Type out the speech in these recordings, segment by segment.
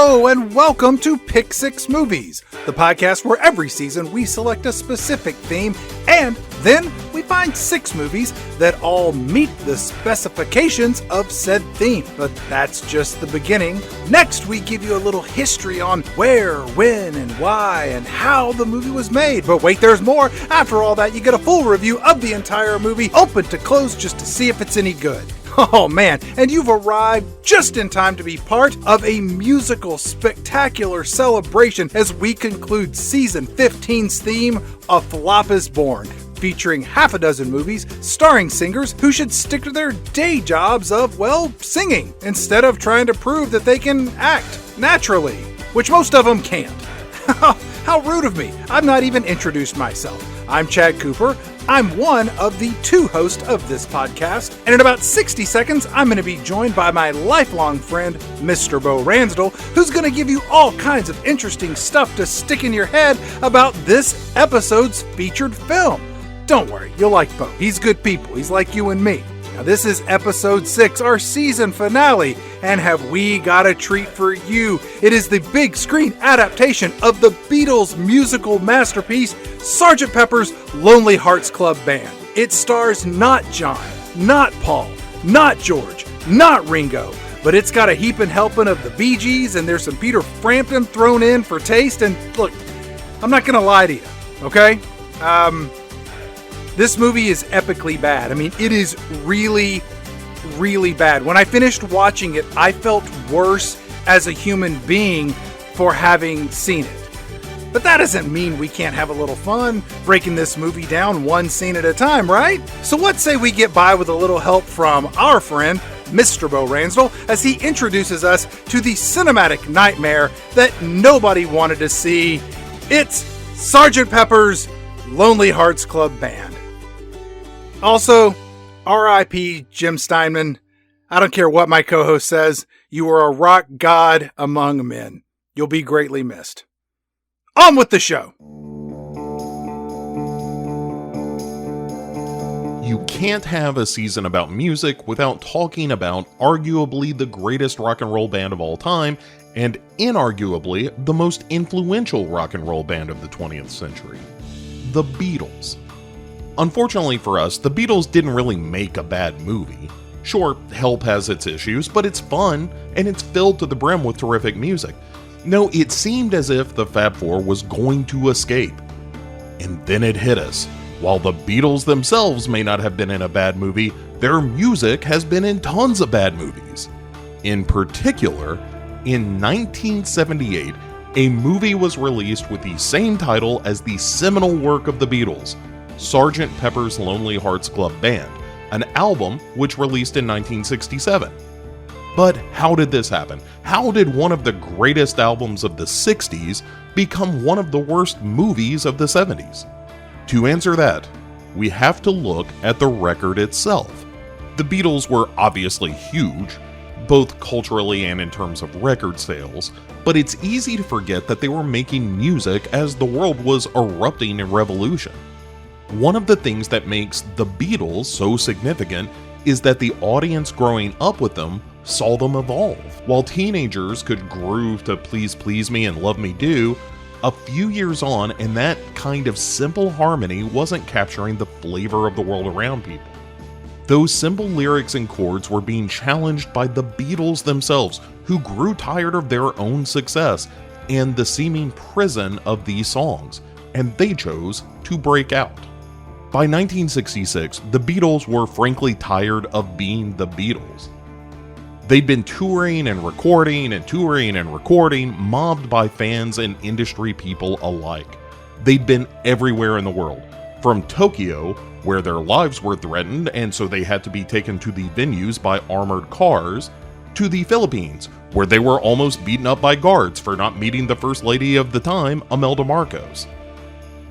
Hello and welcome to Pick 6 Movies, the podcast where every season we select a specific theme and then we find 6 movies that all meet the specifications of said theme. But that's just the beginning. Next, we give you a little history on where, when, and why, and how the movie was made. But wait, there's more. After all that, you get a full review of the entire movie, open to close, just to see if it's any good. Oh man, and you've arrived just in time to be part of a musical spectacular celebration as we conclude Season 15's theme, A Flop is Born, featuring half a dozen movies starring singers who should stick to their day jobs of, well, singing, instead of trying to prove that they can act naturally, which most of them can't. How rude of me. I've not even introduced myself. I'm Chad Cooper. I'm one of the 2 hosts of this podcast, and in about 60 seconds, I'm going to be joined by my lifelong friend, Mr. Bo Ransdell, who's going to give you all kinds of interesting stuff to stick in your head about this episode's featured film. Don't worry, you'll like Bo. He's good people. He's like you and me. Now, this is episode 6, our season finale, and have we got a treat for you. It is the big screen adaptation of the Beatles musical masterpiece, Sgt. Pepper's Lonely Hearts Club Band. It stars not John, not Paul, not George, not Ringo, but it's got a heaping helping of the Bee Gees, and there's some Peter Frampton thrown in for taste, and look, I'm not gonna lie to you, okay? This movie is epically bad. I mean, it is really, really bad. When I finished watching it, I felt worse as a human being for having seen it. But that doesn't mean we can't have a little fun breaking this movie down one scene at a time, right? So let's say we get by with a little help from our friend, Mr. Bo Ransdell, as he introduces us to the cinematic nightmare that nobody wanted to see. It's Sgt. Pepper's Lonely Hearts Club Band. Also, R.I.P. Jim Steinman. I don't care what my co-host says. You are a rock god among men. You'll be greatly missed. On with the show. You can't have a season about music without talking about arguably the greatest rock and roll band of all time, and inarguably the most influential rock and roll band of the 20th century, the Beatles. Unfortunately for us, the Beatles didn't really make a bad movie. Sure, Help has its issues, but it's fun, and it's filled to the brim with terrific music. No, it seemed as if the Fab Four was going to escape. And then it hit us. While the Beatles themselves may not have been in a bad movie, their music has been in tons of bad movies. In particular, in 1978, a movie was released with the same title as the seminal work of the Beatles, Sgt. Pepper's Lonely Hearts Club Band, an album which released in 1967. But how did this happen? How did one of the greatest albums of the 60s become one of the worst movies of the 70s? To answer that, we have to look at the record itself. The Beatles were obviously huge, both culturally and in terms of record sales, but it's easy to forget that they were making music as the world was erupting in revolution. One of the things that makes the Beatles so significant is that the audience growing up with them saw them evolve. While teenagers could groove to Please Please Me and Love Me Do, a few years on and that kind of simple harmony wasn't capturing the flavor of the world around people. Those simple lyrics and chords were being challenged by the Beatles themselves, who grew tired of their own success and the seeming prison of these songs, and they chose to break out. By 1966, the Beatles were frankly tired of being the Beatles. They'd been touring and recording, mobbed by fans and industry people alike. They'd been everywhere in the world, from Tokyo, where their lives were threatened and so they had to be taken to the venues by armored cars, to the Philippines, where they were almost beaten up by guards for not meeting the First Lady of the time, Imelda Marcos.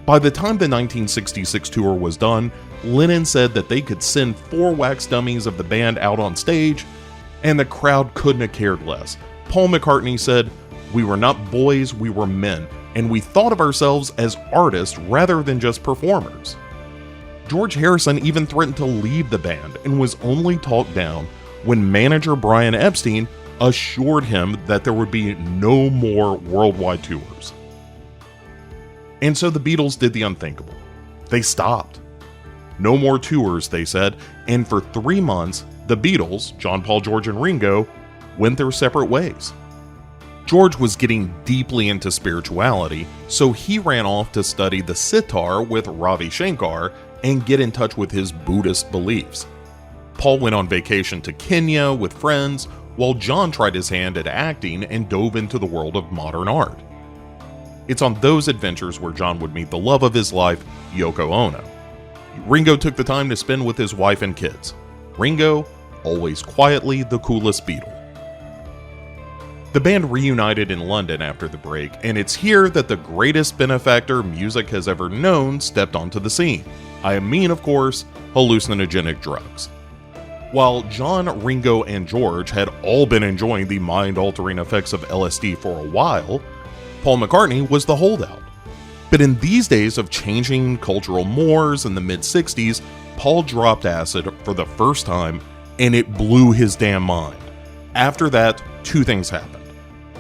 By the time the 1966 tour was done, Lennon said that they could send 4 wax dummies of the band out on stage, and the crowd couldn't have cared less. Paul McCartney said, "We were not boys, we were men, and we thought of ourselves as artists rather than just performers." George Harrison even threatened to leave the band and was only talked down when manager Brian Epstein assured him that there would be no more worldwide tours. And so the Beatles did the unthinkable. They stopped. No more tours, they said, and for 3 months, the Beatles, John, Paul, George, and Ringo, went their separate ways. George was getting deeply into spirituality, so he ran off to study the sitar with Ravi Shankar and get in touch with his Buddhist beliefs. Paul went on vacation to Kenya with friends, while John tried his hand at acting and dove into the world of modern art. It's on those adventures where John would meet the love of his life, Yoko Ono. Ringo took the time to spend with his wife and kids. Ringo, always quietly the coolest Beatle. The band reunited in London after the break, and it's here that the greatest benefactor music has ever known stepped onto the scene. I mean, of course, hallucinogenic drugs. While John, Ringo, and George had all been enjoying the mind-altering effects of LSD for a while, Paul McCartney was the holdout. But in these days of changing cultural mores in the mid-60s, Paul dropped acid for the first time, and it blew his damn mind. After that, 2 things happened.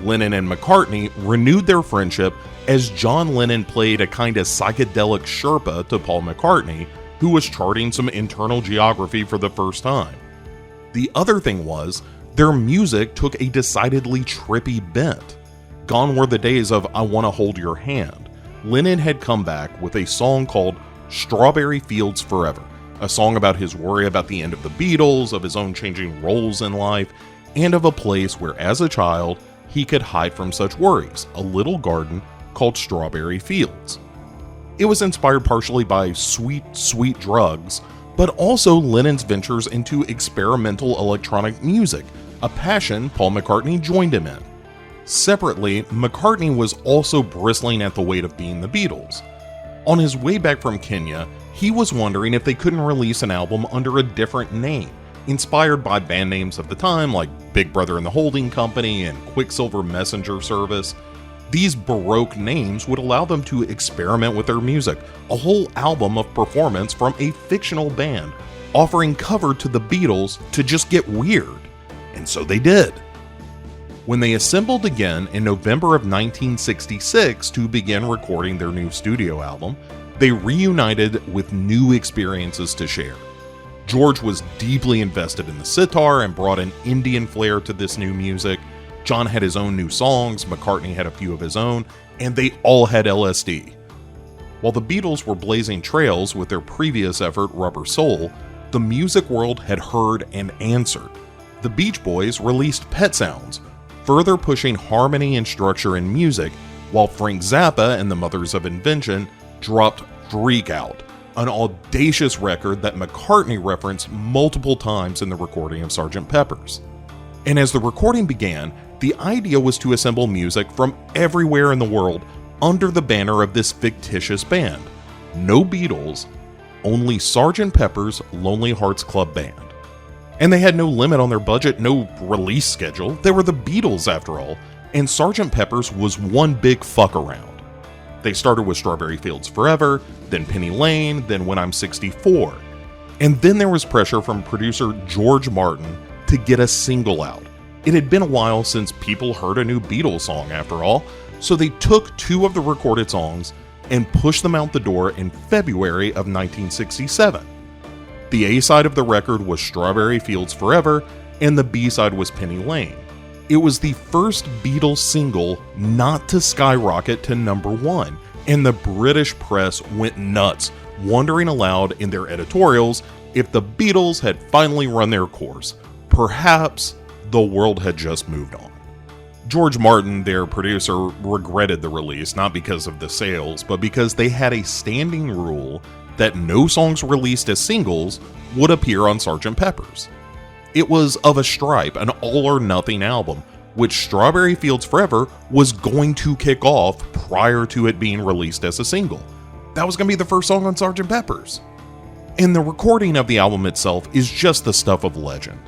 Lennon and McCartney renewed their friendship as John Lennon played a kind of psychedelic Sherpa to Paul McCartney, who was charting some internal geography for the first time. The other thing was, their music took a decidedly trippy bent. Gone were the days of I Wanna Hold Your Hand. Lennon had come back with a song called Strawberry Fields Forever, a song about his worry about the end of the Beatles, of his own changing roles in life, and of a place where as a child, he could hide from such worries, a little garden called Strawberry Fields. It was inspired partially by sweet, sweet drugs, but also Lennon's ventures into experimental electronic music, a passion Paul McCartney joined him in. Separately, McCartney was also bristling at the weight of being the Beatles. On his way back from Kenya, he was wondering if they couldn't release an album under a different name, inspired by band names of the time like Big Brother and the Holding Company and Quicksilver Messenger Service. These Baroque names would allow them to experiment with their music, a whole album of performance from a fictional band, offering cover to the Beatles to just get weird. And so they did. When they assembled again in November of 1966 to begin recording their new studio album, they reunited with new experiences to share. George was deeply invested in the sitar and brought an Indian flair to this new music. John had his own new songs, McCartney had a few of his own, and they all had LSD. While the Beatles were blazing trails with their previous effort, Rubber Soul, the music world had heard and answered. The Beach Boys released Pet Sounds, further pushing harmony and structure in music, while Frank Zappa and the Mothers of Invention dropped Freak Out, an audacious record that McCartney referenced multiple times in the recording of Sgt. Pepper's. And as the recording began, the idea was to assemble music from everywhere in the world under the banner of this fictitious band. No Beatles, only Sgt. Pepper's Lonely Hearts Club Band. And they had no limit on their budget, no release schedule. They were the Beatles after all, and Sgt. Pepper's was one big fuck around. They started with Strawberry Fields Forever, then Penny Lane, then When I'm 64. And then there was pressure from producer George Martin to get a single out. It had been a while since people heard a new Beatles song after all, so they took 2 of the recorded songs and pushed them out the door in February of 1967. The A-side of the record was Strawberry Fields Forever, and the B-side was Penny Lane. It was the first Beatles single not to skyrocket to number 1, and the British press went nuts, wondering aloud in their editorials if the Beatles had finally run their course. Perhaps the world had just moved on. George Martin, their producer, regretted the release, not because of the sales, but because they had a standing rule that no songs released as singles would appear on Sgt. Pepper's. It was of a stripe, an all-or-nothing album, which Strawberry Fields Forever was going to kick off prior to it being released as a single. That was going to be the first song on Sgt. Pepper's. And the recording of the album itself is just the stuff of legend.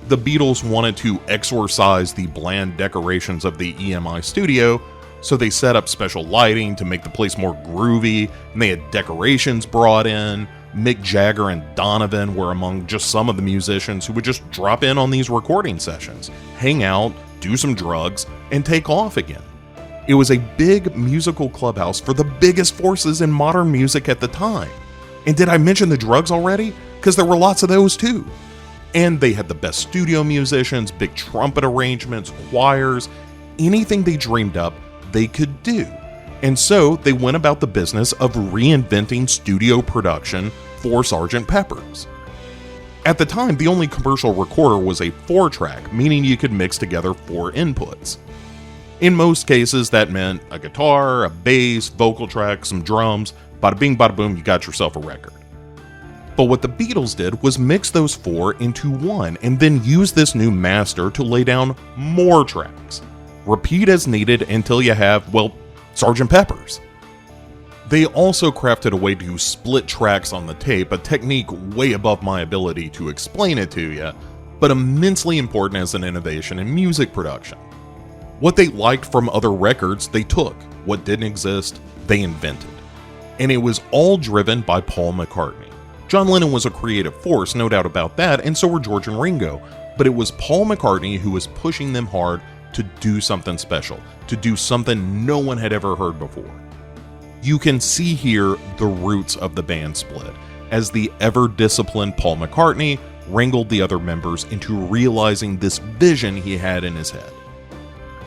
The Beatles wanted to exorcise the bland decorations of the EMI studio, so they set up special lighting to make the place more groovy, and they had decorations brought in. Mick Jagger and Donovan were among just some of the musicians who would just drop in on these recording sessions, hang out, do some drugs, and take off again. It was a big musical clubhouse for the biggest forces in modern music at the time. And did I mention the drugs already? Because there were lots of those too. And they had the best studio musicians, big trumpet arrangements, choirs, anything they dreamed up, they could do. And so they went about the business of reinventing studio production for Sgt. Pepper's. At the time, the only commercial recorder was a 4-track, meaning you could mix together 4 inputs. In most cases, that meant a guitar, a bass, vocal track, some drums, bada bing, bada boom, you got yourself a record. But what the Beatles did was mix those 4 into one and then use this new master to lay down more tracks. Repeat as needed until you have, well, Sgt. Pepper's. They also crafted a way to split tracks on the tape, a technique way above my ability to explain it to you, but immensely important as an innovation in music production. What they liked from other records, they took. What didn't exist, they invented. And it was all driven by Paul McCartney. John Lennon was a creative force, no doubt about that, and so were George and Ringo, but it was Paul McCartney who was pushing them hard to do something special, to do something no one had ever heard before. You can see here the roots of the band split, as the ever-disciplined Paul McCartney wrangled the other members into realizing this vision he had in his head.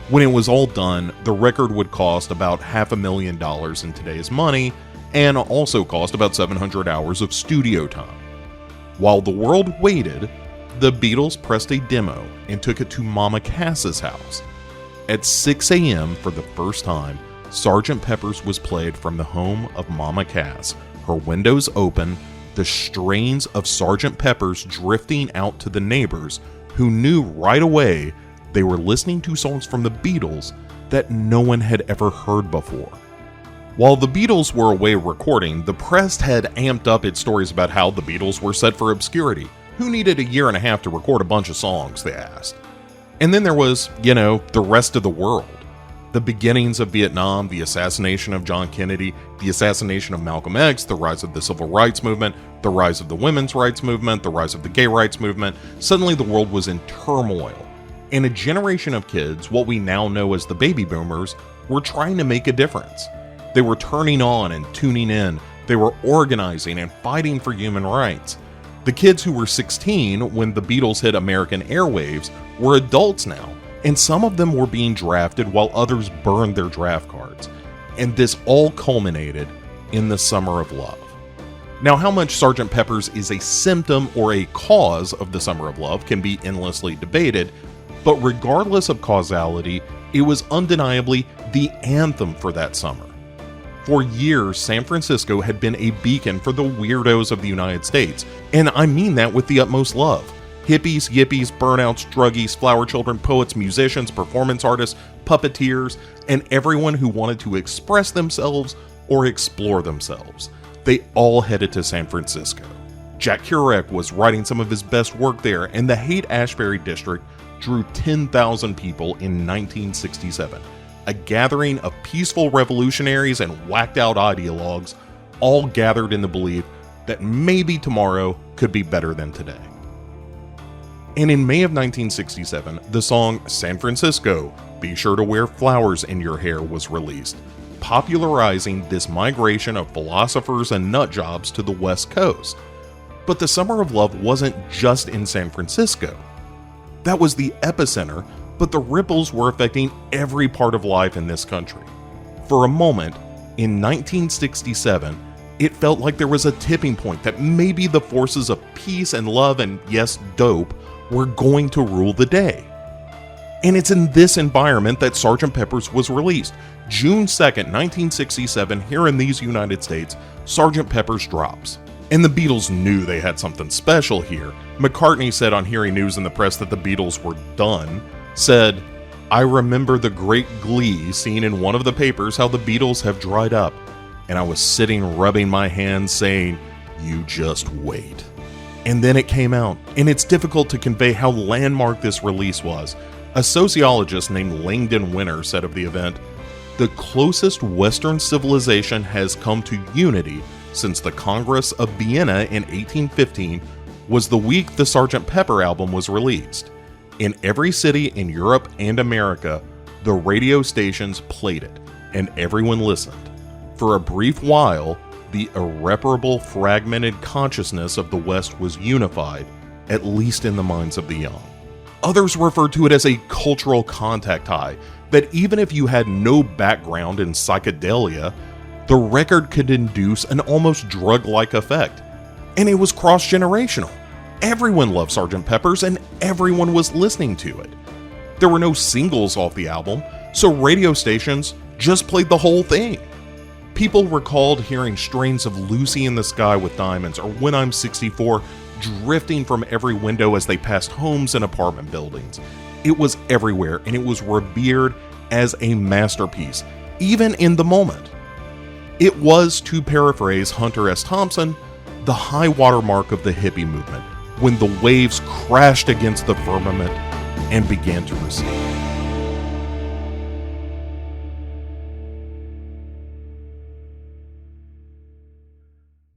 When it was all done, the record would cost about $500,000 in today's money, and also cost about 700 hours of studio time. While the world waited, the Beatles pressed a demo and took it to Mama Cass's house. At 6 a.m. for the first time, Sgt. Pepper's was played from the home of Mama Cass, her windows open, the strains of Sgt. Pepper's drifting out to the neighbors, who knew right away they were listening to songs from the Beatles that no one had ever heard before. While the Beatles were away recording, the press had amped up its stories about how the Beatles were set for obscurity. Who needed a year and a half to record a bunch of songs, they asked. And then there was, the rest of the world. The beginnings of Vietnam, the assassination of John Kennedy, the assassination of Malcolm X, the rise of the civil rights movement, the rise of the women's rights movement, the rise of the gay rights movement. Suddenly the world was in turmoil. And a generation of kids, what we now know as the baby boomers, were trying to make a difference. They were turning on and tuning in. They were organizing and fighting for human rights. The kids who were 16 when the Beatles hit American airwaves were adults now, and some of them were being drafted while others burned their draft cards. And this all culminated in the Summer of Love. Now, how much Sgt. Pepper's is a symptom or a cause of the Summer of Love can be endlessly debated, but regardless of causality, it was undeniably the anthem for that summer. For years, San Francisco had been a beacon for the weirdos of the United States, and I mean that with the utmost love. Hippies, yippies, burnouts, druggies, flower children, poets, musicians, performance artists, puppeteers, and everyone who wanted to express themselves or explore themselves. They all headed to San Francisco. Jack Kerouac was writing some of his best work there, and the Haight-Ashbury district drew 10,000 people in 1967. A gathering of peaceful revolutionaries and whacked-out ideologues, all gathered in the belief that maybe tomorrow could be better than today. And in May of 1967, the song San Francisco, Be Sure to Wear Flowers in Your Hair was released, popularizing this migration of philosophers and nutjobs to the West Coast. But the Summer of Love wasn't just in San Francisco. That was the epicenter, but the ripples were affecting every part of life in this country. For a moment, in 1967, it felt like there was a tipping point that maybe the forces of peace and love and, yes, dope, were going to rule the day. And it's in this environment that Sgt. Pepper's was released. June 2nd, 1967, here in these United States, Sgt. Pepper's drops. And the Beatles knew they had something special here. McCartney said on hearing news in the press that the Beatles were done, said, "I remember the great glee seen in one of the papers how the Beatles have dried up, and I was sitting rubbing my hands saying, 'You just wait.'" And then it came out, and it's difficult to convey how landmark this release was. A sociologist named Langdon Winter said of the event, "The closest Western civilization has come to unity since the Congress of Vienna in 1815 was the week the Sgt. Pepper album was released. In every city in Europe and America, the radio stations played it, and everyone listened. For a brief while, the irreparable fragmented consciousness of the West was unified, at least in the minds of the young. Others referred to it as a cultural contact high, that even if you had no background in psychedelia, the record could induce an almost drug-like effect. And it was cross-generational. Everyone loved Sgt. Pepper's and everyone was listening to it. There were no singles off the album, so radio stations just played the whole thing. People recalled hearing strains of Lucy in the Sky with Diamonds or When I'm 64 drifting from every window as they passed homes and apartment buildings. It was everywhere, and it was revered as a masterpiece, even in the moment. It was, to paraphrase Hunter S. Thompson, the high watermark of the hippie movement, when the waves crashed against the firmament and began to recede.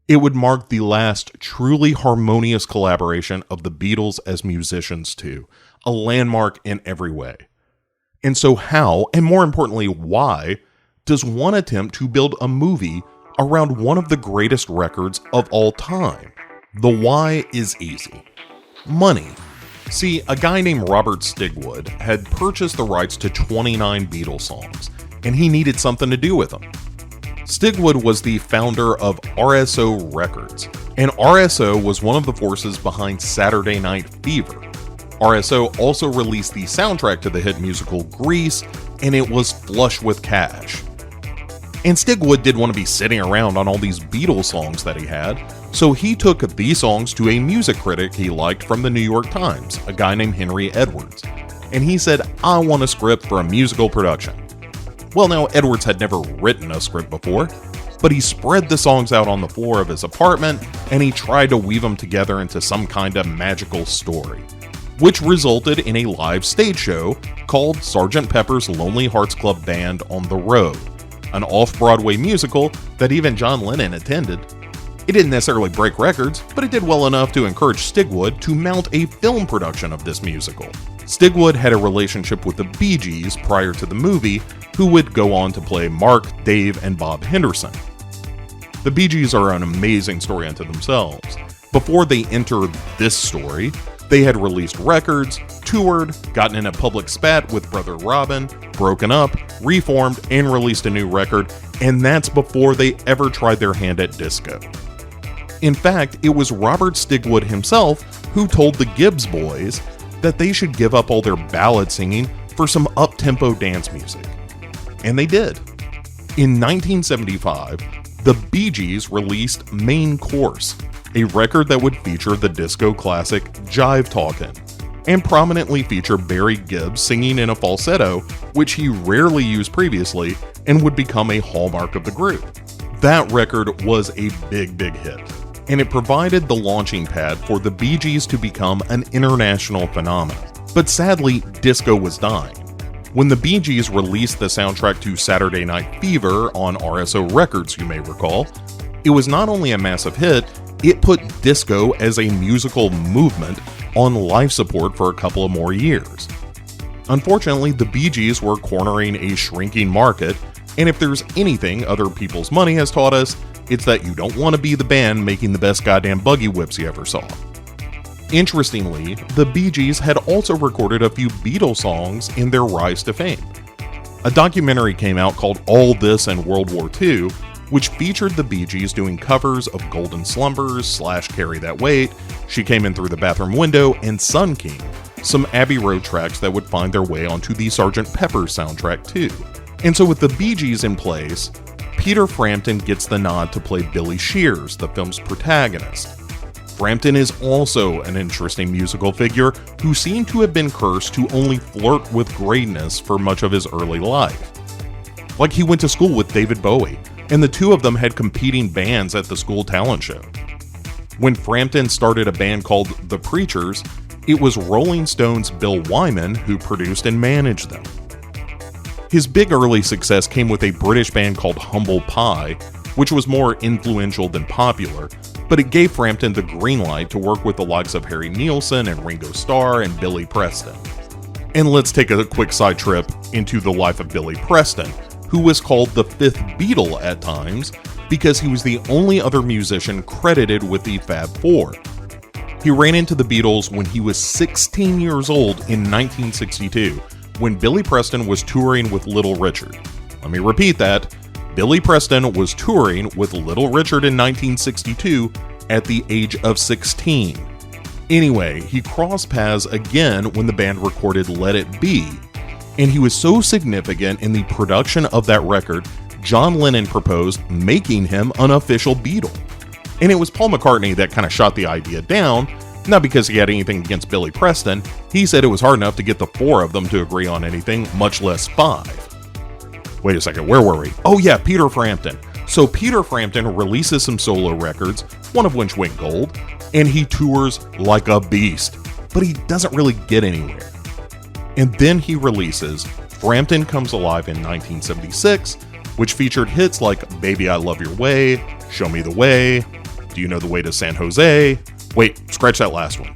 It would mark the last truly harmonious collaboration of the Beatles as musicians too, a landmark in every way. And so how, and more importantly why, does one attempt to build a movie around one of the greatest records of all time? The why is easy. Money. See, a guy named Robert Stigwood had purchased the rights to 29 Beatles songs, and he needed something to do with them. Stigwood was the founder of RSO Records, and RSO was one of the forces behind Saturday Night Fever. RSO also released the soundtrack to the hit musical Grease, and it was flush with cash. And Stigwood didn't want to be sitting around on all these Beatles songs that he had, so he took these songs to a music critic he liked from the New York Times, a guy named Henry Edwards, and he said, "I want a script for a musical production." Well, now, Edwards had never written a script before, but he spread the songs out on the floor of his apartment, and he tried to weave them together into some kind of magical story, which resulted in a live stage show called Sgt. Pepper's Lonely Hearts Club Band on the Road, an off-Broadway musical that even John Lennon attended. It didn't necessarily break records, but it did well enough to encourage Stigwood to mount a film production of this musical. Stigwood had a relationship with the Bee Gees prior to the movie, who would go on to play Mark, Dave, and Bob Henderson. The Bee Gees are an amazing story unto themselves. Before they entered this story, they had released records, toured, gotten in a public spat with Brother Robin, broken up, reformed, and released a new record, and that's before they ever tried their hand at disco. In fact, it was Robert Stigwood himself who told the Gibbs Boys that they should give up all their ballad singing for some up-tempo dance music. And they did. In 1975, the Bee Gees released Main Course, a record that would feature the disco classic Jive Talkin', and prominently feature Barry Gibb singing in a falsetto, which he rarely used previously, and would become a hallmark of the group. That record was a big hit, and it provided the launching pad for the Bee Gees to become an international phenomenon. But sadly, disco was dying. When the Bee Gees released the soundtrack to Saturday Night Fever on RSO Records, you may recall, it was not only a massive hit, it put disco as a musical movement on life support for a couple of more years. Unfortunately, the Bee Gees were cornering a shrinking market, and if there's anything other people's money has taught us, it's that you don't want to be the band making the best goddamn buggy whips you ever saw. Interestingly, the Bee Gees had also recorded a few Beatles songs in their rise to fame. A documentary came out called All This and World War II, which featured the Bee Gees doing covers of Golden Slumbers, Carry That Weight, She Came In Through the Bathroom Window, and Sun King, some Abbey Road tracks that would find their way onto the Sgt. Pepper's soundtrack too. And so with the Bee Gees in place, Peter Frampton gets the nod to play Billy Shears, the film's protagonist. Frampton is also an interesting musical figure who seemed to have been cursed to only flirt with greatness for much of his early life. Like he went to school with David Bowie, and the two of them had competing bands at the school talent show. When Frampton started a band called The Preachers, it was Rolling Stone's Bill Wyman who produced and managed them. His big early success came with a British band called Humble Pie, which was more influential than popular, but it gave Frampton the green light to work with the likes of Harry Nilsson and Ringo Starr and Billy Preston. And let's take a quick side trip into the life of Billy Preston, who was called the fifth Beatle at times because he was the only other musician credited with the Fab Four. He ran into the Beatles when he was 16 years old in 1962, when Billy Preston was touring with Little Richard. Let me repeat that. Billy Preston was touring with Little Richard in 1962 at the age of 16. Anyway, he crossed paths again when the band recorded Let It Be, and he was so significant in the production of that record, John Lennon proposed making him an official Beatle. And it was Paul McCartney that kind of shot the idea down, not because he had anything against Billy Preston. He said it was hard enough to get the four of them to agree on anything, much less five. Wait a second, where were we? Oh yeah, Peter Frampton. So Peter Frampton releases some solo records, one of which went gold, and he tours like a beast, but he doesn't really get anywhere. And then he releases Frampton Comes Alive in 1976, which featured hits like Baby I Love Your Way, Show Me the Way, Do You Know the Way to San Jose? Wait, scratch that last one.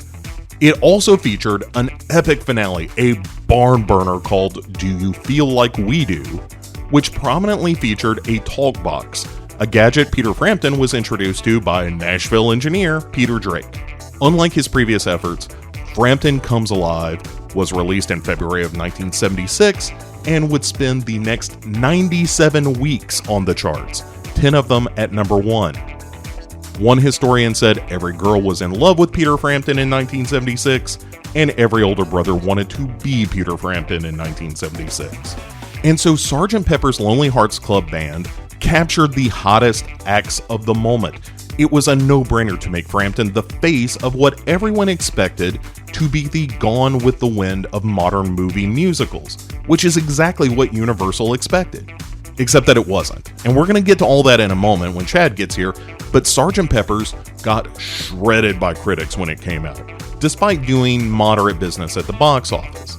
It also featured an epic finale, a barn burner called Do You Feel Like We Do, which prominently featured a talk box, a gadget Peter Frampton was introduced to by Nashville engineer Peter Drake. Unlike his previous efforts, Frampton Comes Alive was released in February of 1976 and would spend the next 97 weeks on the charts, 10 of them at number 1. One historian said every girl was in love with Peter Frampton in 1976, and every older brother wanted to be Peter Frampton in 1976. And so Sgt. Pepper's Lonely Hearts Club Band captured the hottest acts of the moment. It was a no-brainer to make Frampton the face of what everyone expected to be the Gone with the Wind of modern movie musicals, which is exactly what Universal expected. Except that it wasn't. And we're going to get to all that in a moment when Chad gets here, but Sgt. Pepper's got shredded by critics when it came out, despite doing moderate business at the box office.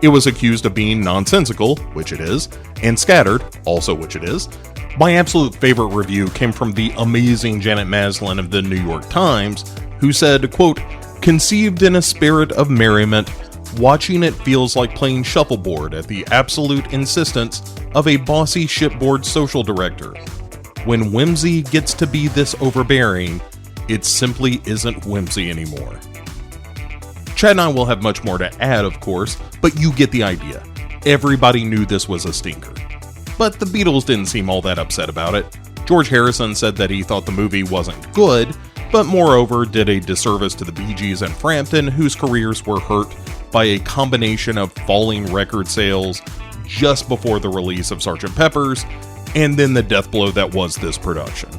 It was accused of being nonsensical, which it is, and scattered, also which it is. My absolute favorite review came from the amazing Janet Maslin of the New York Times, who said, quote, "Conceived in a spirit of merriment, watching it feels like playing shuffleboard at the absolute insistence of a bossy shipboard social director. When whimsy gets to be this overbearing, it simply isn't whimsy anymore." Chad and I will have much more to add, of course, but you get the idea. Everybody knew this was a stinker. But the Beatles didn't seem all that upset about it. George Harrison said that he thought the movie wasn't good, but moreover did a disservice to the Bee Gees and Frampton, whose careers were hurt by a combination of falling record sales just before the release of Sgt. Pepper's, and then the death blow that was this production.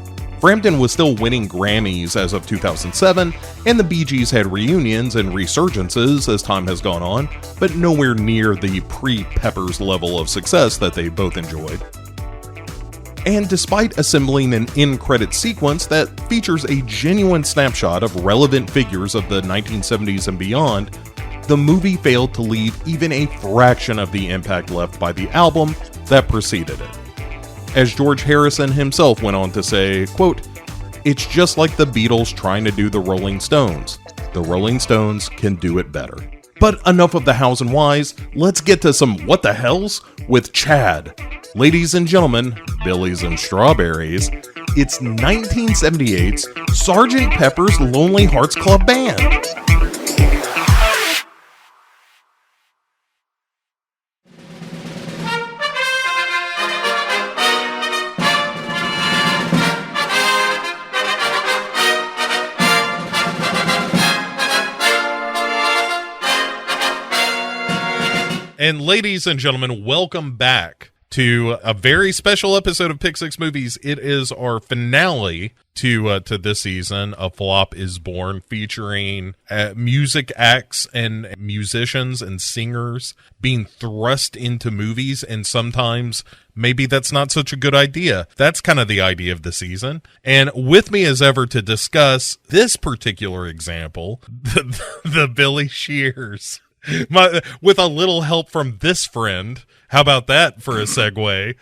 Frampton was still winning Grammys as of 2007, and the Bee Gees had reunions and resurgences as time has gone on, but nowhere near the pre-Peppers level of success that they both enjoyed. And despite assembling an in-credit sequence that features a genuine snapshot of relevant figures of the 1970s and beyond, the movie failed to leave even a fraction of the impact left by the album that preceded it. As George Harrison himself went on to say, quote, "It's just like the Beatles trying to do the Rolling Stones. The Rolling Stones can do it better." But enough of the hows and whys, let's get to some what the hells with Chad. Ladies and gentlemen, Billies and Strawberries, it's 1978's Sgt. Pepper's Lonely Hearts Club Band. And ladies and gentlemen, welcome back to a very special episode of Pick Six Movies. It is our finale to this season. A Flop is Born, featuring music acts and musicians and singers being thrust into movies, and sometimes maybe that's not such a good idea. That's kind of the idea of the season. And with me as ever to discuss this particular example, the Billy Shears. With a little help from this friend. How about that for a segue?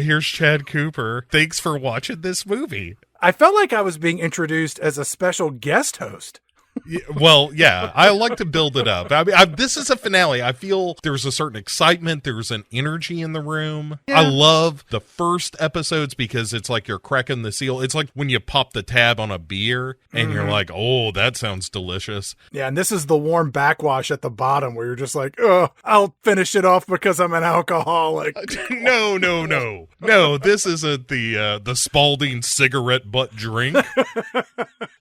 Here's Chad Cooper. Thanks for watching this movie. I felt like I was being introduced as a special guest host. Well, yeah, I like to build it up. I mean, this is a finale. I feel there's a certain excitement. There's an energy in the room. Yeah. I love the first episodes because it's like you're cracking the seal. It's like when you pop the tab on a beer and you're like, oh, that sounds delicious. Yeah, and this is the warm backwash at the bottom where you're just like, oh, I'll finish it off because I'm an alcoholic. No. No, this isn't the Spalding cigarette butt drink.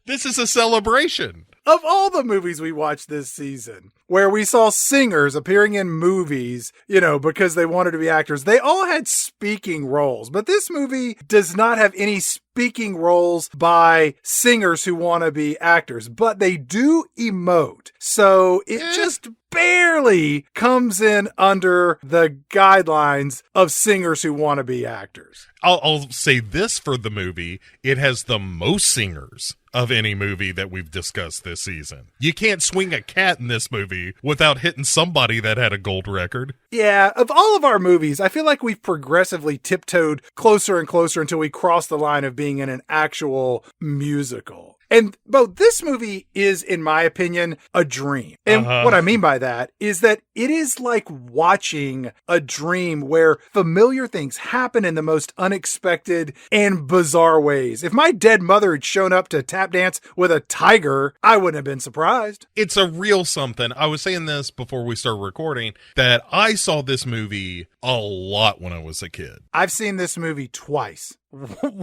This is a celebration. Of all the movies we watched this season, where we saw singers appearing in movies, because they wanted to be actors, they all had speaking roles. But this movie does not have any speaking roles by singers who want to be actors, but they do emote. So it just barely comes in under the guidelines of singers who want to be actors. I'll say this for the movie. It has the most singers of any movie that we've discussed this season. You can't swing a cat in this movie without hitting somebody that had a gold record. Yeah, of all of our movies, I feel like we've progressively tiptoed closer and closer until we cross the line of being in an actual musical. And both this movie is, in my opinion, a dream. And what I mean by that is that it is like watching a dream where familiar things happen in the most unexpected and bizarre ways. If my dead mother had shown up to tap dance with a tiger, I wouldn't have been surprised. It's a real something. I was saying this before we started recording, that I saw this movie a lot when I was a kid. I've seen this movie twice.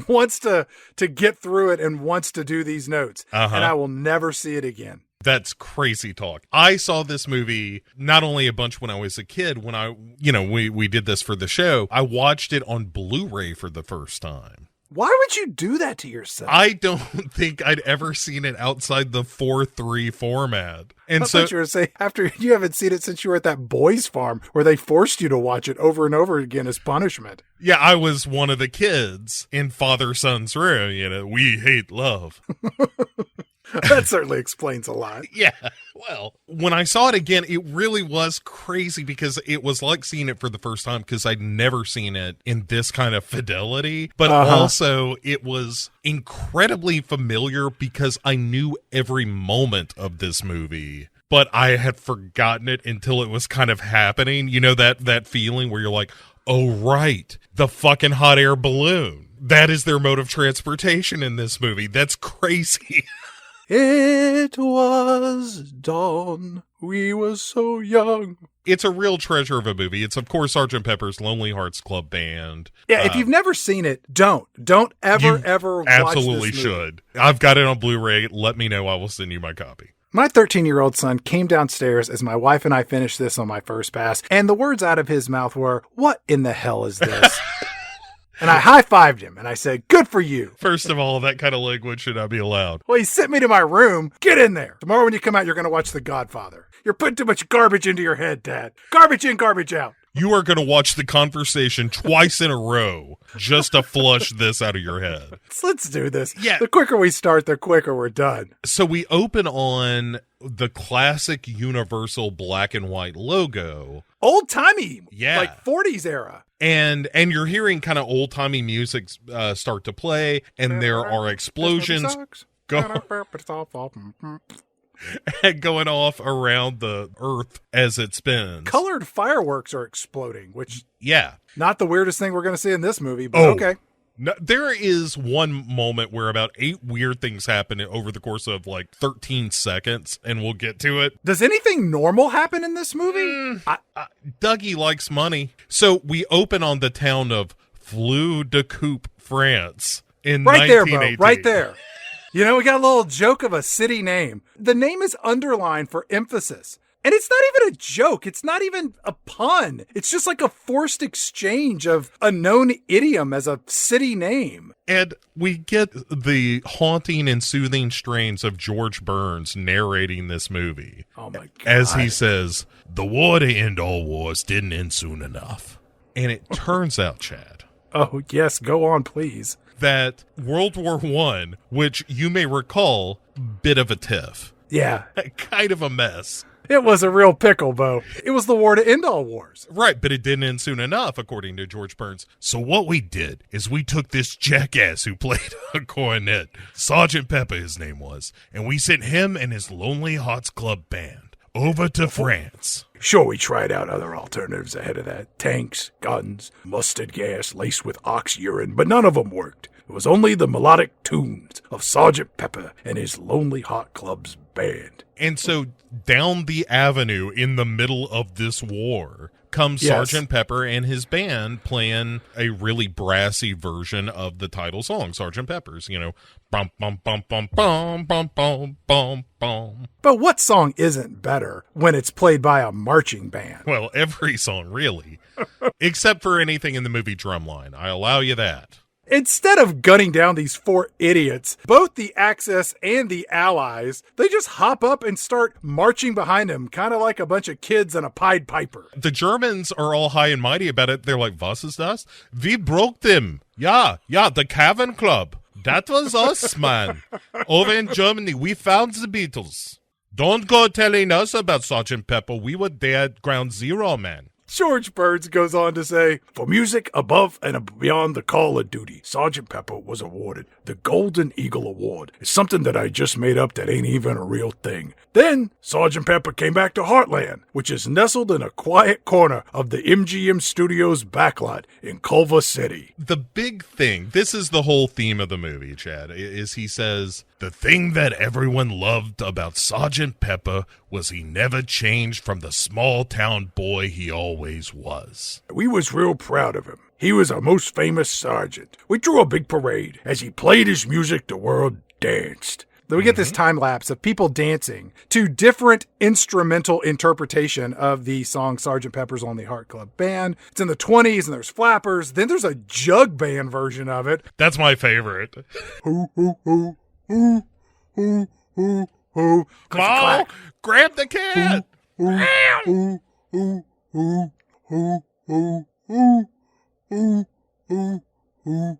Once to get through it and wants to do these notes. And I will never see it again. That's crazy talk. I saw this movie not only a bunch when I was a kid, when we did this for the show, I watched it on Blu-ray for the first time. Why would you do that to yourself? I don't think I'd ever seen it outside the 4:3 format. And I thought you were saying after you haven't seen it since you were at that boys' farm where they forced you to watch it over and over again as punishment. Yeah, I was one of the kids in father-son's room. We hate love. That certainly explains a lot. Yeah. Well, when I saw it again, it really was crazy because it was like seeing it for the first time because I'd never seen it in this kind of fidelity. But also it was incredibly familiar because I knew every moment of this movie. But I had forgotten it until it was kind of happening. That feeling where you're like, oh, right, the fucking hot air balloon. That is their mode of transportation in this movie. That's crazy. It was dawn. We were so young. It's a real treasure of a movie. It's, of course, Sgt. Pepper's Lonely Hearts Club Band. Yeah, if you've never seen it, don't ever watch this movie. Absolutely should. I've got it on Blu-ray. Let me know. I will send you my copy. My 13-year-old son came downstairs as my wife and I finished this on my first pass, and the words out of his mouth were, "What in the hell is this?" And I high-fived him, and I said, good for you. First of all, that kind of language should not be allowed. Well, he sent me to my room. Get in there. Tomorrow when you come out, you're going to watch The Godfather. You're putting too much garbage into your head, Dad. Garbage in, garbage out. You are going to watch The Conversation twice in a row just to flush this out of your head. Let's do this. Yeah. The quicker we start, the quicker we're done. So we open on the classic Universal black and white logo. Old-timey. Yeah. Like 40s era. And you're hearing kind of old-timey music start to play, and there are explosions going off around the Earth as it spins. Colored fireworks are exploding, which not the weirdest thing we're going to see in this movie, but okay. No, there is one moment where about 8 weird things happen over the course of like 13 seconds, and we'll get to it. Does anything normal happen in this movie? Dougie likes money. So we open on the town of Fleu de Coupe, France in 1918. There, bro. Right there. We got a little joke of a city name. The name is underlined for emphasis. And it's not even a joke. It's not even a pun. It's just like a forced exchange of a known idiom as a city name. And we get the haunting and soothing strains of George Burns narrating this movie. Oh, my God. As he says, the war to end all wars didn't end soon enough. And it turns out, Chad. Oh, yes. Go on, please. That World War I, which you may recall, bit of a tiff. Yeah. Kind of a mess. It was a real pickle, Bo. It was the war to end all wars. Right, but it didn't end soon enough, according to George Burns. So what we did is we took this jackass who played a cornet, Sergeant Pepper his name was, and we sent him and his Lonely Hearts Club Band over to France. Sure, we tried out other alternatives ahead of that. Tanks, guns, mustard gas laced with ox urine, but none of them worked. It was only the melodic tunes of Sergeant Pepper and his Lonely Heart Club's band. And so down the avenue in the middle of this war comes Sergeant Pepper and his band playing a really brassy version of the title song, Sergeant Pepper's, bum, bum, bum, bum, bum, bum, bum, bum, bum. But what song isn't better when it's played by a marching band? Well, every song, really. Except for anything in the movie Drumline. I allow you that. Instead of gunning down these four idiots, both the Axis and the Allies, they just hop up and start marching behind him, kind of like a bunch of kids in a Pied Piper. The Germans are all high and mighty about it. They're like, was ist das? We broke them. Yeah, the Cavern Club. That was us, man. Over in Germany, we found the Beatles. Don't go telling us about Sergeant Pepper. We were there at Ground Zero, man. George Burns goes on to say, for music above and beyond the call of duty, Sergeant Pepper was awarded the Golden Eagle Award. It's something that I just made up that ain't even a real thing. Then, Sergeant Pepper came back to Heartland, which is nestled in a quiet corner of the MGM Studios backlot in Culver City. The big thing, this is the whole theme of the movie, Chad, is he says, the thing that everyone loved about Sergeant Pepper was he never changed from the small-town boy he always was. We was real proud of him. He was our most famous sergeant. We threw a big parade. As he played his music, the world danced. Then we get this time lapse of people dancing to different instrumental interpretation of the song Sergeant Pepper's Lonely Heart Club Band. It's in the 20s and there's flappers. Then there's a jug band version of it. That's my favorite. Hoo, hoo, hoo, hoo, hoo, hoo, hoo. Claw, grab the cat. Hoo, hoo, hoo, hoo, hoo, hoo, hoo, hoo, hoo, hoo.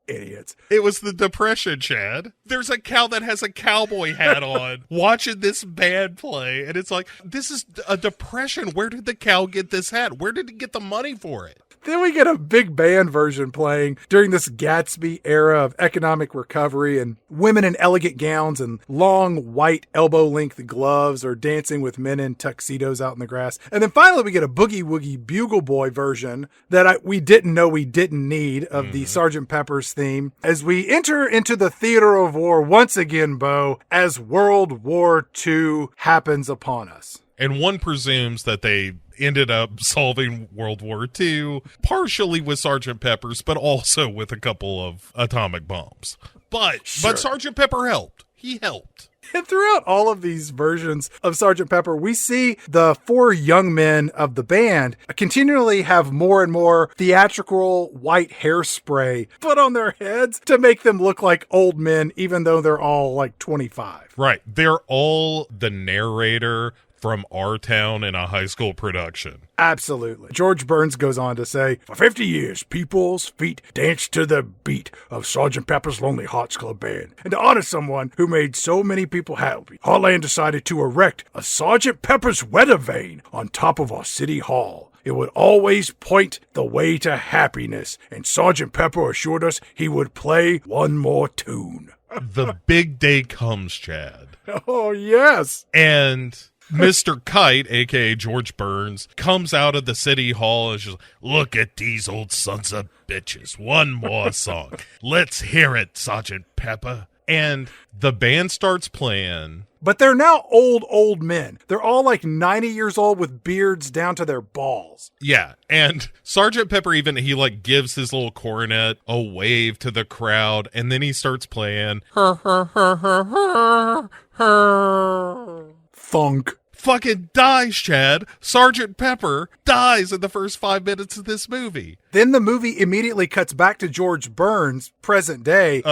Idiots. It was the Depression, Chad. There's a cow that has a cowboy hat on watching this band play, and it's like, this is a Depression. Where did the cow get this hat? Where did he get the money for it? Then we get a big band version playing during this Gatsby era of economic recovery, and women in elegant gowns and long white elbow-length gloves are dancing with men in tuxedos out in the grass. And then finally we get a Boogie Woogie Bugle Boy version that we didn't know we didn't need of the Sgt. Pepper's theme as we enter into the theater of war once again, Bo, as World War II happens upon us. And one presumes that they ended up solving World War II, partially with Sergeant Pepper's, but also with a couple of atomic bombs. But Sergeant Pepper helped. He helped. And throughout all of these versions of Sergeant Pepper, we see the four young men of the band continually have more and more theatrical white hairspray put on their heads to make them look like old men, even though they're all like 25. Right. They're all the narrator from Our Town in a high school production. Absolutely. George Burns goes on to say, for 50 years, people's feet danced to the beat of Sgt. Pepper's Lonely Hearts Club Band. And to honor someone who made so many people happy, Heartland decided to erect a Sgt. Pepper's weather vane on top of our city hall. It would always point the way to happiness, and Sgt. Pepper assured us he would play one more tune. The big day comes, Chad. Oh, yes. And Mr. Kite, a.k.a. George Burns, comes out of the city hall and is just, look at these old sons of bitches. One more song. Let's hear it, Sergeant Pepper. And the band starts playing. But they're now old men. They're all like 90 years old with beards down to their balls. Yeah, and Sergeant Pepper he gives his little cornet a wave to the crowd, and then he starts playing. Thunk. Fucking dies, Chad. Sergeant Pepper dies in the first 5 minutes of this movie. Then the movie immediately cuts back to George Burns, present day.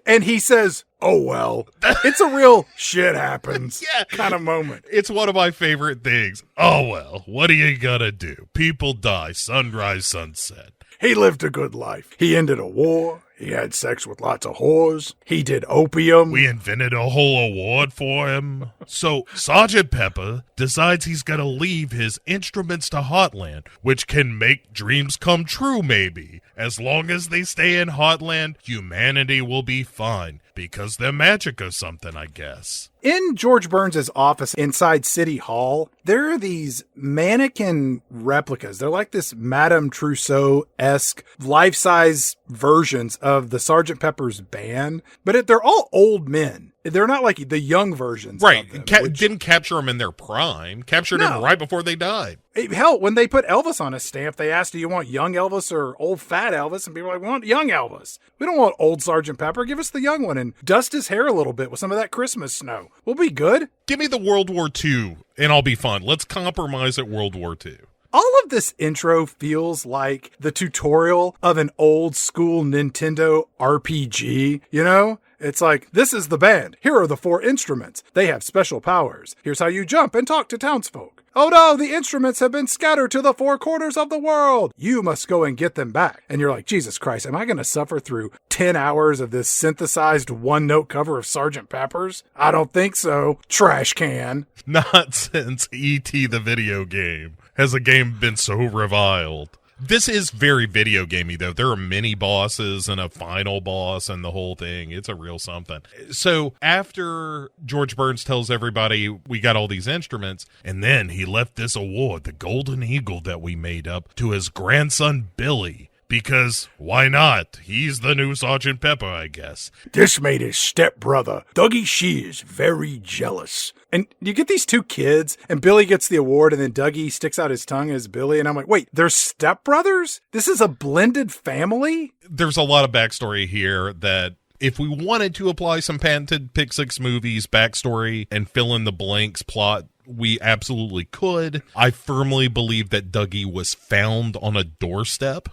And he says, oh, well, it's a real shit happens kind of moment. It's one of my favorite things. Oh, well, what are you gonna do? People die, sunrise, sunset. He lived a good life. He ended a war. He had sex with lots of whores. He did opium. We invented a whole award for him. So Sergeant Pepper decides he's going to leave his instruments to Heartland, which can make dreams come true, maybe. As long as they stay in Heartland, humanity will be fine, because they're magic or something, I guess. In George Burns' office inside City Hall, there are these mannequin replicas. They're like this Madame Trousseau-esque life-size versions of the Sgt. Pepper's band, but they're all old men. They're not like the young versions. Right. Of them, Didn't capture them in their prime. Captured them right before they died. Hell, when they put Elvis on a stamp, they asked, do you want young Elvis or old fat Elvis? And people were like, we want young Elvis. We don't want old Sgt. Pepper. Give us the young one and dust his hair a little bit with some of that Christmas snow. We'll be good. Give me the World War II and I'll be fine. Let's compromise at World War II. All of this intro feels like the tutorial of an old school Nintendo RPG, you know? It's like, this is the band. Here are the 4 instruments. They have special powers. Here's how you jump and talk to townsfolk. Oh no, the instruments have been scattered to the 4 corners of the world. You must go and get them back. And you're like, Jesus Christ, am I going to suffer through 10 hours of this synthesized one-note cover of Sgt. Pepper's? I don't think so. Trash can. Not since E.T. the video game has a game been so reviled. This is very video gamey, though. There are mini bosses and a final boss and the whole thing. It's a real something. So after George Burns tells everybody we got all these instruments, and then he left this award, the Golden Eagle that we made up, to his grandson Billy. Because why not? He's the new Sgt. Pepper, I guess. This made his stepbrother, Dougie Shears, very jealous. And you get these 2 kids, and Billy gets the award, and then Dougie sticks out his tongue as Billy, and I'm like, wait, they're stepbrothers? This is a blended family? There's a lot of backstory here that if we wanted to apply some patented Pick 6 movies backstory and fill in the blanks plot, we absolutely could. I firmly believe that Dougie was found on a doorstep.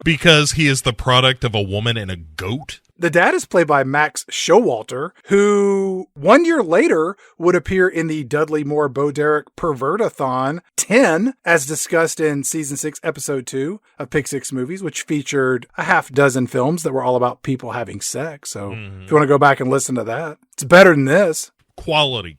Because he is the product of a woman and a goat. The dad is played by Max Showalter, who 1 year later would appear in the Dudley Moore Bo Derek Pervertathon 10, as discussed in Season 6, Episode 2 of Pick 6 Movies, which featured a half dozen films that were all about people having sex. So if you want to go back and listen to that, it's better than this. Quality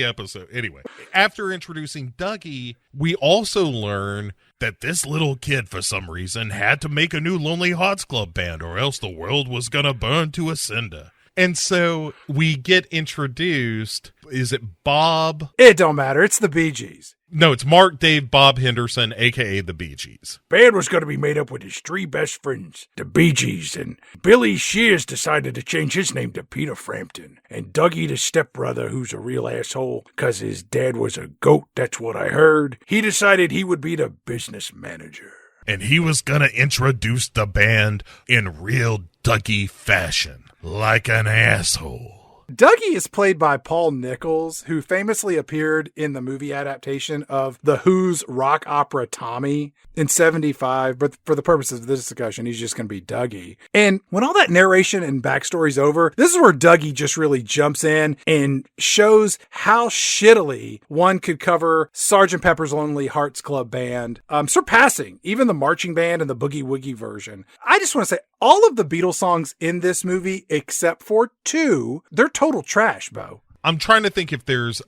episode. Anyway, after introducing Dougie, we also learn that this little kid, for some reason, had to make a new Lonely Hearts Club band or else the world was gonna burn to a cinder. And so we get introduced, is it Bob? It don't matter, it's the Bee Gees. No, it's Mark, Dave, Bob Henderson, a.k.a. the Bee Gees. Band was going to be made up with his 3 best friends, the Bee Gees, and Billy Shears decided to change his name to Peter Frampton. And Dougie, the stepbrother, who's a real asshole, because his dad was a goat, that's what I heard, he decided he would be the business manager. And he was going to introduce the band in real Dougie fashion, like an asshole. Dougie is played by Paul Nichols, who famously appeared in the movie adaptation of The Who's rock opera Tommy in 1975, but for the purposes of this discussion, he's just going to be Dougie. And when all that narration and backstory's over, this is where Dougie just really jumps in and shows how shittily one could cover Sgt. Pepper's Lonely Hearts Club Band, surpassing even the marching band and the Boogie Woogie version. I just want to say, all of the Beatles songs in this movie, except for 2, they're total trash, Bo. I'm trying to think if there's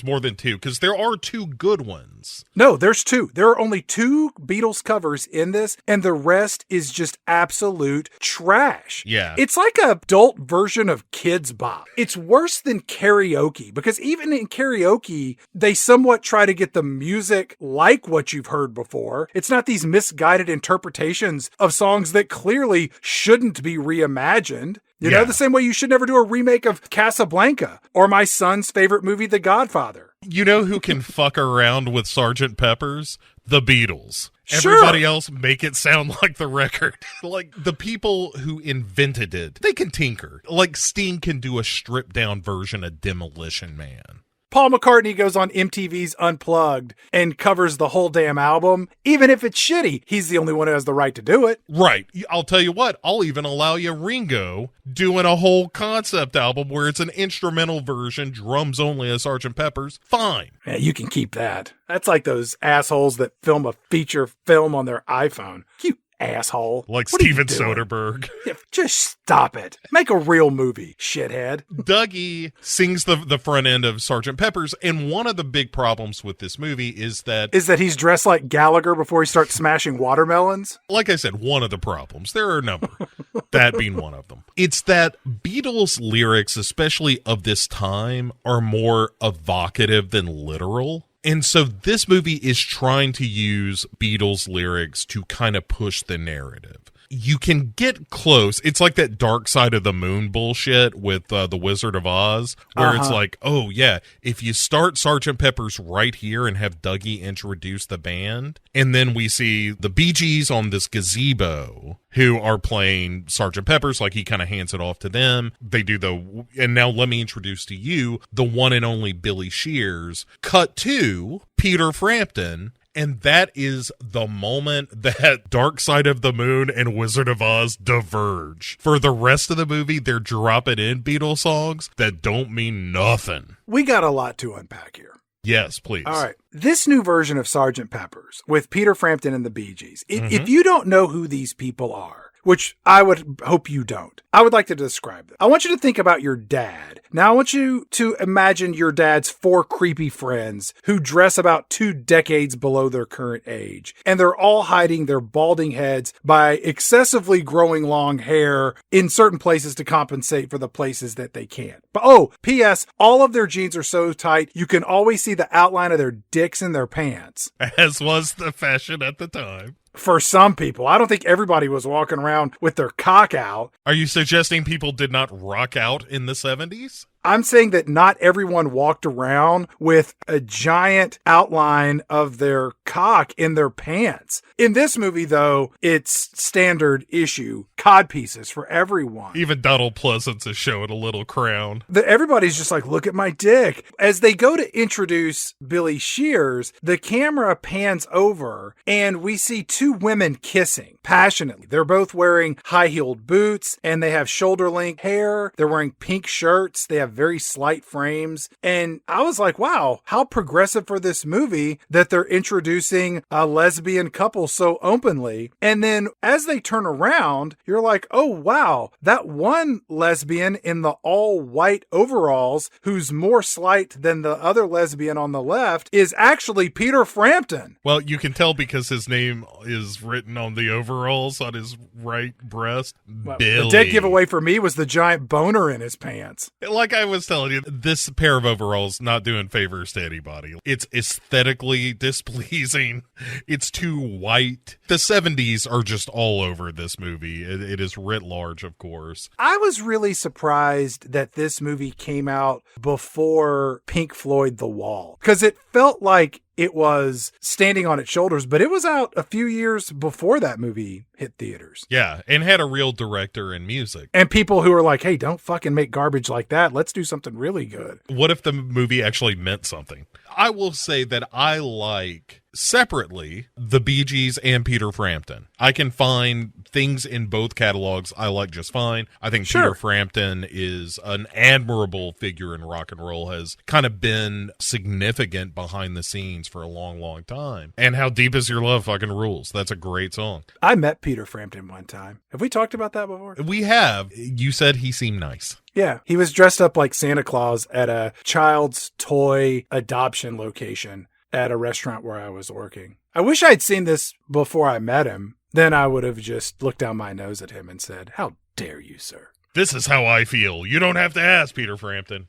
more than 2, because there are 2 good ones. No, there's 2. There are only 2 Beatles covers in this, and the rest is just absolute trash. Yeah. It's like an adult version of Kids Bop. It's worse than karaoke, because even in karaoke, they somewhat try to get the music like what you've heard before. It's not these misguided interpretations of songs that clearly shouldn't be reimagined. You know, the same way you should never do a remake of Casablanca or my son's favorite movie, The Godfather. You know who can fuck around with Sgt. Pepper's? The Beatles. Sure. Everybody else make it sound like the record. Like, the people who invented it, they can tinker. Like, Sting can do a stripped-down version of Demolition Man. Paul McCartney goes on MTV's Unplugged and covers the whole damn album. Even if it's shitty, he's the only one who has the right to do it. Right. I'll tell you what, I'll even allow you Ringo doing a whole concept album where it's an instrumental version, drums only of Sgt. Pepper's. Fine. Yeah, you can keep that. That's like those assholes that film a feature film on their iPhone. You asshole. Like What are you Steven doing? Soderbergh. Yeah, just stop it. Make a real movie, shithead. Dougie sings the front end of Sgt. Pepper's, and one of the big problems with this movie is that, He's dressed like Gallagher before he starts smashing watermelons? like I said, one of the problems. There are a number. That being one of them. It's that Beatles lyrics, especially of this time, are more evocative than literal. And so this movie is trying to use Beatles lyrics to kind of push the narrative. You can get close. It's like that Dark Side of the Moon bullshit with The Wizard of Oz, where it's like, oh yeah, if you start Sgt. Pepper's right here and have Dougie introduce the band, and then we see the Bee Gees on this gazebo who are playing Sgt. Pepper's, like he kind of hands it off to them. They do and now let me introduce to you the one and only Billy Shears. Cut to Peter Frampton. And that is the moment that Dark Side of the Moon and Wizard of Oz diverge. For the rest of the movie, they're dropping in Beatles songs that don't mean nothing. We got a lot to unpack here. Yes, please. All right. This new version of Sgt. Pepper's with Peter Frampton and the Bee Gees. If you don't know who these people are, which I would hope you don't, I would like to describe them. I want you to think about your dad. Now I want you to imagine your dad's 4 creepy friends who dress about 2 decades below their current age. And they're all hiding their balding heads by excessively growing long hair in certain places to compensate for the places that they can't. But P.S. all of their jeans are so tight, you can always see the outline of their dicks in their pants. As was the fashion at the time. For some people. I don't think everybody was walking around with their cock out. Are you suggesting people did not rock out in the 70s? I'm saying that not everyone walked around with a giant outline of their cock in their pants. In this movie, though, it's standard issue codpieces for everyone. Even Donald Pleasance is showing a little crown. Everybody's just like, look at my dick. As they go to introduce Billy Shears, the camera pans over and we see 2 women kissing passionately. They're both wearing high-heeled boots and they have shoulder-length hair. They're wearing pink shirts. They have very slight frames. And I was like, wow, how progressive for this movie that they're introducing a lesbian couple so openly. And then as they turn around, you're like, oh, wow, that one lesbian in the all white overalls who's more slight than the other lesbian on the left is actually Peter Frampton. Well, you can tell because his name is written on the overalls on his right breast. Well, Billy. the dead giveaway for me was the giant boner in his pants. Like I was telling you, this pair of overalls not doing favors to anybody. It's aesthetically displeasing. It's too white. The 70s are just all over this movie. It is writ large, of course. I was really surprised that this movie came out before Pink Floyd The Wall, because it felt like it was standing on its shoulders, but it was out a few years before that movie hit theaters. Yeah, and had a real director and music. And people who were like, hey, don't fucking make garbage like that. Let's do something really good. What if the movie actually meant something? I will say that I like, separately, the Bee Gees and Peter Frampton. I can find things in both catalogs I like just fine. I think Peter Frampton is an admirable figure in rock and roll, has kind of been significant behind the scenes for a long, long time. And How Deep Is Your Love fucking rules. That's a great song. I met Peter Frampton one time. Have we talked about that before? We have. You said he seemed nice. Yeah, he was dressed up like Santa Claus at a child's toy adoption location at a restaurant where I was working. I wish I'd seen this before I met him. Then I would have just looked down my nose at him and said, how dare you, sir? This is how I feel. You don't have to ask, Peter Frampton.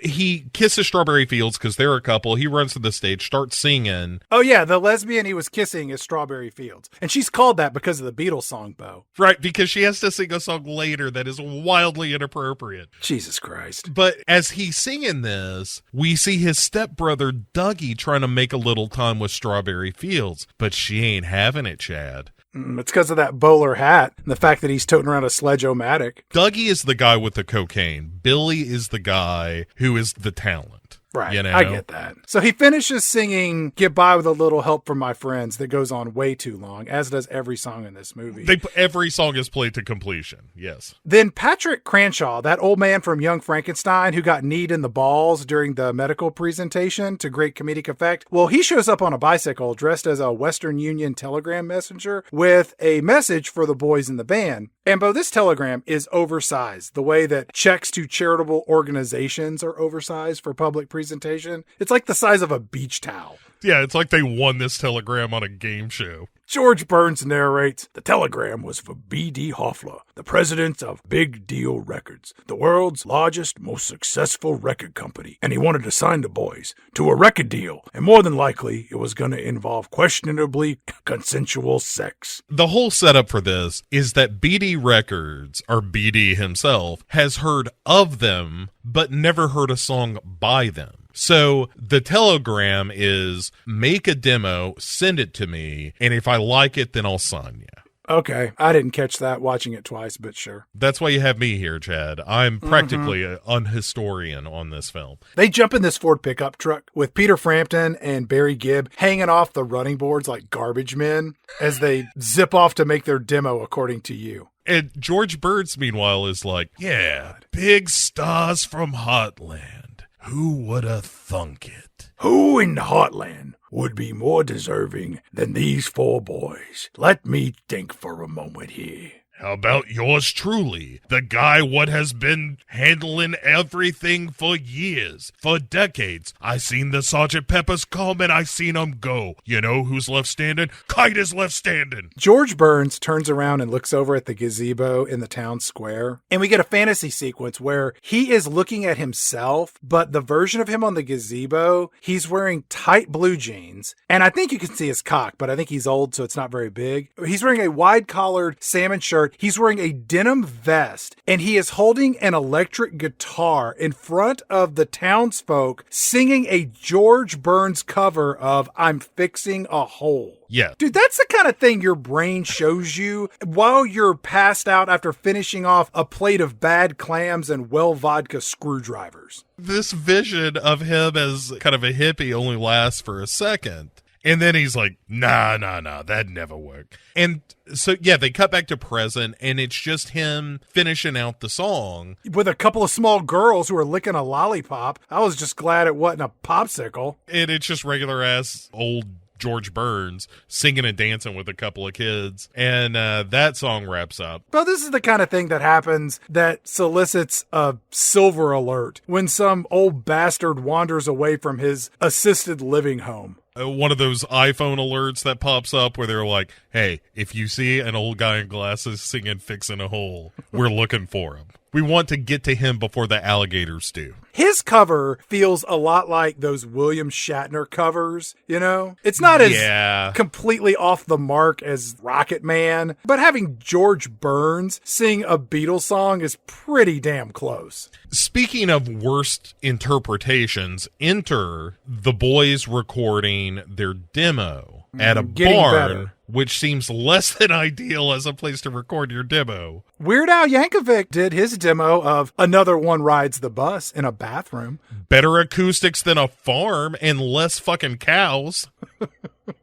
He kisses Strawberry Fields because they're a couple. He runs to the stage, starts singing. Oh, yeah, the lesbian he was kissing is Strawberry Fields. And she's called that because of the Beatles song, Bo. Right, because she has to sing a song later that is wildly inappropriate. Jesus Christ. But as he's singing this, we see his stepbrother Dougie trying to make a little time with Strawberry Fields. But she ain't having it, Chad. It's because of that bowler hat and the fact that he's toting around a Sledge-O-Matic. Dougie is the guy with the cocaine. Billy is the guy who is the talent. Right, you know? I get that. So he finishes singing Get By With a Little Help From My Friends that goes on way too long, as does every song in this movie. Every song is played to completion, yes. Then Patrick Cranshaw, that old man from Young Frankenstein who got kneed in the balls during the medical presentation to great comedic effect, well, he shows up on a bicycle dressed as a Western Union telegram messenger with a message for the boys in the band. And Bo, this telegram is oversized, the way that checks to charitable organizations are oversized for public presentation. It's like the size of a beach towel. Yeah, it's like they won this telegram on a game show. George Burns narrates, the telegram was for B.D. Hoffler, the president of Big Deal Records, the world's largest, most successful record company, and he wanted to sign the boys to a record deal, and more than likely, it was going to involve questionably consensual sex. The whole setup for this is that BD Records, or BD himself, has heard of them, but never heard a song by them. So the telegram is make a demo, send it to me, and if I like it, then I'll sign you. Okay, I didn't catch that watching it twice, but sure. That's why you have me here, Chad. I'm practically an unhistorian on this film. They jump in this Ford pickup truck with Peter Frampton and Barry Gibb hanging off the running boards like garbage men as they zip off to make their demo, according to you. And George Burns, meanwhile, is like, yeah, big stars from Heartland. Who would have thunk it? Who in Heartland would be more deserving than these four boys? Let me think for a moment here. How about yours truly, the guy what has been handling everything for years, for decades? I seen the Sgt. Pepper's come and I seen 'em go. You know who's left standing? Kite is left standing. George Burns turns around and looks over at the gazebo in the town square, and we get a fantasy sequence where he is looking at himself, but the version of him on the gazebo, he's wearing tight blue jeans, and I think you can see his cock, but I think he's old, so it's not very big. He's wearing a wide-collared salmon shirt. He's wearing a denim vest, and he is holding an electric guitar in front of the townsfolk singing a George Burns cover of I'm Fixing a Hole. Yeah. Dude, that's the kind of thing your brain shows you while you're passed out after finishing off a plate of bad clams and well vodka screwdrivers. This vision of him as kind of a hippie only lasts for a second. And then he's like, nah, that'd never work. And so, yeah, they cut back to present, and it's just him finishing out the song. With a couple of small girls who are licking a lollipop. I was just glad it wasn't a popsicle. And it's just regular-ass old George Burns singing and dancing with a couple of kids. And that song wraps up. Well, this is the kind of thing that happens that solicits a silver alert when some old bastard wanders away from his assisted living home. One of those iPhone alerts that pops up where they're like, hey, if you see an old guy in glasses singing Fixing a Hole, we're looking for him. We want to get to him before the alligators do. His cover feels a lot like those William Shatner covers, you know? It's not as completely off the mark as Rocket Man, but having George Burns sing a Beatles song is pretty damn close. Speaking of worst interpretations, enter the boys recording their demo at a barn, which seems less than ideal as a place to record your demo. Weird Al Yankovic did his demo of Another One Rides the Bus in a bathroom. Better acoustics than a farm and less fucking cows.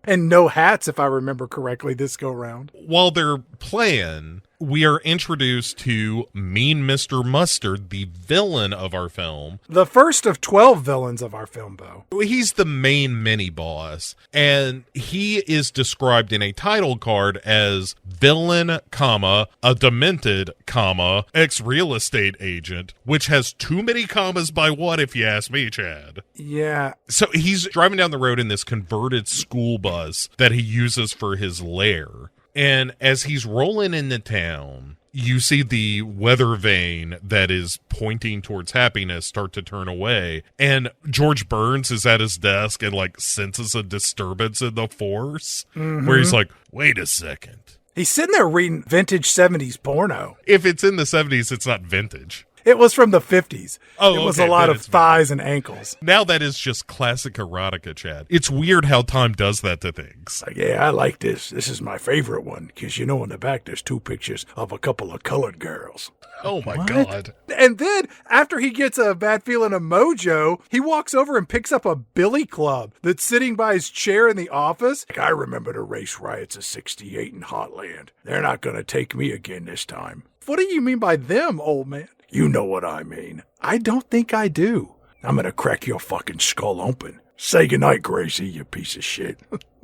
And no hats, if I remember correctly, this go round. While they're playing, we are introduced to Mean Mr. Mustard, the villain of our film. The first of 12 villains of our film, Bo. He's the main mini-boss, and he is described in a title card as villain, comma, a demented, comma, ex-real estate agent, which has too many commas by what, if you ask me, Chad. Yeah. So he's driving down the road in this converted school bus that he uses for his lair. And as he's rolling into town, you see the weather vane that is pointing towards happiness start to turn away. And George Burns is at his desk and like senses a disturbance in the force where he's like, wait a second. He's sitting there reading vintage 70s porno. If it's in the 70s, it's not vintage. It was from the 50s. Oh, it was okay, a lot then of it's thighs and ankles. Now that is just classic erotica, Chad. It's weird how time does that to things. Like, yeah, I like this. This is my favorite one because, in the back there's 2 pictures of a couple of colored girls. Oh my God. And then, after he gets a bad feeling of mojo, he walks over and picks up a billy club that's sitting by his chair in the office. Like, I remember the race riots of 68 in Hotland. They're not going to take me again this time. What do you mean by them, old man? You know what I mean. I don't think I do. I'm going to crack your fucking skull open. Say goodnight, Gracie, you piece of shit.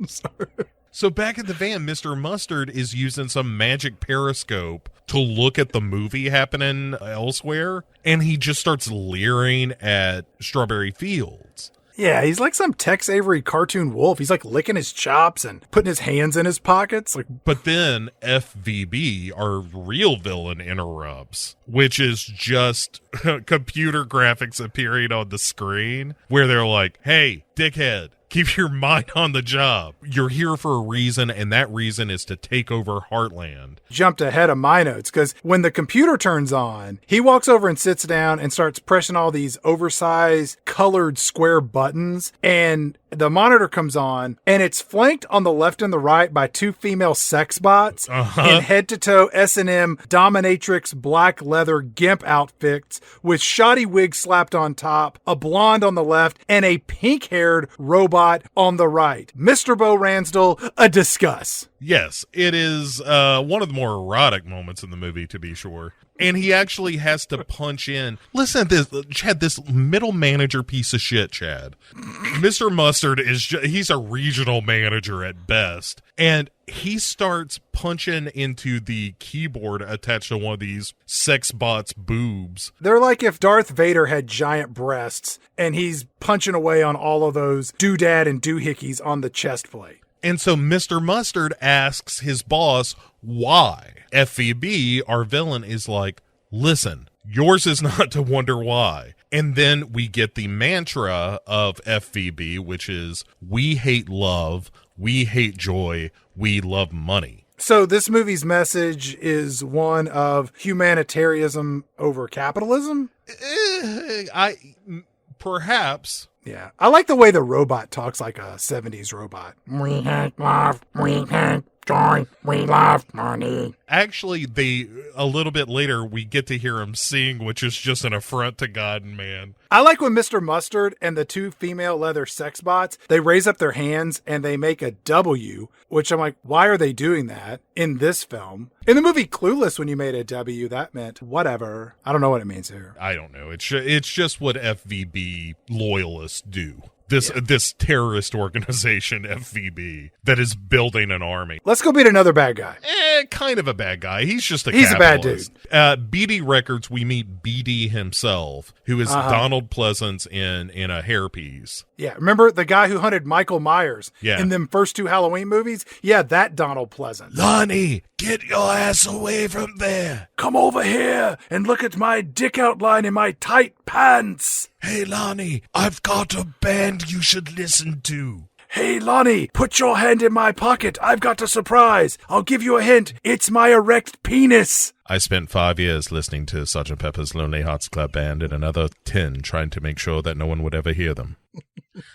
Sorry. So back at the van, Mr. Mustard is using some magic periscope to look at the movie happening elsewhere, and he just starts leering at Strawberry Fields. Yeah, he's like some Tex Avery cartoon wolf. He's like licking his chops and putting his hands in his pockets. But then FVB, our real villain, interrupts, which is just computer graphics appearing on the screen where they're like, hey, dickhead, keep your mind on the job. You're here for a reason, and that reason is to take over Heartland. Jumped ahead of my notes because when the computer turns on, he walks over and sits down and starts pressing all these oversized colored square buttons, and the monitor comes on, and it's flanked on the left and the right by 2 female sex bots in head-to-toe S&M dominatrix black leather gimp outfits with shoddy wigs slapped on top, a blonde on the left, and a pink-haired robot on the right. Mr. Bo Ransdell, a discuss. Yes, it is one of the more erotic moments in the movie, to be sure. And he actually has to punch in. Listen to this, Chad, this middle manager piece of shit, Chad. Mr. Mustard he's a regional manager at best. And he starts punching into the keyboard attached to one of these sex bots' boobs. They're like if Darth Vader had giant breasts and he's punching away on all of those doodad and doohickeys on the chest plate. And so Mr. Mustard asks his boss why. FVB, our villain, is like, listen, yours is not to wonder why. And then we get the mantra of FVB, which is, we hate love, we hate joy, we love money. So this movie's message is one of humanitarianism over capitalism? Perhaps. Yeah. I like the way the robot talks like a 70s robot. We hate love, we hate joy, we love money. Actually, a little bit later, we get to hear him sing, which is just an affront to God and man. I like when Mr. Mustard and the 2 female leather sex bots, they raise up their hands and they make a W, which I'm like, why are they doing that in this film? In the movie Clueless, when you made a W, that meant whatever. I don't know what it means here. I don't know. It's just what FVB loyalists do. This terrorist organization, FVB, that is building an army. Let's go beat another bad guy. Kind of a bad guy. He's just He's a bad dude. BD Records, we meet BD himself, who is Donald Pleasance in a hairpiece. Yeah, remember the guy who hunted Michael Myers in them first 2 Halloween movies? Yeah, that Donald Pleasance. Lonnie, get your ass away from there. Come over here and look at my dick outline in my tight pants. Hey, Lonnie, I've got a band you should listen to. Hey, Lonnie, put your hand in my pocket. I've got a surprise. I'll give you a hint. It's my erect penis. I spent 5 years listening to Sgt. Pepper's Lonely Hearts Club Band and another 10 trying to make sure that no one would ever hear them.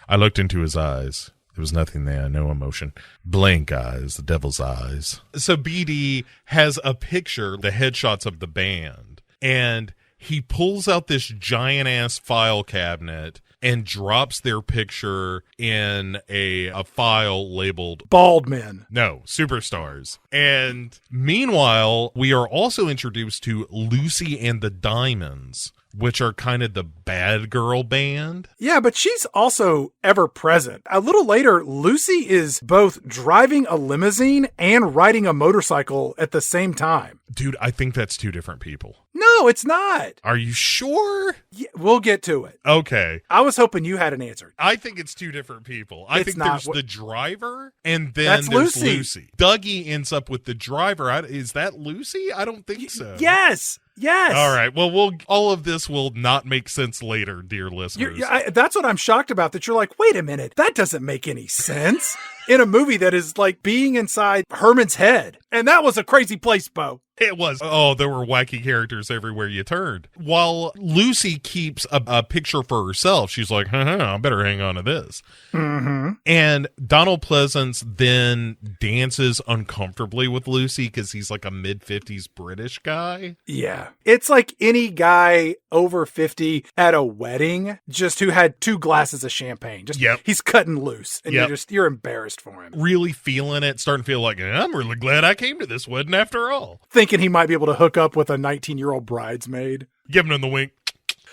I looked into his eyes. There was nothing there, no emotion. Blank eyes, the devil's eyes. So BD has a picture, the headshots of the band, and he pulls out this giant-ass file cabinet and drops their picture in a file labeled Bald Men. No, Superstars. And meanwhile, we are also introduced to Lucy and the Diamonds, which are kind of the bad girl band. Yeah, but she's also ever present. A little later, Lucy is both driving a limousine and riding a motorcycle at the same time. Dude, I think that's 2 different people. No, it's not. Are you sure? Yeah, we'll get to it. Okay. I was hoping you had an answer. I think it's 2 different people. I think not. there's the driver and then there's Lucy. Dougie ends up with the driver. Is that Lucy? I don't think so. Yes. All right. Well, all of this will not make sense later, dear listeners. That's what I'm shocked about, that you're like, wait a minute, that doesn't make any sense. in a movie that is like being inside Herman's head. And that was a crazy place, Bo. It was. Oh, there were wacky characters everywhere you turned. While Lucy keeps a picture for herself, she's like, I better hang on to this. Mm-hmm. And Donald Pleasance then dances uncomfortably with Lucy because he's like a mid-50s British guy. Yeah. It's like any guy over 50 at a wedding, just who had 2 glasses of champagne. Just He's cutting loose, and you're embarrassed for him. Really feeling it, starting to feel like, I'm really glad I came to this wedding after all. Thinking he might be able to hook up with a 19-year-old bridesmaid. Giving him the wink.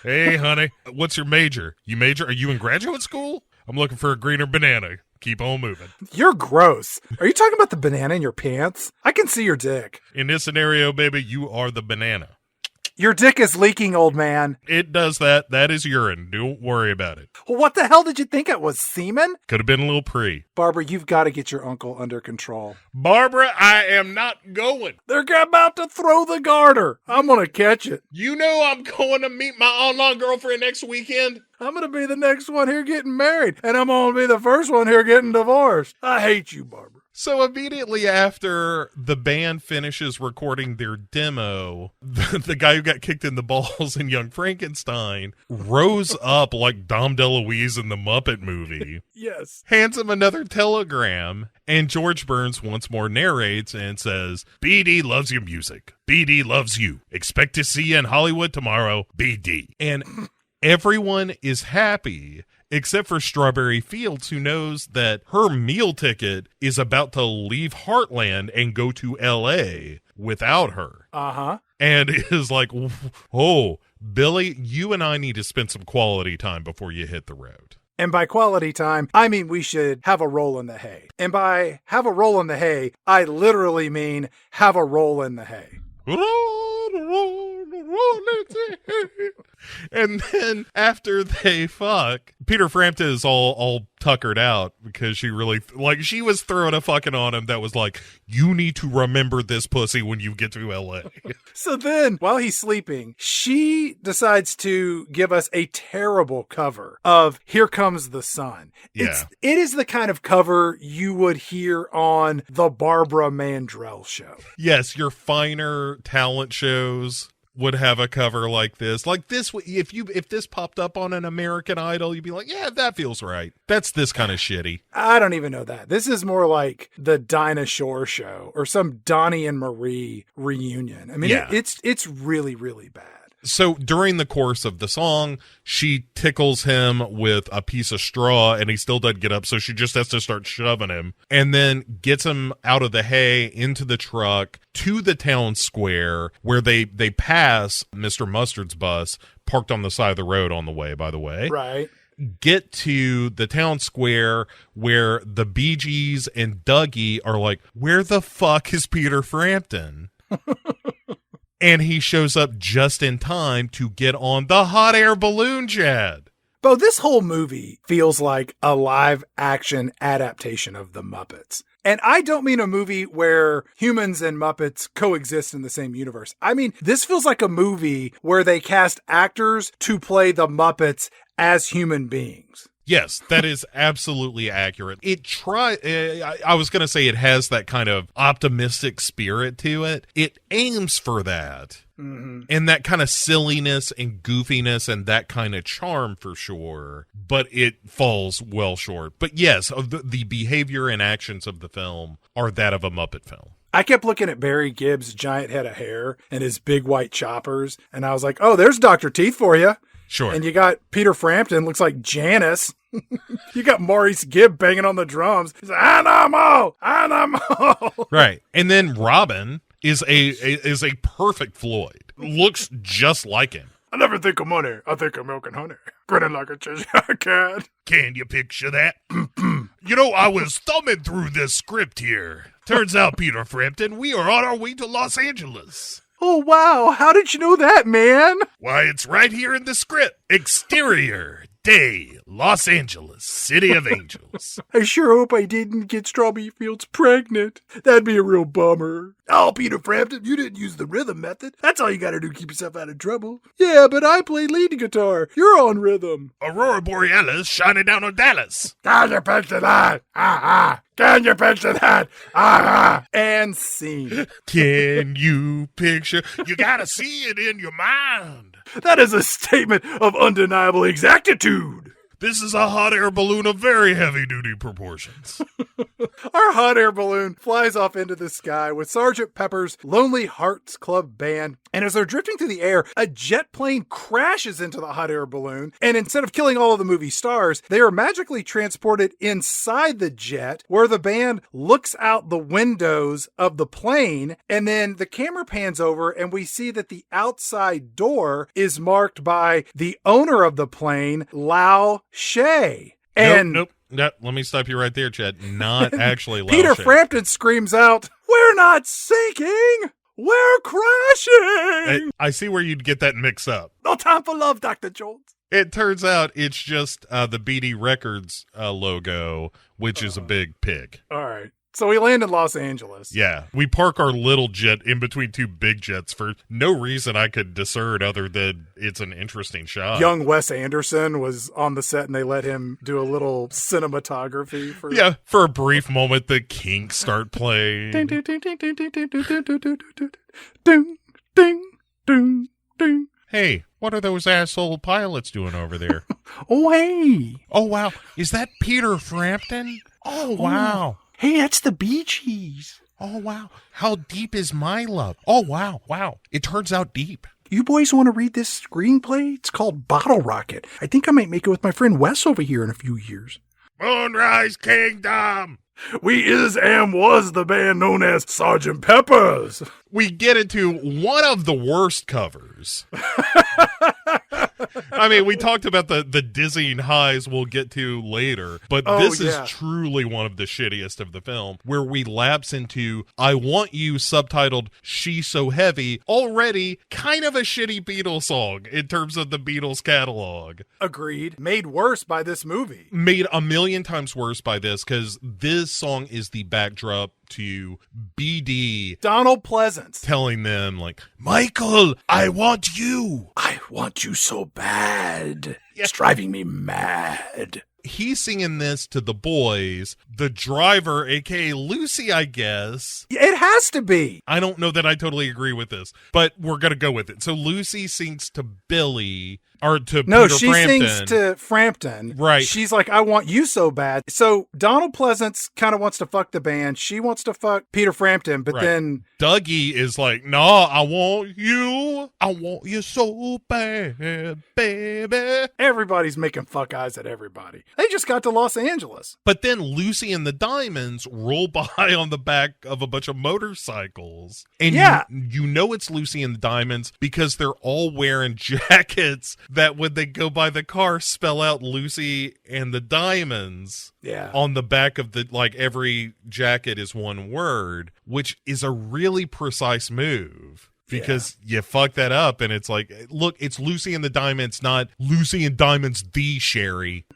Hey, honey, what's your major? Are you in graduate school? I'm looking for a greener banana. Keep on moving. You're gross. Are you talking about the banana in your pants? I can see your dick. In this scenario, baby, you are the banana. Your dick is leaking, old man. It does that. That is urine. Don't worry about it. Well, what the hell did you think it was, semen? Could have been a little pre. Barbara, you've got to get your uncle under control. Barbara, I am not going. They're about to throw the garter. I'm going to catch it. You know I'm going to meet my online girlfriend next weekend. I'm going to be the next one here getting married, and I'm going to be the first one here getting divorced. I hate you, Barbara. So immediately after the band finishes recording their demo, the guy who got kicked in the balls in Young Frankenstein rose up like Dom DeLuise in the Muppet movie. Yes. Hands him another telegram, and George Burns once more narrates and says, BD loves your music. BD loves you. Expect to see you in Hollywood tomorrow. BD. And everyone is happy except for Strawberry Fields, who knows that her meal ticket is about to leave Heartland and go to L.A. without her. Uh-huh. And is like, oh, Billy, you and I need to spend some quality time before you hit the road. And by quality time, I mean we should have a roll in the hay. And by have a roll in the hay, I literally mean have a roll in the hay. And then after they fuck, Peter Frampton is all tuckered out because she really, like, she was throwing a fucking on him that was like, you need to remember this pussy when you get to LA. So then, while he's sleeping, she decides to give us a terrible cover of Here Comes the Sun. Yeah. It is the kind of cover you would hear on the Barbara Mandrell show. Yes, your finer talent shows would have a cover like this. Like this, if this popped up on an American Idol, you'd be like, yeah, that feels right. That's this kind of shitty. I don't even know that. This is more like the Dinah Shore show or some Donnie and Marie reunion. I mean, yeah. It's really, really bad. So during the course of the song, she tickles him with a piece of straw and he still doesn't get up. So she just has to start shoving him and then gets him out of the hay into the truck to the town square where they pass Mr. Mustard's bus parked on the side of the road on the way, by the way. Right. Get to the town square where the Bee Gees and Dougie are like, where the fuck is Peter Frampton? And he shows up just in time to get on the hot air balloon jet. Bo, this whole movie feels like a live action adaptation of The Muppets. And I don't mean a movie where humans and Muppets coexist in the same universe. I mean, this feels like a movie where they cast actors to play the Muppets as human beings. Yes, that is absolutely accurate. I was going to say it has that kind of optimistic spirit to it. It aims for that. Mm-hmm. And that kind of silliness and goofiness and that kind of charm for sure. But it falls well short. But yes, the behavior and actions of the film are that of a Muppet film. I kept looking at Barry Gibb's giant head of hair and his big white choppers. And I was like, oh, there's Dr. Teeth for you. Sure. And you got Peter Frampton, looks like Janice. You got Maurice Gibb banging on the drums. He's like, Animal! Right. And then Robin is a perfect Floyd. Looks just like him. I never think of money. I think of milk and honey. Grinning like a Cheshire cat. Can you picture that? You know, I was thumbing through this script here. Turns out, Peter Frampton, we are on our way to Los Angeles. Oh, wow. How did you know that, man? Why, it's right here in the script. Exterior, day, Los Angeles, City of Angels. I sure hope I didn't get Strawberry Fields pregnant. That'd be a real bummer. Oh, Peter Frampton, you didn't use the rhythm method. That's all you gotta do to keep yourself out of trouble. Yeah, but I play lead guitar. You're on rhythm. Aurora Borealis shining down on Dallas. How's your punch tonight? Can you picture that? Ah, and scene. Can you picture? You gotta see it in your mind. That is a statement of undeniable exactitude. This is a hot air balloon of very heavy-duty proportions. Our hot air balloon flies off into the sky with Sgt. Pepper's Lonely Hearts Club Band. And as they're drifting through the air, a jet plane crashes into the hot air balloon. And instead of killing all of the movie stars, they are magically transported inside the jet, where the band looks out the windows of the plane. And then the camera pans over and we see that the outside door is marked by the owner of the plane, Lao Shay. And Nope. Let me stop you right there, Chad. Not actually Lao Peter Shay. Frampton screams out, "We're not sinking! We're crashing!" I see where you'd get that mix up. No time for love, Dr. Jones. It turns out it's just the BD Records logo, which is a big pig. All right. So we land in Los Angeles. Yeah. We park our little jet in between two big jets for no reason I could discern other than it's an interesting shot. Young Wes Anderson was on the set and they let him do a little cinematography for For a brief moment, the Kinks start playing. Ding, ding, ding, ding, ding, ding, ding, ding, ding, ding, ding, ding, ding, ding. Hey, what are those asshole pilots doing over there? Oh, hey. Oh, wow. Is that Peter Frampton? Oh, wow. Hey, that's the Bee Gees. Oh, wow. How deep is my love? Oh, wow. Wow. It turns out deep. You boys want to read this screenplay? It's called Bottle Rocket. I think I might make it with my friend Wes over here in a few years. Moonrise Kingdom. We is and was the band known as Sgt. Pepper's. We get into one of the worst covers. I mean, we talked about the dizzying highs we'll get to later, but this is truly one of the shittiest of the film, where we lapse into I Want You, subtitled She's So Heavy, already kind of a shitty Beatles song in terms of the Beatles catalog. Agreed. Made worse by this movie. Made a million times worse by this, because this song is the backdrop to BD Donald Pleasance telling them, like, Michael, I want you. I want you so bad. It's driving me mad. He's singing this to the boys. The driver, aka Lucy, I guess. It has to be. I don't know that I totally agree with this, but we're going to go with it. So Lucy sings to Billy, or to Peter she Frampton. sings to Frampton. Right. She's like, I want you so bad. So Donald Pleasance kind of wants to fuck the band. She wants to fuck Peter Frampton, but then Dougie is like, nah, I want you. I want you so bad, baby. Everybody's making fuck eyes at everybody. They just got to Los Angeles. But then Lucy and the Diamonds roll by on the back of a bunch of motorcycles. And you know it's Lucy and the Diamonds because they're all wearing jackets that when they go by the car spell out Lucy and the Diamonds. Yeah. On the back of the, like, every jacket is one word, which is a really precise move. Because you fuck that up and it's like, look, it's Lucy and the Diamonds, not Lucy and Diamonds the Sherry.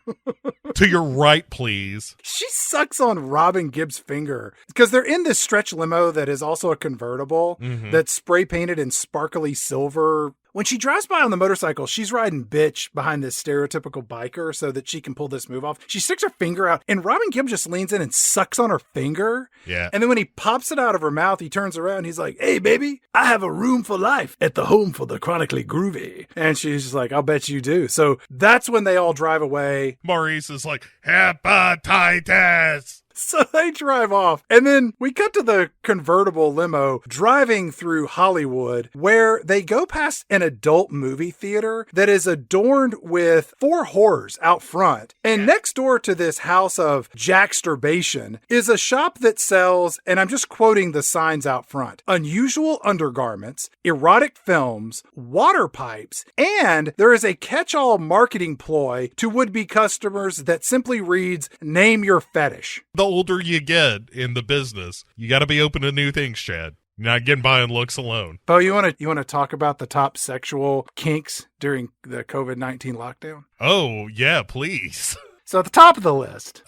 To your right, please. She sucks on Robin Gibbs' finger because they're in this stretch limo that is also a convertible that's spray painted in sparkly silver. When she drives by on the motorcycle, she's riding bitch behind this stereotypical biker so that she can pull this move off. She sticks her finger out and Robin Gibbs just leans in and sucks on her finger. Yeah. And then when he pops it out of her mouth, he turns around and he's like, "Hey, baby, I have a room for life at the home for the chronically groovy." And she's just like, "I'll bet you do." So that's when they all drive away. Maurice is like, hepatitis. So they drive off. And then we cut to the convertible limo driving through Hollywood, where they go past an adult movie theater that is adorned with 4 horrors out front. And next door to this house of jacksturbation is a shop that sells, and I'm just quoting the signs out front, unusual undergarments, erotic films, water pipes, and there is a catch-all marketing ploy to would-be customers that simply reads, "Name your fetish." The older you get in the business, you got to be open to new things, Chad. You're not getting by on looks alone. Bo, you want to talk about the top sexual kinks during the COVID-19 lockdown? Oh, yeah, please. So at the top of the list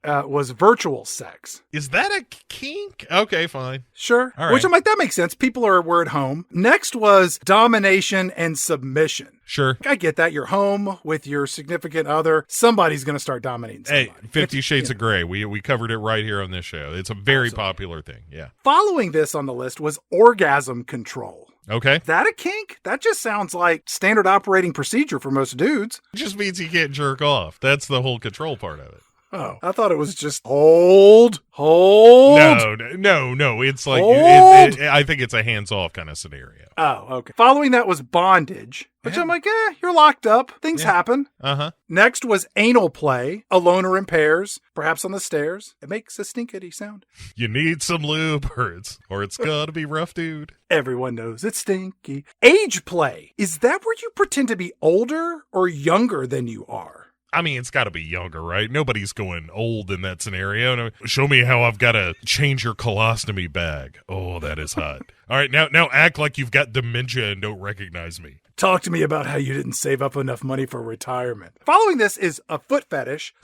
was virtual sex. Is that a kink? Okay, fine. Sure. All right. Which I'm like, that makes sense. People were at home. Next was domination and submission. Sure. I get that. You're home with your significant other. Somebody's going to start dominating somebody. Hey, 50 Shades of Grey. We covered it right here on this show. It's a very popular thing. Yeah. Following this on the list was orgasm control. Okay. That a kink? That just sounds like standard operating procedure for most dudes. It just means you can't jerk off. That's the whole control part of it. Oh, I thought it was just hold. No. It's like, I think it's a hands-off kind of scenario. Oh, okay. Following that was bondage, which I'm like, you're locked up. Things happen. Uh-huh. Next was anal play, alone or in pairs, perhaps on the stairs. It makes a stinkity sound. You need some lube or it's gonna be rough, dude. Everyone knows it's stinky. Age play. Is that where you pretend to be older or younger than you are? I mean, it's got to be younger, right? Nobody's going old in that scenario. No, show me how I've got to change your colostomy bag. Oh, that is hot. All right, now act like you've got dementia and don't recognize me. Talk to me about how you didn't save up enough money for retirement. Following this is a foot fetish.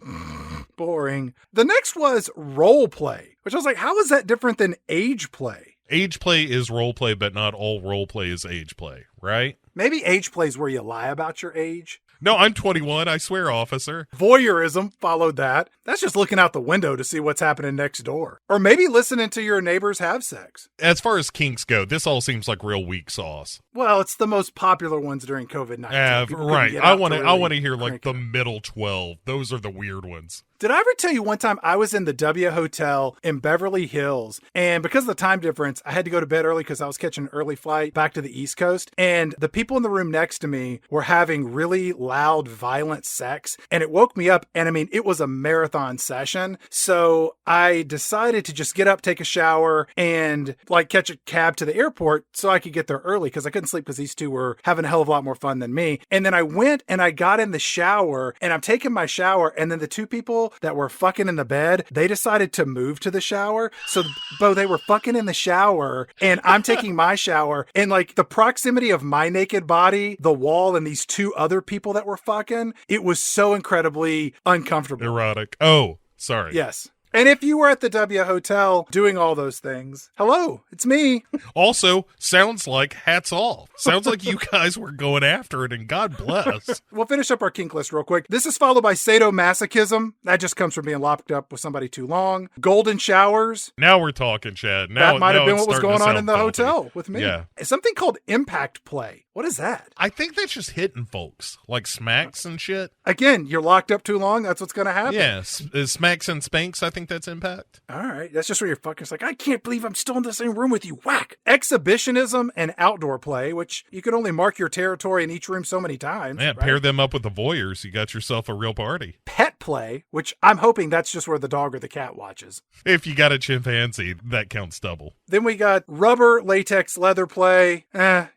Boring. The next was role play, which I was like, how is that different than age play? Age play is role play, but not all role play is age play, right? Maybe age play is where you lie about your age. No, I'm 21. I swear, officer. Voyeurism followed that. That's just looking out the window to see what's happening next door. Or maybe listening to your neighbors have sex. As far as kinks go, this all seems like real weak sauce. Well, it's the most popular ones during COVID-19. Right. I want to hear like the middle 12. Those are the weird ones. Did I ever tell you one time I was in the W Hotel in Beverly Hills, and because of the time difference, I had to go to bed early because I was catching an early flight back to the East Coast, and the people in the room next to me were having really loud, violent sex, and it woke me up, and I mean, it was a marathon session, so I decided to just get up, take a shower, and like catch a cab to the airport so I could get there early because I couldn't sleep because these two were having a hell of a lot more fun than me. And then I went and I got in the shower, and I'm taking my shower, and then the two people that were fucking in the bed, they decided to move to the shower. So, Bo, they were fucking in the shower, and I'm taking my shower, and like the proximity of my naked body, the wall, and these two other people that were fucking, it was so incredibly uncomfortable. Erotic. Oh, sorry. Yes. And if you were at the W Hotel doing all those things, hello, it's me. Also, sounds like hats off. Sounds like you guys were going after it, and God bless. We'll finish up our kink list real quick. This is followed by sadomasochism. That just comes from being locked up with somebody too long. Golden showers. Now we're talking, Chad. Now, that might have been what was starting going on in the filthy. hotel with me. Yeah. Something called impact play. What is that? I think that's just hitting folks, like smacks and shit. Again, you're locked up too long. That's what's going to happen. Yeah, smacks and spanks, I think that's impact. All right. That's just where your fucker's like, I can't believe I'm still in the same room with you. Whack. Exhibitionism and outdoor play, which you could only mark your territory in each room so many times. Yeah, right? Pair them up with the voyeurs. You got yourself a real party. Pet play, which I'm hoping that's just where the dog or the cat watches. If you got a chimpanzee, that counts double. Then we got rubber, latex, leather play.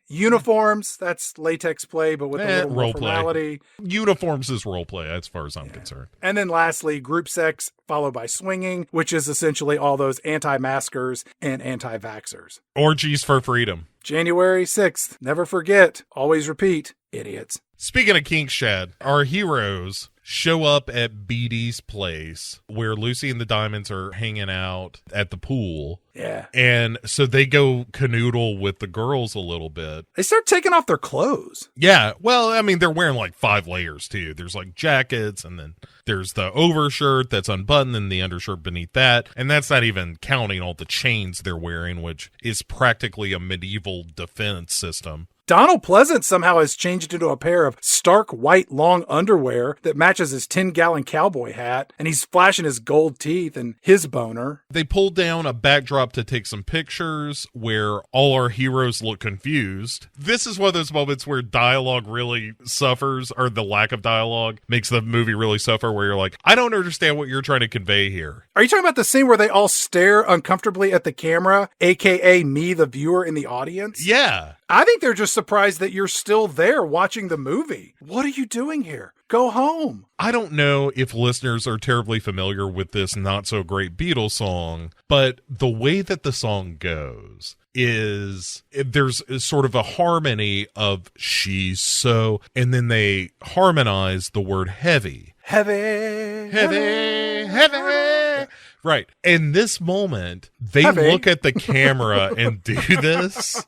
Uniforms, that's latex play, but with a little more formality. Uniforms is role play, as far as I'm concerned. And then lastly, group sex, followed by swinging, which is essentially all those anti-maskers and anti-vaxxers. Orgies for freedom. January 6th. Never forget. Always repeat. Idiots. Speaking of kinks, Shad, our heroes show up at Beatty's place where Lucy and the Diamonds are hanging out at the pool. Yeah. And so they go canoodle with the girls a little bit. They start taking off their clothes. Yeah. Well, I mean, they're wearing like 5 layers too. There's like jackets, and then there's the overshirt that's unbuttoned and the undershirt beneath that. And that's not even counting all the chains they're wearing, which is practically a medieval defense system. Donald Pleasant somehow has changed into a pair of stark white long underwear that matches his 10-gallon cowboy hat, and he's flashing his gold teeth and his boner. They pull down a backdrop to take some pictures where all our heroes look confused. This is one of those moments where dialogue really suffers, or the lack of dialogue makes the movie really suffer, where you're like, I don't understand what you're trying to convey here. Are you talking about the scene where they all stare uncomfortably at the camera, aka me, the viewer in the audience? Yeah. I think they're just surprised that you're still there watching the movie. What are you doing here? Go home. I don't know if listeners are terribly familiar with this not so great Beatles song, but the way that the song goes is there's sort of a harmony of she's so, and then they harmonize the word heavy. Heavy. Heavy. Heavy. Right. In this moment, they look at the camera and do this.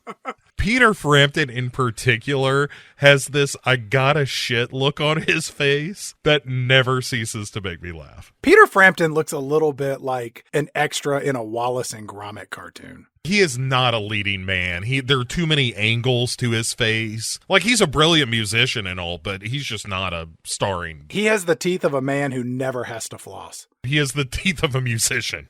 Peter Frampton in particular has this I gotta shit look on his face that never ceases to make me laugh. Peter Frampton looks a little bit like an extra in a Wallace and Gromit cartoon. He is not a leading man. There are too many angles to his face. Like, he's a brilliant musician and all, but he's just not a starring. He has the teeth of a man who never has to floss. He has the teeth of a musician.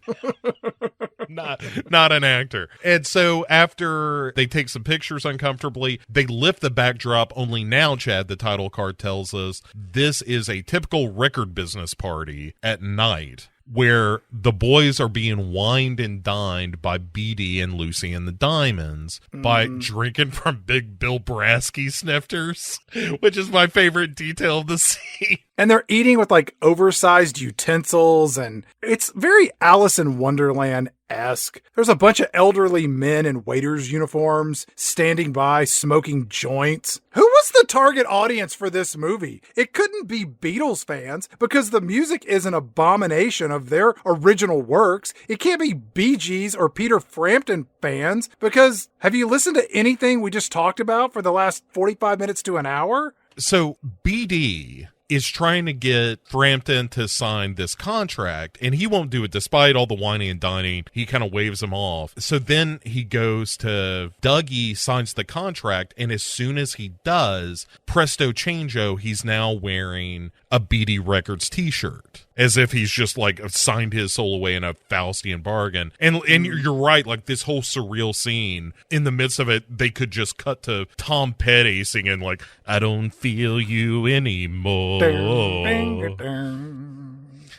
Not an actor. And so after they take some pictures uncomfortably, they lift the backdrop. Only now, Chad, the title card tells us this is a typical record business party at night, where the boys are being wined and dined by Beatty and Lucy and the Diamonds by drinking from Big Bill Brasky snifters, which is my favorite detail of the scene. And they're eating with like oversized utensils, and it's very Alice in Wonderland-esque. There's a bunch of elderly men in waiters' uniforms standing by smoking joints. Who was the target audience for this movie? It couldn't be Beatles fans because the music is an abomination of their original works. It can't be Bee Gees or Peter Frampton fans because have you listened to anything we just talked about for the last 45 minutes to an hour? So BD is trying to get Frampton to sign this contract, and he won't do it despite all the whining and dining. He kind of waves him off. So then he goes to Dougie, signs the contract, and as soon as he does, presto changeo, he's now wearing a BD Records t-shirt, as if he's just like signed his soul away in a Faustian bargain. And you're right, like this whole surreal scene, in the midst of it, they could just cut to Tom Petty singing like, I don't feel you anymore.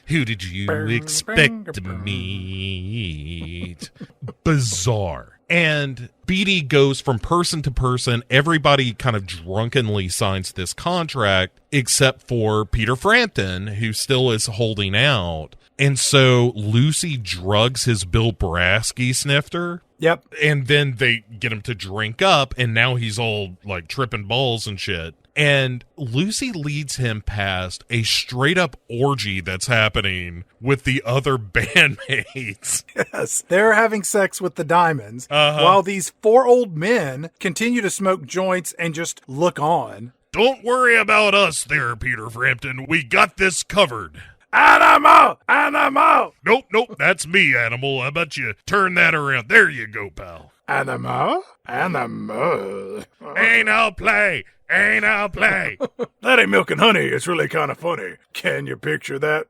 Who did you expect to meet? Bizarre. And Beatty goes from person to person. Everybody kind of drunkenly signs this contract, except for Peter Frampton, who still is holding out. And so Lucy drugs his Bill Brasky snifter. Yep. And then they get him to drink up, and now he's all like tripping balls and shit. And Lucy leads him past a straight-up orgy that's happening with the other bandmates. Yes, they're having sex with the Diamonds, while these four old men continue to smoke joints and just look on. Don't worry about us there, Peter Frampton. We got this covered. Animal! Animal! Nope, that's me, Animal. How about you turn that around? There you go, pal. Animal? Animal. Ain't I'll play. That ain't milk and honey. It's really kind of funny. Can you picture that?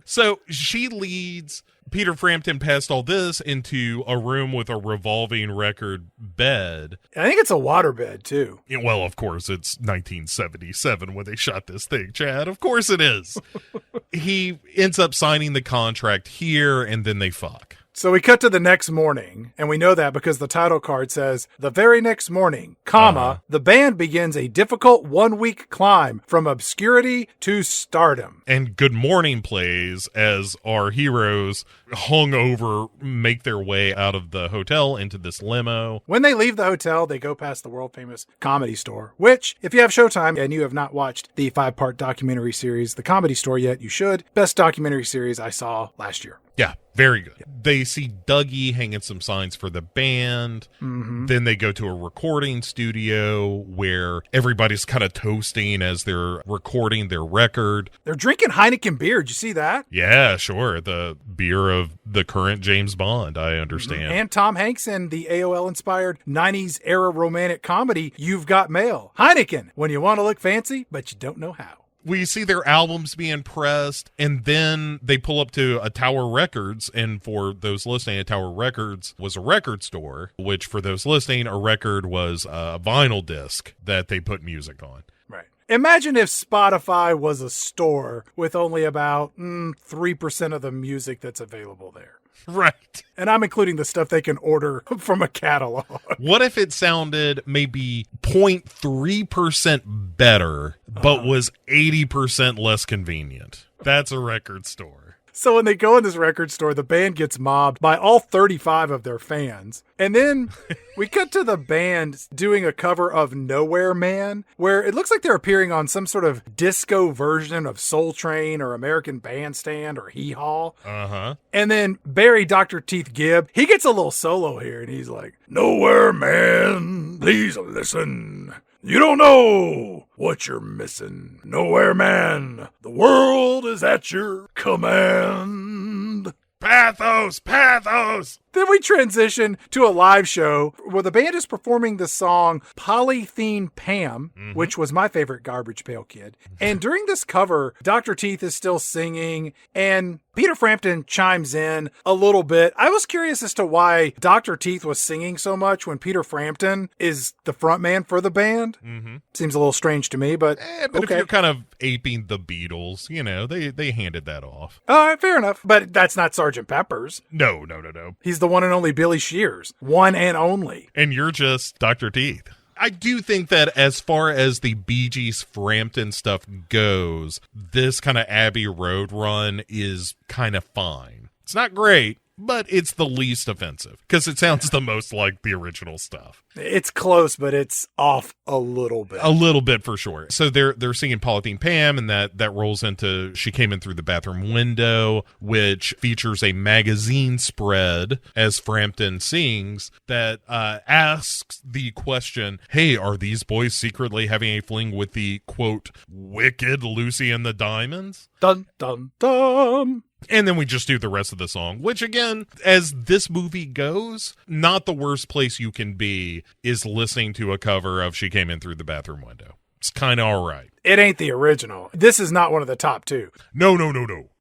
So she leads Peter Frampton past all this into a room with a revolving record bed. I think it's a waterbed, too. Yeah, well, of course, it's 1977 when they shot this thing, Chad. Of course it is. He ends up signing the contract here, and then they fuck. So we cut to the next morning, and we know that because the title card says, the very next morning, comma, the band begins a difficult 1-week climb from obscurity to stardom. And Good Morning plays as our heroes hungover make their way out of the hotel into this limo. When they leave the hotel, they go past the world-famous Comedy Store, which, if you have Showtime and you have not watched the 5-part documentary series, The Comedy Store, yet, you should. Best documentary series I saw last year. Yeah, very good. They see Dougie hanging some signs for the band. Mm-hmm. Then they go to a recording studio where everybody's kind of toasting as they're recording their record. They're drinking Heineken beer. Did you see that? Yeah, sure. The beer of the current James Bond, I understand. Mm-hmm. And Tom Hanks in the AOL-inspired 90s era romantic comedy, You've Got Mail. Heineken, when you want to look fancy, but you don't know how. We see their albums being pressed, and then they pull up to a Tower Records, and for those listening, a Tower Records was a record store, which for those listening, a record was a vinyl disc that they put music on. Right. Imagine if Spotify was a store with only about 3% of the music that's available there. Right. And I'm including the stuff they can order from a catalog. What if it sounded maybe 0.3% better, but was 80% less convenient? That's a record store. So when they go in this record store, the band gets mobbed by all 35 of their fans. And then we cut to the band doing a cover of Nowhere Man, where it looks like they're appearing on some sort of disco version of Soul Train or American Bandstand or Hee Haw. Uh-huh. And then Barry, Dr. Teeth Gibb, he gets a little solo here, and he's like, Nowhere Man, please listen. You don't know what you're missing. Nowhere Man, the world is at your command. Pathos! Pathos! Then we transition to a live show where the band is performing the song Polythene Pam, which was my favorite Garbage Pail Kid. And during this cover, Dr. Teeth is still singing, and Peter Frampton chimes in a little bit. I was curious as to why Dr. Teeth was singing so much when Peter Frampton is the frontman for the band. Seems a little strange to me, but But okay. if you're kind of aping the Beatles, they handed that off. All right, fair enough. But that's not Sgt. Pepper's. No. He's the one and only Billy Shears. One and only. And you're just Dr. Teeth. I do think that as far as the Bee Gees Frampton stuff goes, this kind of Abbey Road run is kind of fine. It's not great, but it's the least offensive because it sounds the most like the original stuff. It's close, but it's off a little bit. A little bit for sure. So they're singing Polythene Pam, and that rolls into She Came In Through the Bathroom Window, which features a magazine spread as Frampton sings that asks the question, hey, are these boys secretly having a fling with the, quote, wicked Lucy and the Diamonds? Dun, dun, dun. And then we just do the rest of the song, which again, as this movie goes, not the worst place you can be is listening to a cover of She Came In Through the Bathroom Window. It's kind of all right. It ain't the original. This is not one of the top two. No.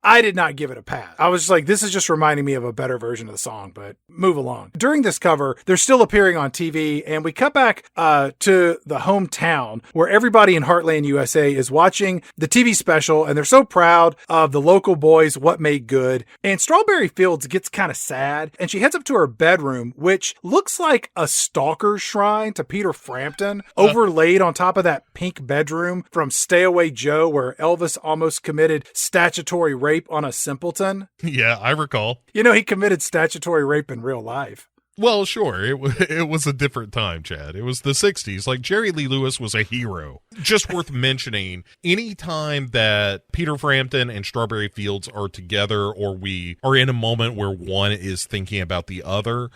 I did not give it a pass. I was just like, this is just reminding me of a better version of the song, but move along. During this cover, they're still appearing on TV, and we cut back to the hometown where everybody in Heartland, USA is watching the TV special, and they're so proud of the local boys, What Made Good. And Strawberry Fields gets kind of sad, and she heads up to her bedroom, which looks like a stalker shrine to Peter Frampton, overlaid on top of that pink bedroom from Stay Away Joe, where Elvis almost committed statutory rape on a simpleton. Yeah, I recall. You know, he committed statutory rape in real life. Well, sure. It was a different time, Chad. It was the 60s. Like, Jerry Lee Lewis was a hero. Just worth mentioning, anytime that Peter Frampton and Strawberry Fields are together, or we are in a moment where one is thinking about the other,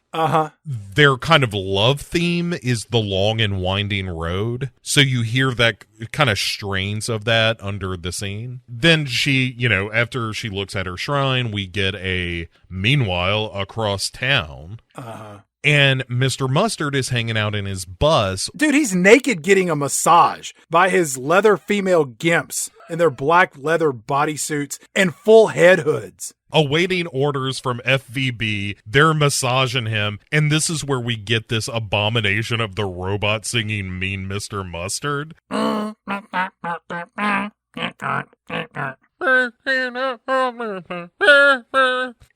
their kind of love theme is the long and winding road. So you hear that kind of strains of that under the scene. Then she, after she looks at her shrine, we get a meanwhile across town. And Mr. Mustard is hanging out in his bus. Dude, he's naked getting a massage by his leather female gimps in their black leather bodysuits and full head hoods. Awaiting orders from FVB. They're massaging him. And this is where we get this abomination of the robot singing Mean Mr. Mustard.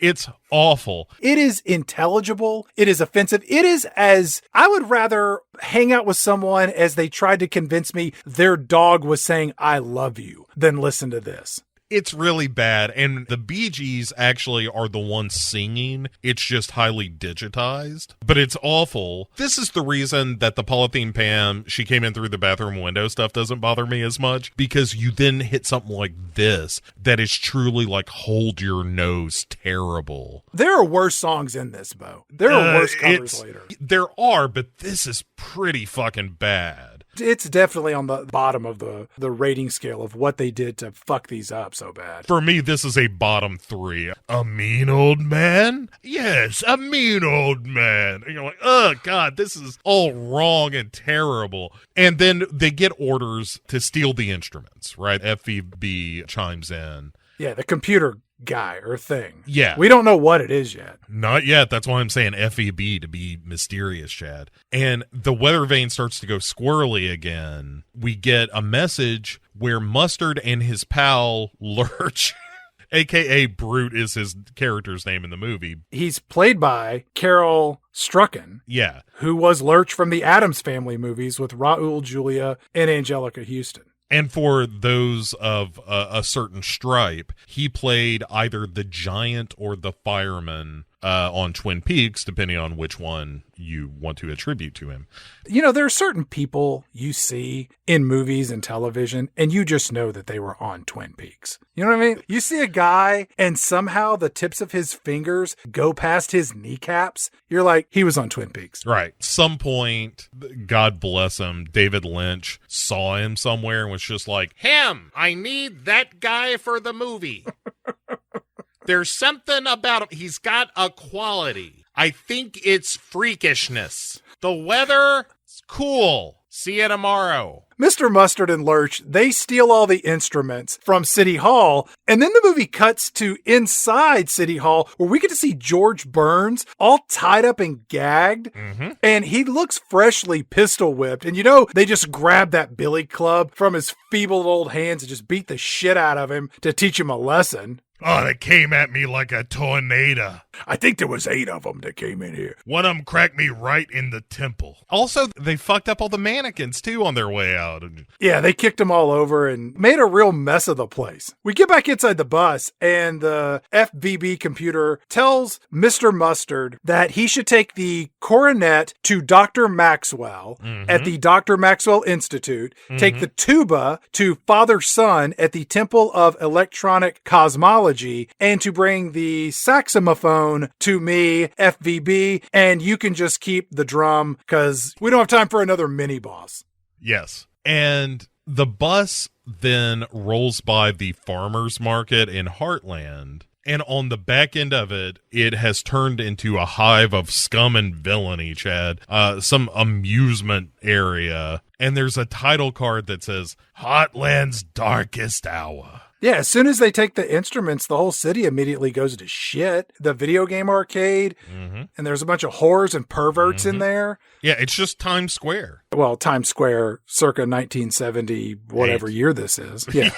It's awful. It is intelligible. It is offensive. It is as I would rather hang out with someone as they tried to convince me their dog was saying, I love you, than listen to this. It's really bad, and the Bee Gees actually are the ones singing. It's just highly digitized, but it's awful. This is the reason that the Polythene Pam, She Came In Through the Bathroom Window stuff doesn't bother me as much, because you then hit something like this that is truly like hold your nose terrible. There are worse songs in this, Bo. There are worse covers later. There are, but this is pretty fucking bad. It's definitely on the bottom of the rating scale of what they did to fuck these up so bad. For me, this is a bottom 3. A mean old man? Yes, a mean old man. And you're like, oh, God, this is all wrong and terrible. And then they get orders to steal the instruments, right? FVB chimes in. Yeah, the computer guy or thing. Yeah. We don't know what it is yet. Not yet. That's why I'm saying FEB to be mysterious, Chad. And the weather vane starts to go squirrely again. We get a message where Mustard and his pal Lurch, a.k.a. Brute is his character's name in the movie. He's played by Carol Strucken. Yeah. Who was Lurch from the Addams Family movies with Raul Julia and Angelica Houston. And for those of a certain stripe, he played either the giant or the fireman on Twin Peaks, depending on which one you want to attribute to him. You know, there are certain people you see in movies and television, and you just know that they were on Twin Peaks. You know what I mean? You see a guy, and somehow the tips of his fingers go past his kneecaps. You're like, he was on Twin Peaks. Right. Some point, God bless him, David Lynch saw him somewhere and was just like, him! I need that guy for the movie. There's something about him. He's got a quality. I think it's freakishness. The weather's cool. See you tomorrow. Mr. Mustard and Lurch, they steal all the instruments from City Hall, and then the movie cuts to inside City Hall, where we get to see George Burns all tied up and gagged, and he looks freshly pistol whipped. And you know, they just grabbed that billy club from his feeble old hands and just beat the shit out of him to teach him a lesson. Oh, they came at me like a tornado. I think there was 8 of them that came in here. One of them cracked me right in the temple. Also, they fucked up all the mannequins, too, on their way out. Yeah, they kicked them all over and made a real mess of the place. We get back inside the bus, and the FVB computer tells Mr. Mustard that he should take the coronet to Dr. Maxwell at the Dr. Maxwell Institute, take the tuba to Father Son at the Temple of Electronic Cosmology, and to bring the saxophone to me, FVB, and you can just keep the drum because we don't have time for another mini boss. Yes. And the bus then rolls by the farmer's market in Heartland. And on the back end of it, it has turned into a hive of scum and villainy, Chad. Some amusement area. And there's a title card that says, Heartland's Darkest Hour. Yeah, as soon as they take the instruments, the whole city immediately goes to shit. The video game arcade, and there's a bunch of whores and perverts in there. Yeah, it's just Times Square. Well, Times Square, circa 1970, whatever year this is. Yeah.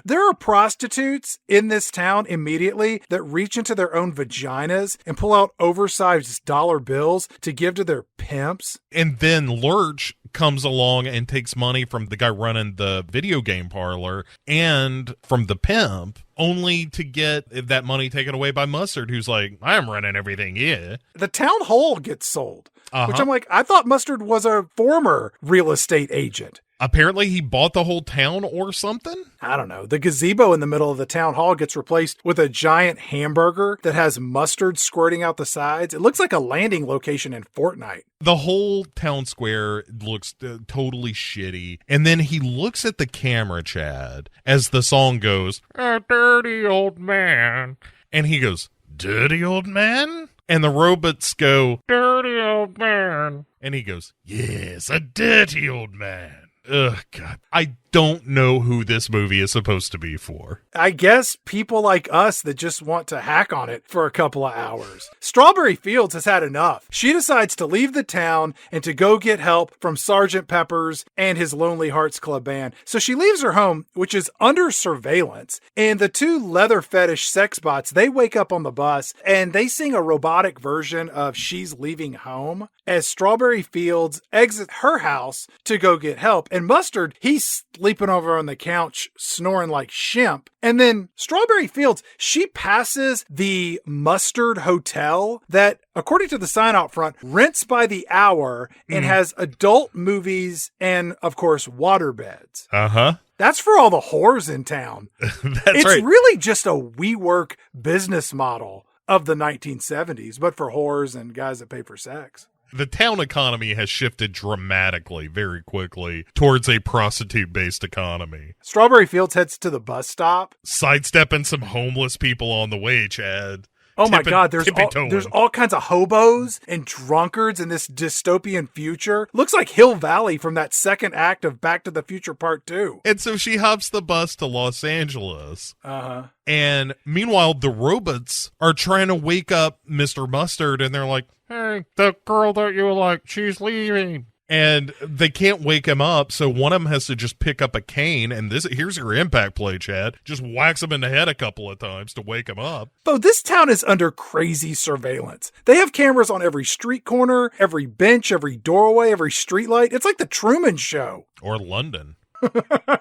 There are prostitutes in this town immediately that reach into their own vaginas and pull out oversized dollar bills to give to their pimps. And then Lurch comes along and takes money from the guy running the video game parlor and from the pimp, only to get that money taken away by Mustard, who's like, I'm running everything here. The town hall gets sold, which I'm like, I thought Mustard was a former real estate agent. Apparently he bought the whole town or something? I don't know. The gazebo in the middle of the town hall gets replaced with a giant hamburger that has mustard squirting out the sides. It looks like a landing location in Fortnite. The whole town square looks totally shitty. And then he looks at the camera, Chad, as the song goes, a dirty old man. And he goes, dirty old man? And the robots go, dirty old man. And he goes, yes, a dirty old man. Ugh, God. I don't know who this movie is supposed to be for. I guess people like us that just want to hack on it for a couple of hours. Strawberry Fields has had enough. She decides to leave the town and to go get help from Sgt. Pepper's and his Lonely Hearts Club Band. So she leaves her home, which is under surveillance. And the 2 leather fetish sexbots, they wake up on the bus and they sing a robotic version of She's Leaving Home as Strawberry Fields exits her house to go get help. And Mustard, he's sleeping over on the couch, snoring like Shemp. And then Strawberry Fields, she passes the Mustard Hotel that, according to the sign out front, rents by the hour and has adult movies and, of course, water beds. That's for all the whores in town. It's right. Really just a WeWork business model of the 1970s, but for whores and guys that pay for sex. The town economy has shifted dramatically, very quickly, towards a prostitute-based economy. Strawberry Fields heads to the bus stop. Sidestepping some homeless people on the way, Chad. Oh my God, there's all kinds of hobos and drunkards in this dystopian future. Looks like Hill Valley from that second act of Back to the Future Part 2. And so she hops the bus to Los Angeles. And meanwhile, the robots are trying to wake up Mr. Mustard, and they're like, hey, the girl that you like, she's leaving. And they can't wake him up, so one of them has to just pick up a cane, and here's your impact play, Chad. Just whacks him in the head a couple of times to wake him up. Though this town is under crazy surveillance. They have cameras on every street corner, every bench, every doorway, every streetlight. It's like the Truman Show. Or London.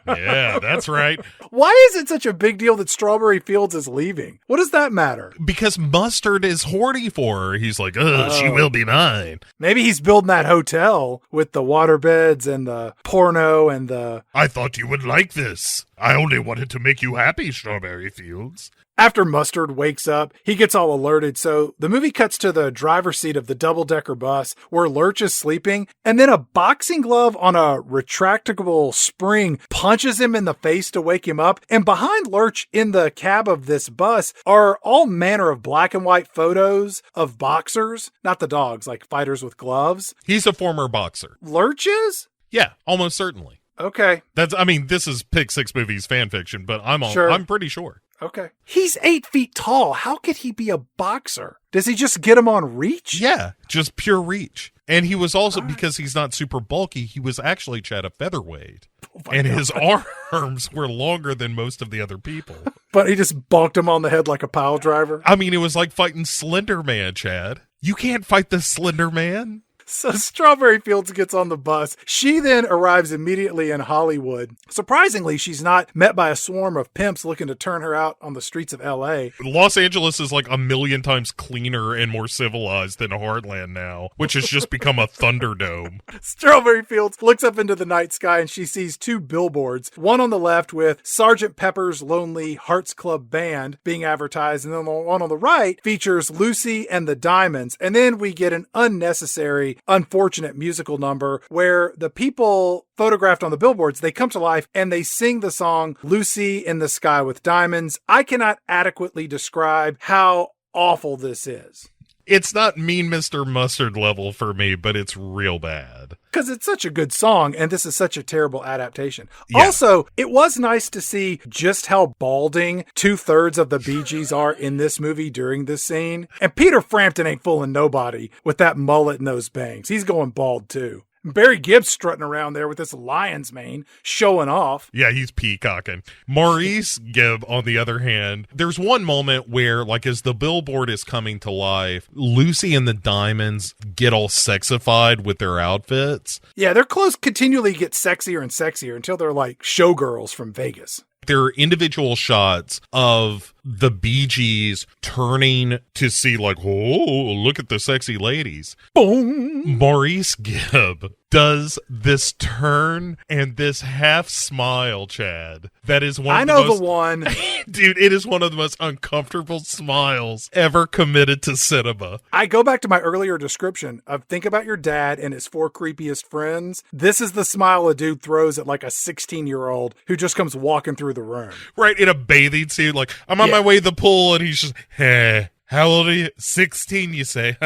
Yeah, that's right. Why is it such a big deal that Strawberry Fields is leaving? What does that matter? Because Mustard is horny for her. He's like, ugh, she will be mine. Maybe he's building that hotel with the waterbeds and the porno and the... I thought you would like this. I only wanted to make you happy, Strawberry Fields. After Mustard wakes up, he gets all alerted, so the movie cuts to the driver's seat of the double-decker bus where Lurch is sleeping, and then a boxing glove on a retractable spring punches him in the face to wake him up, and behind Lurch in the cab of this bus are all manner of black and white photos of boxers, not the dogs, like fighters with gloves. He's a former boxer. Lurch is? Yeah, almost certainly. Okay. This is Pick Six Movies fan fiction, but I'm pretty sure. Okay. He's 8 feet tall. How could he be a boxer? Does he just get him on reach? Yeah, just pure reach. And he was also, because he's not super bulky, he was actually, Chad, a featherweight. And his arms were longer than most of the other people. But he just bonked him on the head like a pile driver? I mean, it was like fighting Slender Man, Chad. You can't fight the Slender Man. So Strawberry Fields gets on the bus. She then arrives immediately in Hollywood. Surprisingly, she's not met by a swarm of pimps looking to turn her out on the streets of L.A. Los Angeles is like a million times cleaner and more civilized than Heartland now, which has just become a Thunderdome. Strawberry Fields looks up into the night sky and she sees two billboards, one on the left with Sgt. Pepper's Lonely Hearts Club Band being advertised, and then the one on the right features Lucy and the Diamonds. And then we get an unnecessary, unfortunate musical number where the people photographed on the billboards, they come to life and they sing the song Lucy in the Sky with Diamonds. I cannot adequately describe how awful this is. It's not Mean Mr. Mustard level for me, but it's real bad. Because it's such a good song, and this is such a terrible adaptation. Yeah. Also, it was nice to see just how balding 2/3 of the Bee Gees are in this movie during this scene. And Peter Frampton ain't fooling nobody with that mullet and those bangs. He's going bald, too. Barry Gibb's strutting around there with this lion's mane, showing off. Yeah, he's peacocking. Maurice Gibb, on the other hand, there's one moment where, like, as the billboard is coming to life, Lucy and the Diamonds get all sexified with their outfits. Yeah, their clothes continually get sexier and sexier until they're like showgirls from Vegas. There are individual shots of the Bee Gees turning to see, like, oh, look at the sexy ladies. Boom! Maurice Gibb does this turn and this half smile, Chad. That is one of the one. Dude, it is one of the most uncomfortable smiles ever committed to cinema. I go back to my earlier description of think about your dad and his 4 creepiest friends. This is the smile a dude throws at like a 16-year-old who just comes walking through the room. Right, in a bathing suit, like, I'm on my way to the pool, and he's just, hey, how old are you? 16, you say?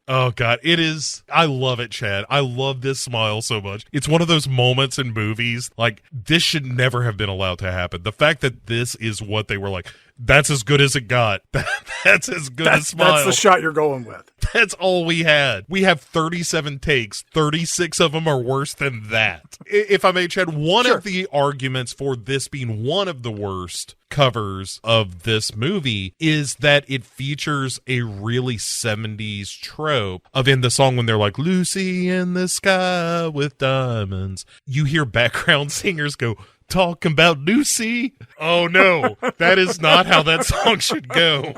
Oh, God, it is. I love it, Chad. I love this smile so much. It's one of those moments in movies, like, this should never have been allowed to happen. The fact that this is what they were like, that's as good as it got. That's as good as smile. That's the shot you're going with. That's all we had. We have 37 takes. 36 of them are worse than that. If I may, Chad, one of the arguments for this being one of the worst covers of this movie is that it features a really 70s trope of in the song when they're like, Lucy in the sky with diamonds. You hear background singers go, talking about Lucy. Oh no, that is not how that song should go.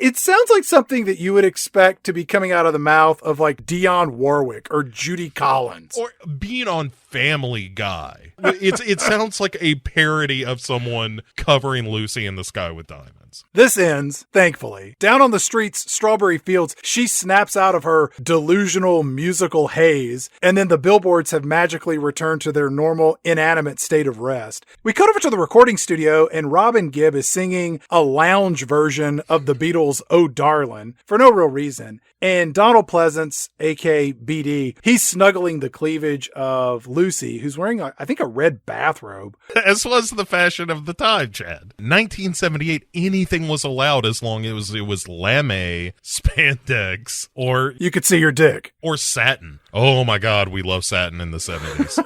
It sounds like something that you would expect to be coming out of the mouth of like Dionne Warwick or Judy Collins. Or being on Family Guy. It sounds like a parody of someone covering Lucy in the Sky with Diamonds. This ends, thankfully. Down on the streets, Strawberry Fields, she snaps out of her delusional musical haze, and then the billboards have magically returned to their normal inanimate state of rest. We cut over to the recording studio, and Robin Gibb is singing a lounge version of the Beatles' Oh Darlin' for no real reason. And Donald Pleasance, a.k.a. BD, he's snuggling the cleavage of Lucy, who's wearing, I think, a red bathrobe. As was the fashion of the time, Chad. 1978, anything was allowed as long as it was lame, spandex, or... You could see your dick. Or satin. Oh my God, we love satin in the 70s.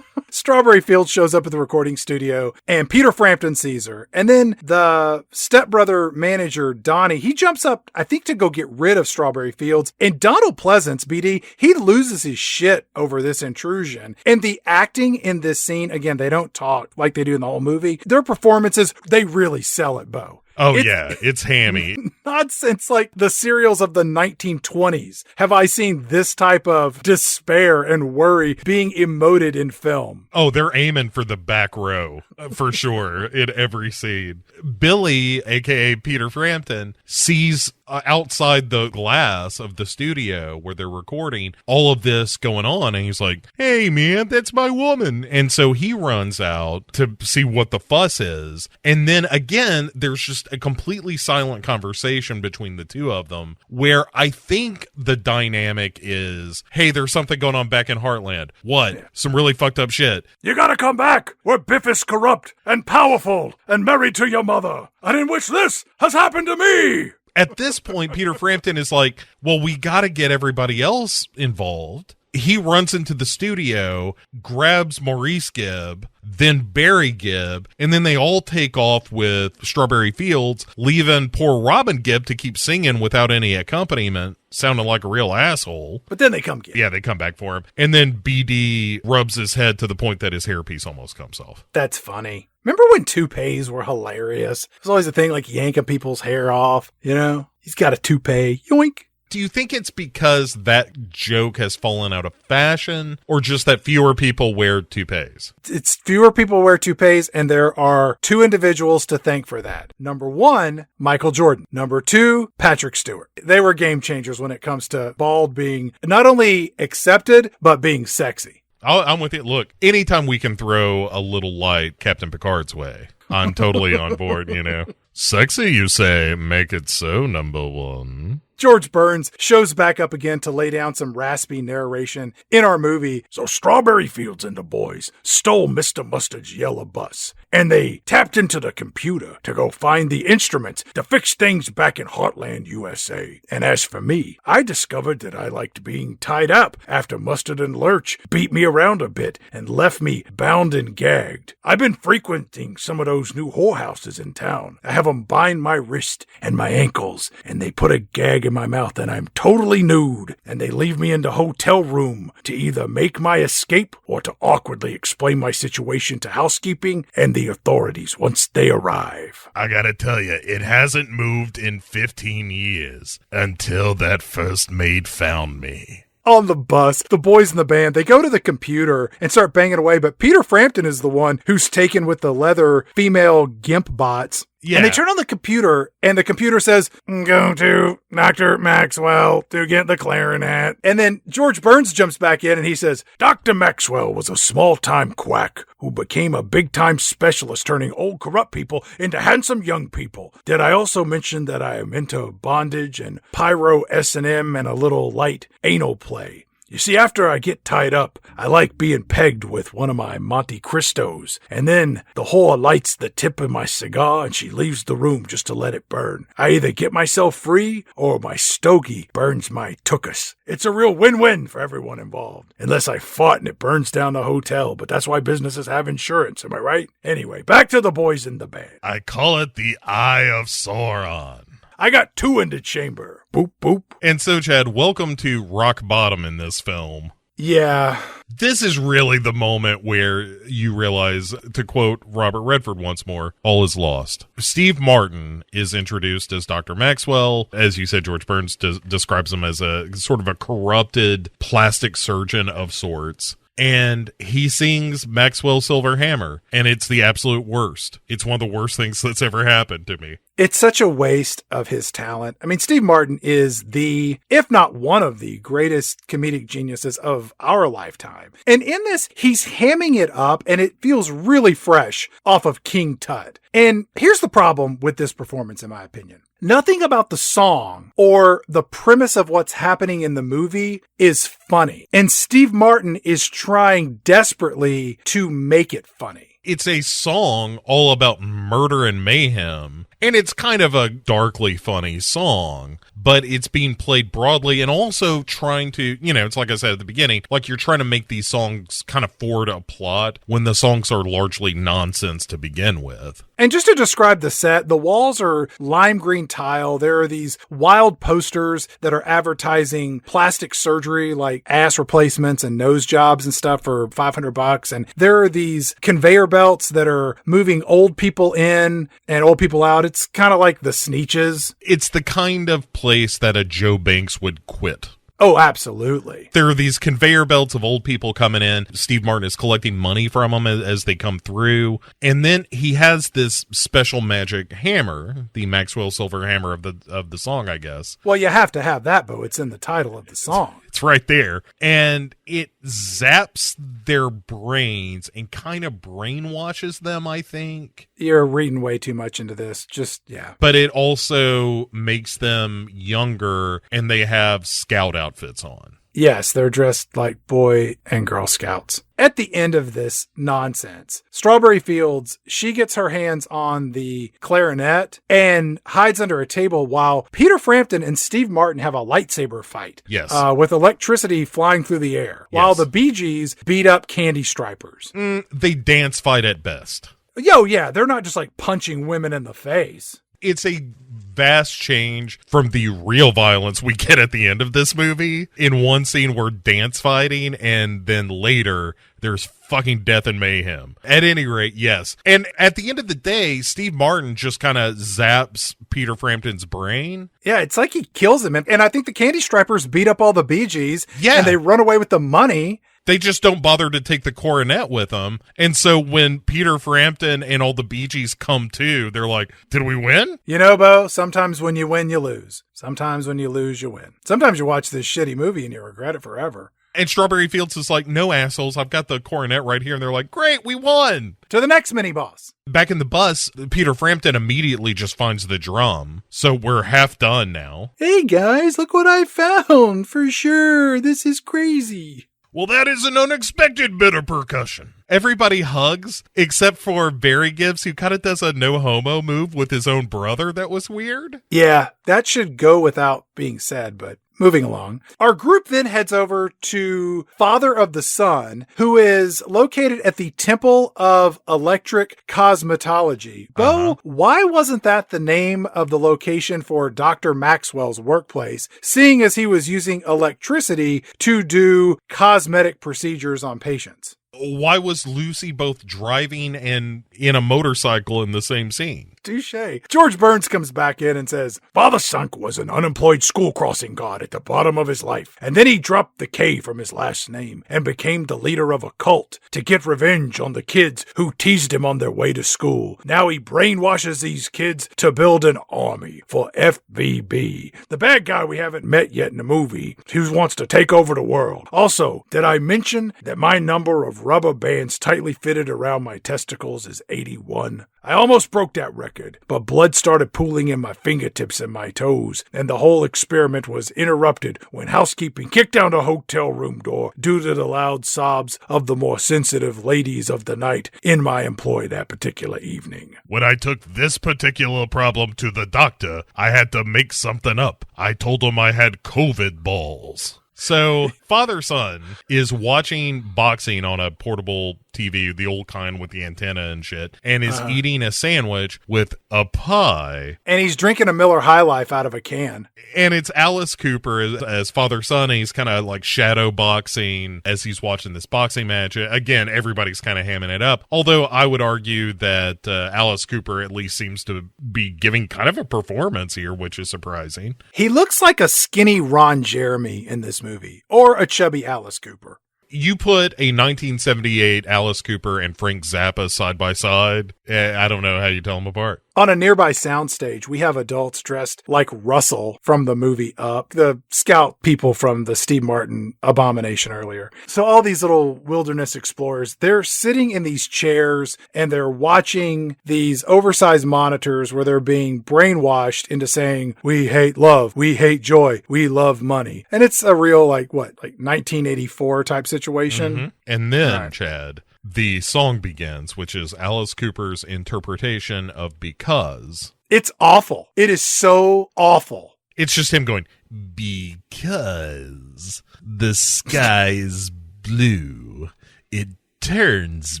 Strawberry Fields shows up at the recording studio and Peter Frampton sees her. And then the stepbrother manager, Donnie, he jumps up, I think, to go get rid of Strawberry Fields. And Donald Pleasance, BD, he loses his shit over this intrusion. And the acting in this scene, again, they don't talk like they do in the whole movie. Their performances, they really sell it, Bo. It's hammy. Not since like the serials of the 1920s have I seen this type of despair and worry being emoted in film. Oh, they're aiming for the back row for sure in every scene. Billy, aka Peter Frampton, sees outside the glass of the studio where they're recording all of this going on, and he's like, "Hey man, that's my woman." And so he runs out to see what the fuss is. And then again, there's just a completely silent conversation between the two of them where I think the dynamic is, hey, there's something going on back in Heartland. What? Some really fucked up shit. You gotta come back where Biff is corrupt and powerful and married to your mother, and in which this has happened to me. At this point, Peter Frampton is like, well, we got to get everybody else involved. He runs into the studio, grabs Maurice Gibb, then Barry Gibb, and then they all take off with Strawberry Fields, leaving poor Robin Gibb to keep singing without any accompaniment, sounding like a real asshole. But then they come get him. Yeah, they come back for him. And then BD rubs his head to the point that his hairpiece almost comes off. That's funny. Remember when toupees were hilarious? It was always a thing like yanking people's hair off, you know? He's got a toupee. Yoink. Do you think it's because that joke has fallen out of fashion, or just that fewer people wear toupees? It's fewer people wear toupees, and there are two individuals to thank for that. Number one, Michael Jordan. Number two, Patrick Stewart. They were game changers when it comes to bald being not only accepted, but being sexy. I'm with you. Look, anytime we can throw a little light Captain Picard's way, I'm totally on board, you know. Sexy, you say? Make it so, number one. George Burns shows back up again to lay down some raspy narration in our movie. So Strawberry Fields and the boys stole Mr. Mustard's yellow bus, and they tapped into the computer to go find the instruments to fix things back in Heartland, USA. And as for me, I discovered that I liked being tied up after Mustard and Lurch beat me around a bit and left me bound and gagged. I've been frequenting some of those new whorehouses in town. I have them bind my wrist and my ankles, and they put a gag in my mouth, and I'm totally nude, and they leave me in the hotel room to either make my escape or to awkwardly explain my situation to housekeeping and the authorities once they arrive. I gotta tell you, it hasn't moved in 15 years until that first maid found me. On the bus, the boys in the band, they go to the computer and start banging away, but Peter Frampton is the one who's taken with the leather female gimp bots. Yeah. And they turn on the computer, and the computer says, "Go to Dr. Maxwell to get the clarinet." And then George Burns jumps back in, and he says, Dr. Maxwell was a small-time quack who became a big-time specialist turning old corrupt people into handsome young people. Did I also mention that I am into bondage and pyro S&M and a little light anal play? You see, after I get tied up, I like being pegged with one of my Monte Cristos, and then the whore lights the tip of my cigar and she leaves the room just to let it burn. I either get myself free or my stogie burns my tuchus. It's a real win-win for everyone involved. Unless I fart and it burns down the hotel, but that's why businesses have insurance, am I right? Anyway, back to the boys in the band. I call it the Eye of Sauron. I got two in the chamber. Boop, boop. And so, Chad, welcome to rock bottom in this film. yeah, This is really the moment where you realize, to quote Robert Redford once more, all is lost. Steve Martin is introduced as Dr. Maxwell. As you said, George Burns describes him as a sort of a corrupted plastic surgeon of sorts. And he sings Maxwell Silver Hammer, and it's the absolute worst. It's one of the worst things that's ever happened to me. it's such a waste of his talent. I mean, Steve Martin is the, if not one of the greatest comedic geniuses of our lifetime. And in this, he's hamming it up, and it feels really fresh off of King Tut. And here's the problem with this performance, in my opinion. Nothing about the song or the premise of what's happening in the movie is funny. And Steve Martin is trying desperately to make it funny. It's a song all about murder and mayhem, And it's kind of a darkly funny song, but it's being played broadly and also trying to, it's like I said at the beginning, like you're trying to make these songs kind of forward a plot when the songs are largely nonsense to begin with. And just to describe the set, the walls are lime green tile. There are these wild posters that are advertising plastic surgery like ass replacements and nose jobs and stuff for $500. And there are these conveyor belts that are moving old people in and old people out. It's kind of like the Sneetches. It's the kind of place that a Joe Banks would quit. Oh, absolutely. There are these conveyor belts of old people coming in. Steve Martin is collecting money from them as they come through. And then he has this special magic hammer, the Maxwell Silver hammer of the song, I guess. Well, you have to have that, Bo. It's in the title of the song. It's right there. And it zaps their brains and kind of brainwashes them, I think. You're reading way too much into this. Yeah. But it also makes them younger, and they have scout outfits on. Yes, they're dressed like Boy and Girl Scouts. At the end of this nonsense, Strawberry Fields, she gets her hands on the clarinet and hides under a table while Peter Frampton and Steve Martin have a lightsaber fight. Yes. With electricity flying through the air, while the Bee Gees beat up Candy Stripers. They dance fight at best. Yeah, they're not just like punching women in the face. It's a vast change from the real violence we get at the end of this movie. In one scene, we're dance fighting, and then later, there's fucking death and mayhem. At any rate, yes. And at the end of the day, Steve Martin just kind of zaps Peter Frampton's brain. Yeah, it's like he kills him. And I think the Candy Stripers beat up all the Bee Gees, yeah, and they run away with the money. They just don't bother to take the coronet with them. And so when Peter Frampton and all the Bee Gees come to, they're like, did we win? You know, Bo, sometimes when you win, you lose. Sometimes when you lose, you win. Sometimes you watch this shitty movie and you regret it forever. And Strawberry Fields is like, no, assholes, I've got the coronet right here. And they're like, great, we won. To the next mini-boss. Back in the bus, Peter Frampton immediately just finds the drum. So we're half done now. Hey, guys, look what I found. For sure, this is crazy. Well, that is an unexpected bit of percussion. Everybody hugs, except for Barry Gibbs, who kind of does a no-homo move with his own brother. That was weird. Yeah, that should go without being said, but moving along. Our group then heads over to Father of the Sun, who is located at the Temple of Electric Cosmetology. Bo, why wasn't that the name of the location for Dr. Maxwell's workplace, seeing as he was using electricity to do cosmetic procedures on patients? Why was Lucy both driving and in a motorcycle in the same scene? Touche. George Burns comes back in and says, Father Sunk was an unemployed school crossing guard at the bottom of his life, and then he dropped the K from his last name and became the leader of a cult to get revenge on the kids who teased him on their way to school. Now he brainwashes these kids to build an army for FVB, the bad guy we haven't met yet in the movie, who wants to take over the world. Also, did I mention that my number of rubber bands tightly fitted around my testicles is 81? I almost broke that record, but blood started pooling in my fingertips and my toes, and the whole experiment was interrupted when housekeeping kicked down the hotel room door due to the loud sobs of the more sensitive ladies of the night in my employ that particular evening. When I took this particular problem to the doctor, I had to make something up. I told him I had COVID balls. So, father-son is watching boxing on a portable TV, the old kind with the antenna and shit, and is eating a sandwich with a pie. And he's drinking a Miller High Life out of a can. And it's Alice Cooper as father-son, and he's kind of like shadow boxing as he's watching this boxing match. Again, everybody's kind of hamming it up. Although I would argue that Alice Cooper at least seems to be giving kind of a performance here, which is surprising. He looks like a skinny Ron Jeremy in this movie, or a chubby Alice Cooper. You put a 1978 Alice Cooper and Frank Zappa side by side, I don't know how you tell them apart. On a nearby soundstage, we have adults dressed like Russell from the movie Up, the scout people from the Steve Martin abomination earlier. So all these little wilderness explorers, they're sitting in these chairs and they're watching these oversized monitors where they're being brainwashed into saying, we hate love, we hate joy, we love money. And it's a real, like 1984 type situation. Mm-hmm. And then, Chad, the song begins, which is Alice Cooper's interpretation of Because. It's awful. It is so awful. It's just him going, because the sky's blue, it turns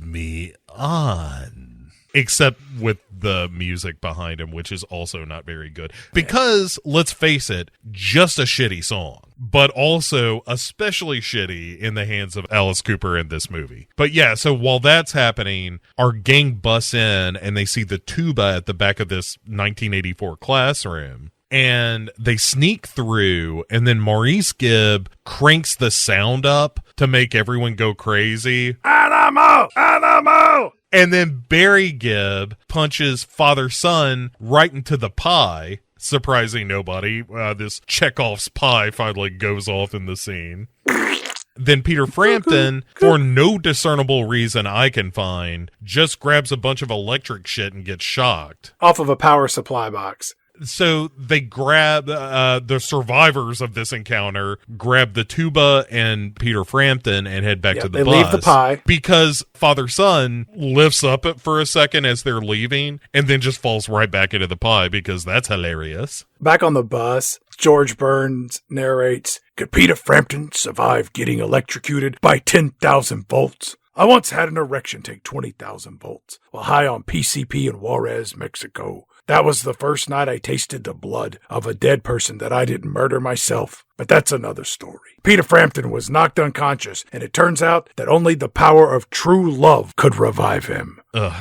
me on. Except with the music behind him, which is also not very good. Because, let's face it, just a shitty song. But also especially shitty in the hands of Alice Cooper in this movie. But yeah, so while that's happening, our gang busts in and they see the tuba at the back of this 1984 classroom. And they sneak through, and then Maurice Gibb cranks the sound up to make everyone go crazy. Animal! Animal! And then Barry Gibb punches father-son right into the pie, surprising nobody. This Chekhov's pie finally goes off in the scene. Then Peter Frampton, for no discernible reason I can find, just grabs a bunch of electric shit and gets shocked. Off of a power supply box. So they grab the survivors of this encounter, grab the tuba and Peter Frampton and head back to the bus. They leave the pie. Because father-son lifts up it for a second as they're leaving and then just falls right back into the pie because that's hilarious. Back on the bus, George Burns narrates, "Could Peter Frampton survive getting electrocuted by 10,000 volts? I once had an erection take 20,000 volts while high on PCP in Juarez, Mexico. That was the first night I tasted the blood of a dead person that I didn't murder myself. But that's another story. Peter Frampton was knocked unconscious, and it turns out that only the power of true love could revive him."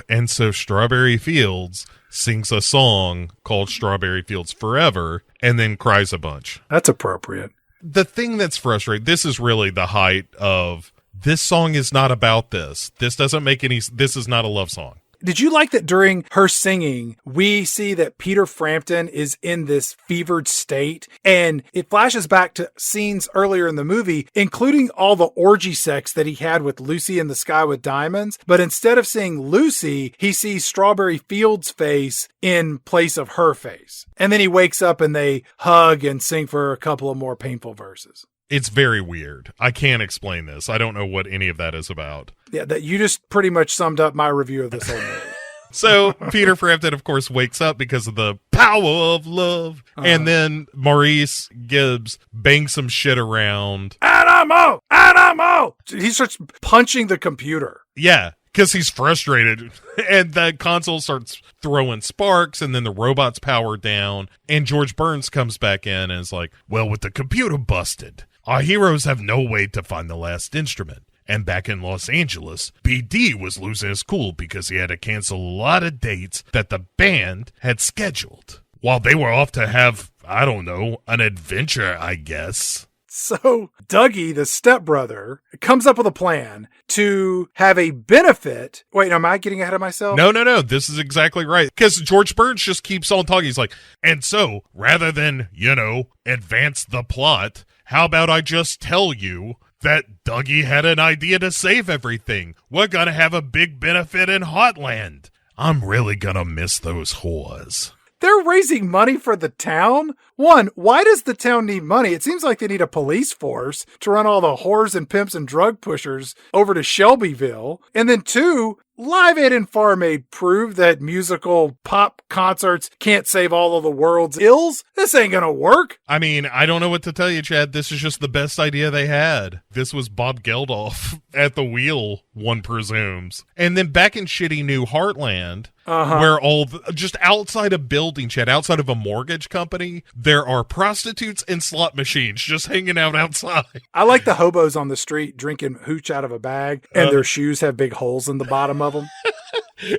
And so Strawberry Fields sings a song called Strawberry Fields Forever and then cries a bunch. That's appropriate. The thing that's frustrating, this is really the height of, this song is not about this. This doesn't make any, this is not a love song. Did you like that during her singing, we see that Peter Frampton is in this fevered state, and it flashes back to scenes earlier in the movie, including all the orgy sex that he had with Lucy in the Sky with Diamonds. But instead of seeing Lucy, he sees Strawberry Fields' face in place of her face. And then he wakes up and they hug and sing for a couple of more painful verses. It's very weird. I can't explain this. I don't know what any of that is about. Yeah, that you just pretty much summed up my review of this whole movie. So Peter Frampton, of course, wakes up because of the power of love. And then Maurice Gibbs bangs some shit around. Animal! Animal! He starts punching the computer. Yeah, because he's frustrated. And the console starts throwing sparks, and then the robot's powered down. And George Burns comes back in and is like, well, with the computer busted, our heroes have no way to find the last instrument. And back in Los Angeles, BD was losing his cool because he had to cancel a lot of dates that the band had scheduled. While they were off to have, I don't know, an adventure, I guess. So Dougie, the stepbrother, comes up with a plan to have a benefit. Wait, am I getting ahead of myself? No. This is exactly right. Because George Burns just keeps on talking. He's like, and so rather than, advance the plot, how about I just tell you that Dougie had an idea to save everything. We're going to have a big benefit in Heartland. I'm really going to miss those whores. They're raising money for the town? One, why does the town need money? It seems like they need a police force to run all the whores and pimps and drug pushers over to Shelbyville. And then two, Live Aid and Farm Aid prove that musical pop concerts can't save all of the world's ills. This ain't gonna work. I mean, I don't know what to tell you, Chad. This is just the best idea they had. This was Bob Geldof at the wheel, one presumes. And then back in shitty New Heartland, where just outside a building, Chad, outside of a mortgage company, there are prostitutes and slot machines just hanging out outside. I like the hobos on the street drinking hooch out of a bag, and their shoes have big holes in the bottom of them.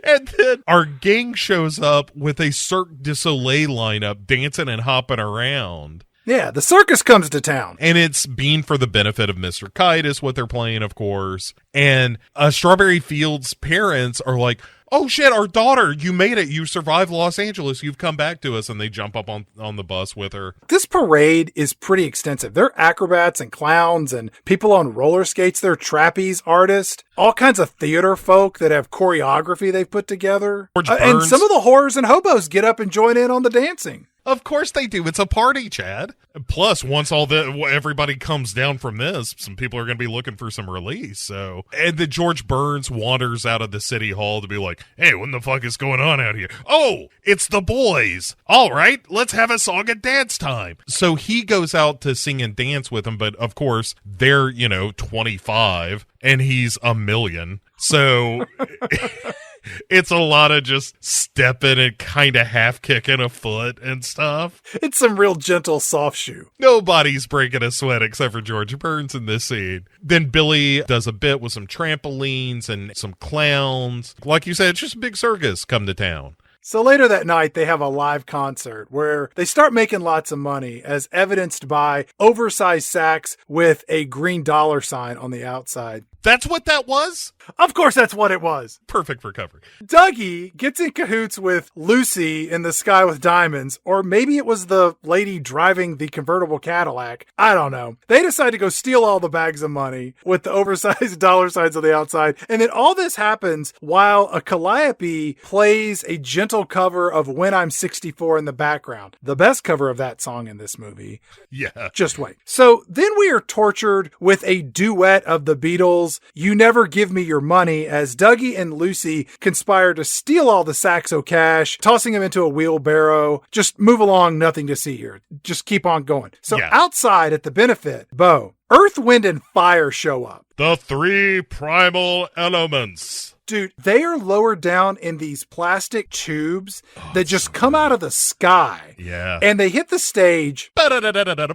And then our gang shows up with a Cirque du Soleil lineup dancing and hopping around. Yeah, the circus comes to town. And it's being for the benefit of Mr. Kite is what they're playing, of course. And Strawberry Fields' parents are like, oh shit, our daughter, you made it. You survived Los Angeles. You've come back to us. And they jump up on the bus with her. This parade is pretty extensive. There are acrobats and clowns and people on roller skates. There are trapeze artists, all kinds of theater folk that have choreography they've put together. And some of the whores and hobos get up and join in on the dancing. Of course they do. It's a party, Chad. Plus, once everybody comes down from this, some people are going to be looking for some release. So, And then George Burns wanders out of the city hall to be like, hey, what the fuck is going on out here? Oh, it's the boys. All right, let's have a song and dance time. so he goes out to sing and dance with them, but of course they're, 25 and he's a million. So it's a lot of just stepping and kind of half kicking a foot and stuff. It's some real gentle soft shoe. Nobody's breaking a sweat except for George Burns in this scene. Then Billy does a bit with some trampolines and some clowns. Like you said, it's just a big circus come to town. So later that night, they have a live concert where they start making lots of money, as evidenced by oversized sacks with a green dollar sign on the outside. That's what that was? Of course, that's what it was. Perfect recovery. Dougie gets in cahoots with Lucy in the Sky with Diamonds, or maybe it was the lady driving the convertible Cadillac. I don't know. They decide to go steal all the bags of money with the oversized dollar signs on the outside. And then all this happens while a calliope plays a gentle cover of When I'm 64 in the background. The best cover of that song in this movie. Yeah. Just wait. So then we are tortured with a duet of the Beatles, You Never Give Me Your Money, as Dougie and Lucy conspire to steal all the sacks of cash, tossing them into a wheelbarrow. Just move along, nothing to see here. Just keep on going. So outside at the benefit, Bo, Earth, Wind, and Fire show up. The three primal elements. Dude, they are lowered down in these plastic tubes that just come out of the sky. Yeah. And they hit the stage. The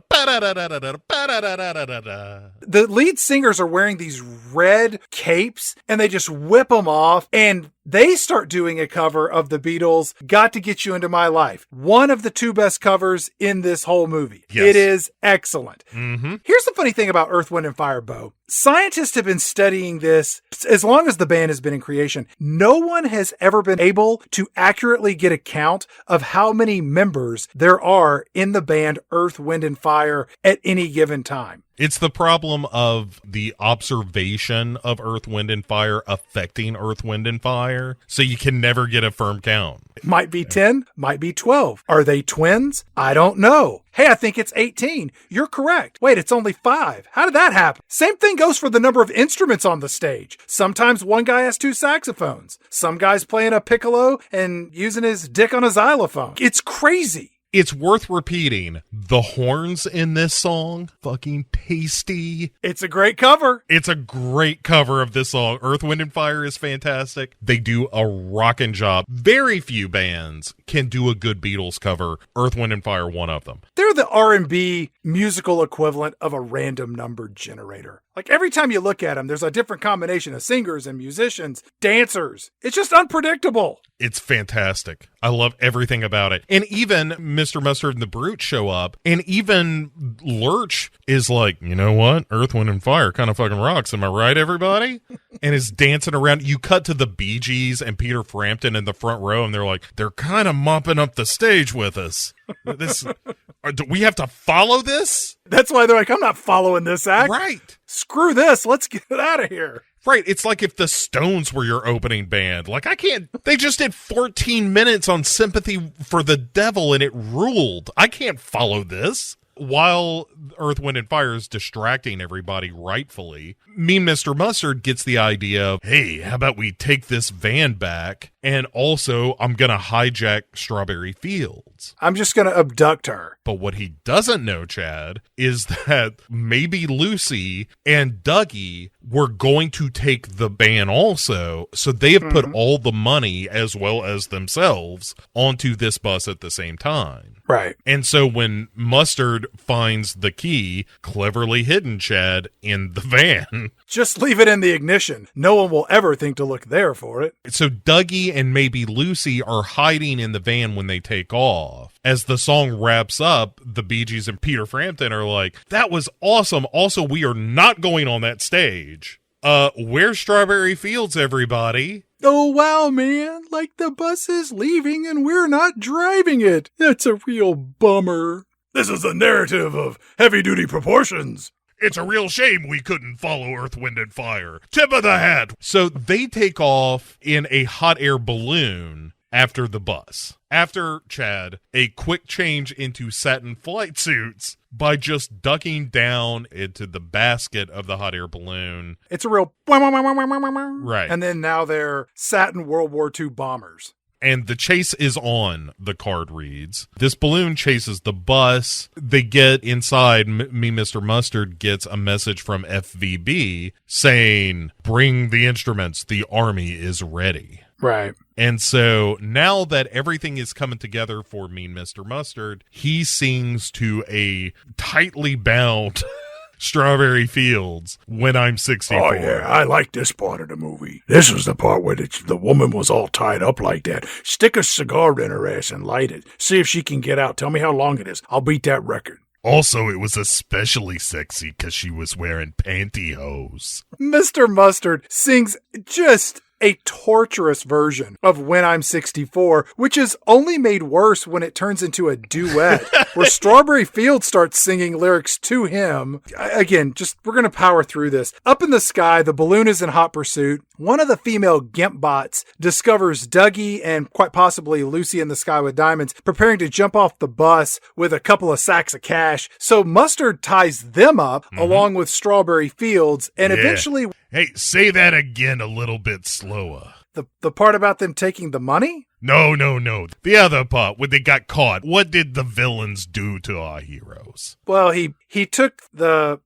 lead singers are wearing these red capes, and they just whip them off, and they start doing a cover of the Beatles' Got to Get You Into My Life. One of the two best covers in this whole movie. Yes. It is excellent. Mm-hmm. Here's the funny thing about Earth, Wind, and Fire, Bo. Scientists have been studying this as long as the band has been in creation. No one has ever been able to accurately get a count of how many members there are in the band Earth, Wind, and Fire at any given time. It's the problem of the observation of Earth, Wind, and Fire affecting Earth, Wind, and Fire. So you can never get a firm count. Might be 10, might be 12. Are they twins? I don't know. Hey, I think it's 18. You're correct. Wait, it's only 5. How did that happen? Same thing goes for the number of instruments on the stage. Sometimes one guy has 2 saxophones. Some guy's playing a piccolo and using his dick on a xylophone. It's crazy. It's worth repeating. The horns in this song, fucking tasty. It's a great cover. It's a great cover of this song. Earth, Wind, and Fire is fantastic. They do a rockin' job. Very few bands can do a good Beatles cover. Earth, Wind, and Fire, one of them. They're the R&B musical equivalent of a random number generator. Like every time you look at them, there's a different combination of singers and musicians, dancers. It's just unpredictable. It's fantastic. I love everything about it. And even Mr. Mustard and the Brute show up, and even Lurch is like, you know what? Earth, Wind, and Fire kind of fucking rocks. Am I right, everybody? And is dancing around. You cut to the Bee Gees and Peter Frampton in the front row, and they're like, they're kind of mopping up the stage with us. Do we have to follow this? That's why they're like, I'm not following this act. Right. Screw this. Let's get out of here. Right. It's like if the Stones were your opening band. Like, I can't. They just did 14 minutes on Sympathy for the Devil, and it ruled. I can't follow this. While Earth, Wind, and Fire is distracting everybody rightfully, Mean Mr. Mustard gets the idea of, hey, how about we take this van back, and also I'm going to hijack Strawberry Fields. I'm just going to abduct her. But what he doesn't know, Chad, is that maybe Lucy and Dougie were going to take the van also, so they have put all the money, as well as themselves, onto this bus at the same time. Right. And so when Mustard finds the key, cleverly hidden, Chad, in the van. Just leave it in the ignition. No one will ever think to look there for it. So Dougie and maybe Lucy are hiding in the van when they take off. As the song wraps up, the Bee Gees and Peter Frampton are like, that was awesome. Also, we are not going on that stage. Where's Strawberry Fields, everybody? Oh, wow, man. Like the bus is leaving and we're not driving it. That's a real bummer. This is a narrative of heavy-duty proportions. It's a real shame we couldn't follow Earth, Wind, and Fire. Tip of the hat. So they take off in a hot air balloon, after the bus. After, Chad, a quick change into satin flight suits by just ducking down into the basket of the hot air balloon. It's a real... Right. And then now they're satin World War II bombers. And the chase is on, the card reads. This balloon chases the bus. They get inside. Me, Mr. Mustard, gets a message from FVB saying, bring the instruments. The army is ready. Right. And so now that everything is coming together for Mean Mr. Mustard, he sings to a tightly bound... Strawberry Fields, When I'm 64. Oh, yeah, I like this part of the movie. This was the part where the woman was all tied up like that. Stick a cigar in her ass and light it. See if she can get out. Tell me how long it is. I'll beat that record. Also, it was especially sexy because she was wearing pantyhose. Mr. Mustard sings just a torturous version of When I'm 64, which is only made worse when it turns into a duet where Strawberry Fields starts singing lyrics to him. Again, we're going to power through this. Up in the sky, the balloon is in hot pursuit. One of the female Gimp bots discovers Dougie and quite possibly Lucy in the Sky with Diamonds preparing to jump off the bus with a couple of sacks of cash. So Mustard ties them up along with Strawberry Fields and eventually... Hey, say that again a little bit slower. The part about them taking the money? No. The other part, when they got caught, what did the villains do to our heroes? Well, he took the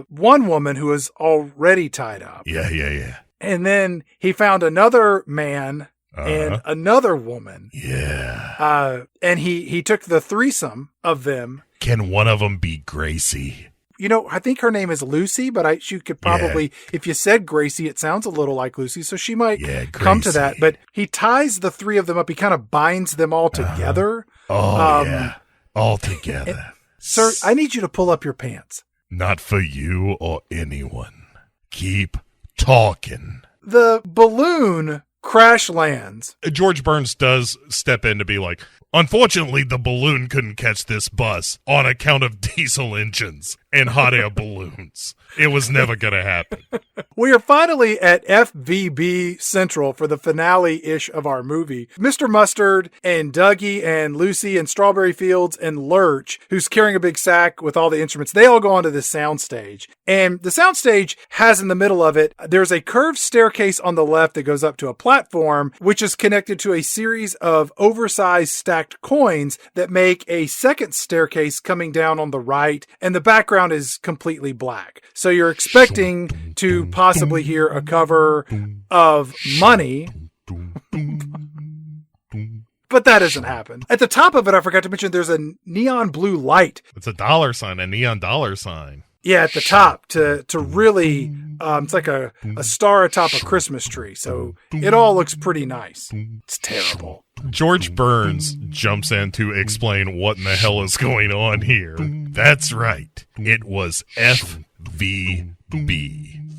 one woman who was already tied up. Yeah. And then he found another man and another woman. Yeah. And he took the threesome of them. Can one of them be Gracie? You know, I think her name is Lucy, but she could probably, if you said Gracie, it sounds a little like Lucy, so she might come to that. But he ties the three of them up. He kind of binds them all together. All together. Sir, I need you to pull up your pants. Not for you or anyone. Keep talking. The balloon crash lands. George Burns does step in to be like, unfortunately, the balloon couldn't catch this bus on account of diesel engines and hot air balloons. It was never going to happen. We are finally at FVB Central for the finale-ish of our movie. Mr. Mustard and Dougie and Lucy and Strawberry Fields and Lurch, who's carrying a big sack with all the instruments, they all go onto this soundstage. And the soundstage has in the middle of it, there's a curved staircase on the left that goes up to a platform, which is connected to a series of oversized stacked coins that make a second staircase coming down on the right, and the background is completely black. So you're expecting to possibly hear a cover of Money, but that doesn't happen. At the top of it, I forgot to mention, there's a neon blue light. It's a dollar sign, a neon dollar sign. Yeah, at the top to really, it's like a star atop a Christmas tree. So it all looks pretty nice. It's terrible. George Burns jumps in to explain what in the hell is going on here. That's right. It was FVB,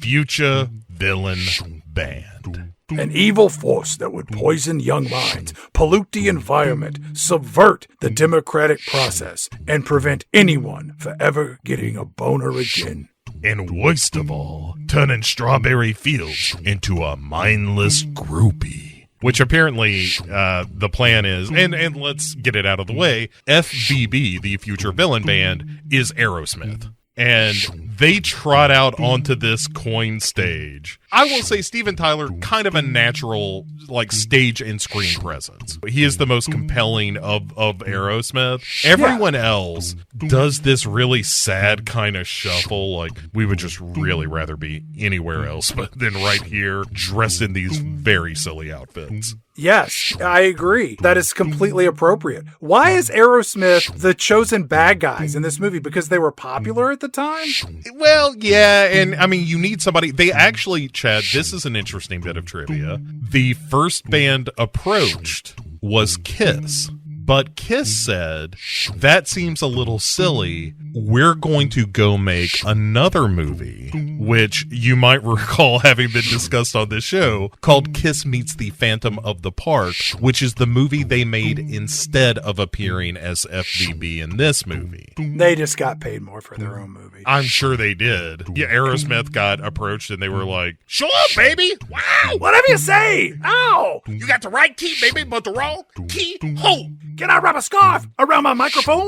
Future Villain Band. An evil force that would poison young minds, pollute the environment, subvert the democratic process, and prevent anyone from ever getting a boner again. And worst of all, turning Strawberry Fields into a mindless groupie. Which apparently the plan is, and let's get it out of the way, FVB, the Future Villain Band, is Aerosmith. And they trot out onto this coin stage. I will say Steven Tyler, kind of a natural, like, stage and screen presence. He is the most compelling of Aerosmith. Everyone else does this really sad kind of shuffle. Like, we would just really rather be anywhere else but than right here, dressed in these very silly outfits. Yes, I agree. That is completely appropriate. Why is Aerosmith the chosen bad guys in this movie? Because they were popular at the time? Well, yeah, and I mean, you need somebody. They actually, Chad, this is an interesting bit of trivia. The first band approached was Kiss, But Kiss said, that seems a little silly. We're going to go make another movie, which you might recall having been discussed on this show, called Kiss Meets the Phantom of the Park, which is the movie they made instead of appearing as FVB in this movie. They just got paid more for their own movie. I'm sure they did. Yeah, Aerosmith got approached and they were like, "Show up, baby! Wow! Whatever you say! Ow! You got the right key, baby, but the wrong key. Ho! Can I wrap a scarf around my microphone?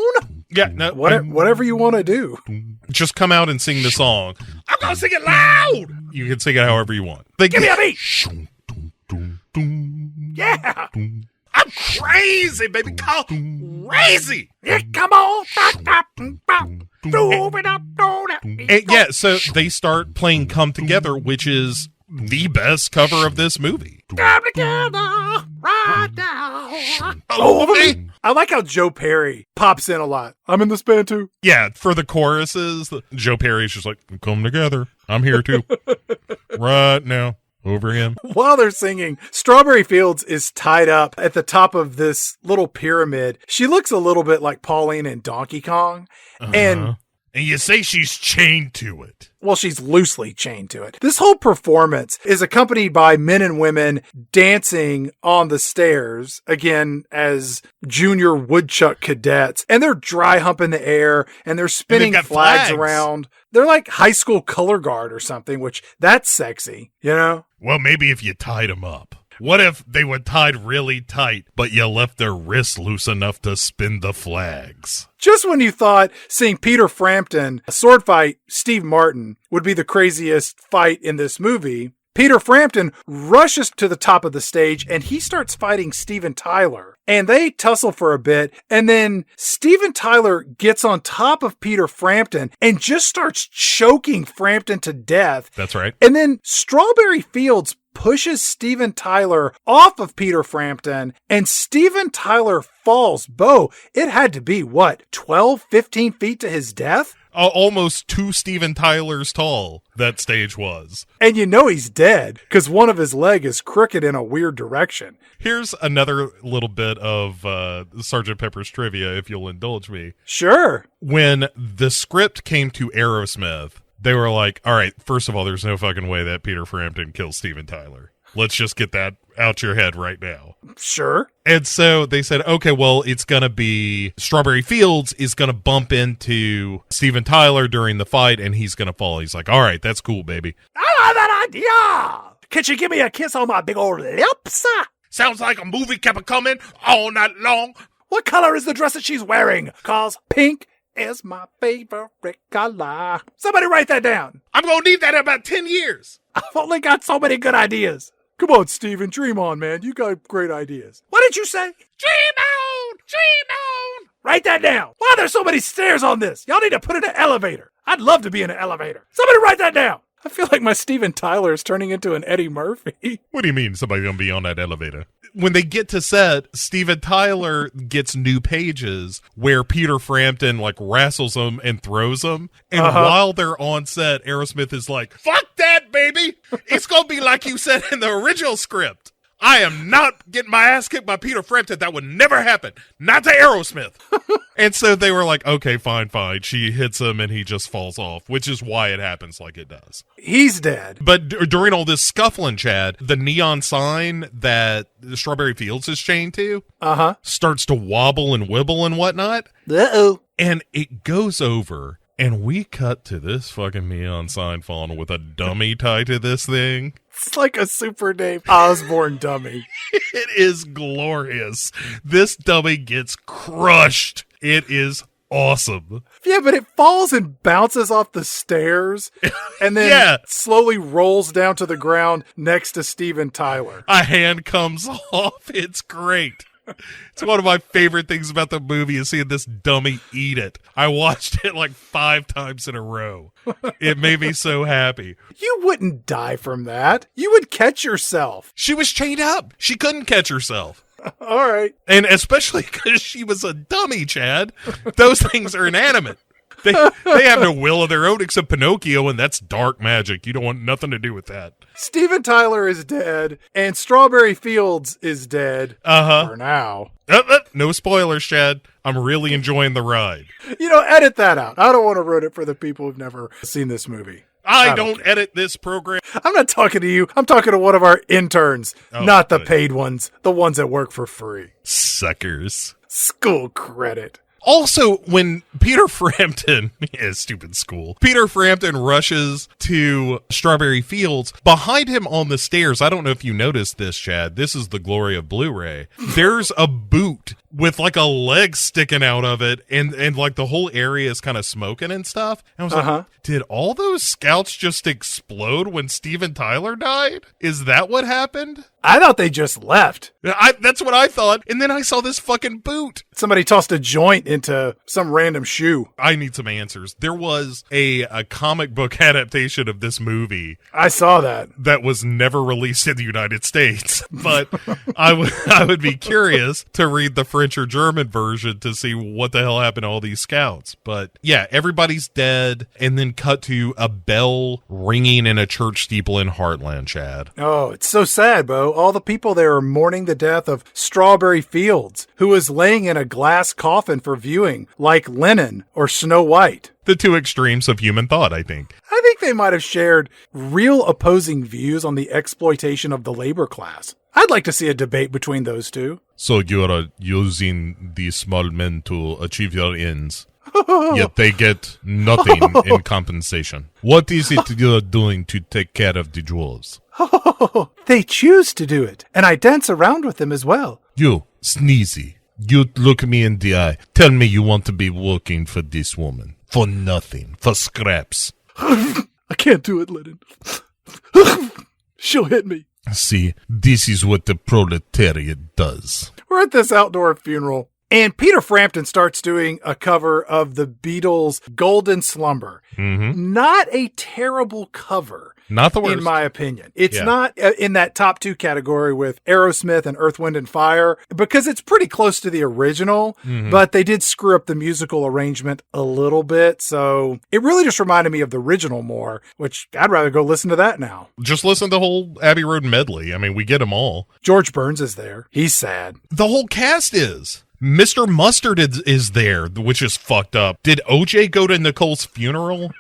Yeah, no, Whatever you want to do. just come out and sing the song. I'm gonna sing it loud! You can sing it however you want. Give me a beat! Yeah! I'm crazy, baby. Crazy! Yeah, come on! Yeah, so they start playing Come Together, which is the best cover of this movie. Come together right now. Oh, hey. I like how Joe Perry pops in a lot. I'm in this band too. Yeah, for the choruses, Joe Perry's just like, come together. I'm here too. Right now. Over him. While they're singing, Strawberry Fields is tied up at the top of this little pyramid. She looks a little bit like Pauline in Donkey Kong. And you say she's chained to it. well, she's loosely chained to it. This whole performance is accompanied by men and women dancing on the stairs, again, as junior woodchuck cadets. And they're dry humping the air and they're spinning flags around. They're like high school color guard or something, which that's sexy, you know? Well, maybe if you tied them up. What if they were tied really tight, but you left their wrists loose enough to spin the flags? Just when you thought seeing Peter Frampton sword fight Steve Martin would be the craziest fight in this movie, Peter Frampton rushes to the top of the stage and he starts fighting Steven Tyler. And they tussle for a bit, and then Steven Tyler gets on top of Peter Frampton and just starts choking Frampton to death. That's right. And then Strawberry Fields pushes Steven Tyler off of Peter Frampton, and Steven Tyler falls. Bo, it had to be, 12, 15 feet to his death? Almost 2 Steven Tylers tall, that stage was. And you know he's dead, because one of his leg is crooked in a weird direction. Here's another little bit of Sgt. Pepper's trivia, if you'll indulge me. Sure. When the script came to Aerosmith, they were like, all right, first of all, there's no fucking way that Peter Frampton kills Steven Tyler. Let's just get that out your head right now. Sure. And so they said, okay, well, it's going to be Strawberry Fields is going to bump into Steven Tyler during the fight, and he's going to fall. He's like, all right, that's cool, baby. I like that idea. Can you give me a kiss on my big old lips? Sounds like a movie kept coming all night long. What color is the dress that she's wearing? 'Cause pink is my favorite color. Somebody write that down. I'm going to need that in about 10 years. I've only got so many good ideas. Come on, Steven, dream on, man. You got great ideas. What did you say? Dream on! Dream on! Write that down. Why are there so many stairs on this? Y'all need to put in an elevator. I'd love to be in an elevator. Somebody write that down. I feel like my Steven Tyler is turning into an Eddie Murphy. What do you mean somebody's going to be on that elevator? When they get to set, Steven Tyler gets new pages where Peter Frampton like wrestles them and throws them. And while they're on set, Aerosmith is like, Fuck that, baby! It's going to be like you said in the original script. I am not getting my ass kicked by Peter Frampton. That would never happen. Not to Aerosmith. and so they were like, okay, fine. She hits him and he just falls off, which is why it happens like it does. He's dead. But during all this scuffling, Chad, the neon sign that the Strawberry Fields is chained to starts to wobble and wibble and whatnot. Uh-oh. And it goes over, and we cut to this fucking neon sign falling with a dummy tied to this thing. It's like a Super Dave Osborne dummy. It is glorious. This dummy gets crushed. It is awesome. Yeah, but it falls and bounces off the stairs and then slowly rolls down to the ground next to Steven Tyler. A hand comes off. It's great. It's one of my favorite things about the movie is seeing this dummy eat it. I watched it like 5 times in a row. It made me so happy. You wouldn't die from that. You would catch yourself. She was chained up. She couldn't catch herself. All right. And especially because she was a dummy, Chad. Those things are inanimate. They have no will of their own except Pinocchio, and that's dark magic. You don't want nothing to do with that. Steven Tyler is dead, and Strawberry Fields is dead. For now. No spoilers, Chad. I'm really enjoying the ride. Edit that out. I don't want to ruin it for the people who've never seen this movie. I don't edit this program. I'm not talking to you. I'm talking to one of our interns, not the paid ones, the ones that work for free. Suckers. School credit. Also, when Peter Frampton, stupid school, Peter Frampton rushes to Strawberry Fields, behind him on the stairs, I don't know if you noticed this, Chad, this is the glory of Blu-ray, there's a boot with like a leg sticking out of it, and like the whole area is kind of smoking and stuff. And I was like, did all those scouts just explode when Steven Tyler died? Is that what happened? I thought they just left. That's what I thought. And then I saw this fucking boot. Somebody tossed a joint into some random shoe. I need some answers. There was a comic book adaptation of this movie. I saw that. That was never released in the United States. But I would be curious to read the French or German version to see what the hell happened to all these scouts. But yeah, everybody's dead. And then cut to a bell ringing in a church steeple in Heartland, Chad. Oh, it's so sad, Bo. All the people there are mourning the death of Strawberry Fields, who was laying in a glass coffin for viewing, like Lennon or Snow White. The two extremes of human thought, I think. I think they might have shared real opposing views on the exploitation of the labor class. I'd like to see a debate between those two. So you're using these small men to achieve your ends, yet they get nothing in compensation. What is it you're doing to take care of the dwarves? They choose to do it, and I dance around with them as well. You, Sneezy, you look me in the eye. Tell me you want to be working for this woman. For nothing. For scraps. I can't do it, Lennon. She'll hit me. See, this is what the proletariat does. We're at this outdoor funeral, and Peter Frampton starts doing a cover of the Beatles' Golden Slumber. Mm-hmm. Not a terrible cover. Not the worst. In my opinion. It's not in that top two category with Aerosmith and Earth, Wind, and Fire, because it's pretty close to the original, but they did screw up the musical arrangement a little bit, so it really just reminded me of the original more, which I'd rather go listen to that now. Just listen to the whole Abbey Road medley. I mean, we get them all. George Burns is there. He's sad. The whole cast is. Mr. Mustard is there, which is fucked up. Did OJ go to Nicole's funeral?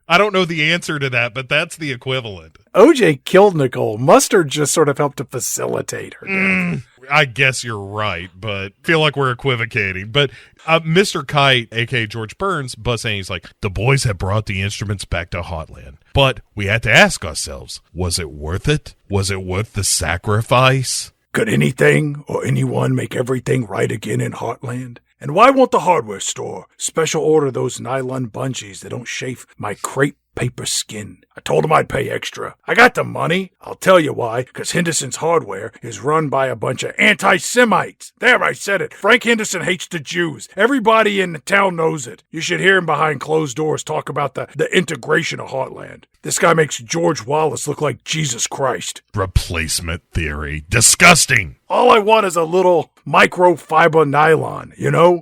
I don't know the answer to that, but that's the equivalent. OJ killed Nicole. Mustard just sort of helped to facilitate her death. I guess you're right, but feel like we're equivocating. But Mr. Kite, a.k.a. George Burns, was saying, he's like, the boys had brought the instruments back to Heartland. But we had to ask ourselves, was it worth it? Was it worth the sacrifice? Could anything or anyone make everything right again in Heartland? And why won't the hardware store special order those nylon bungees that don't chafe my crepe paper skin? I told him I'd pay extra. I got the money. I'll tell you why, because Henderson's Hardware is run by a bunch of anti-Semites. There, I said it. Frank Henderson hates the Jews. Everybody in the town knows it. You should hear him behind closed doors talk about the integration of Heartland. This guy makes George Wallace look like Jesus Christ. Replacement theory. Disgusting. All I want is a little microfiber nylon,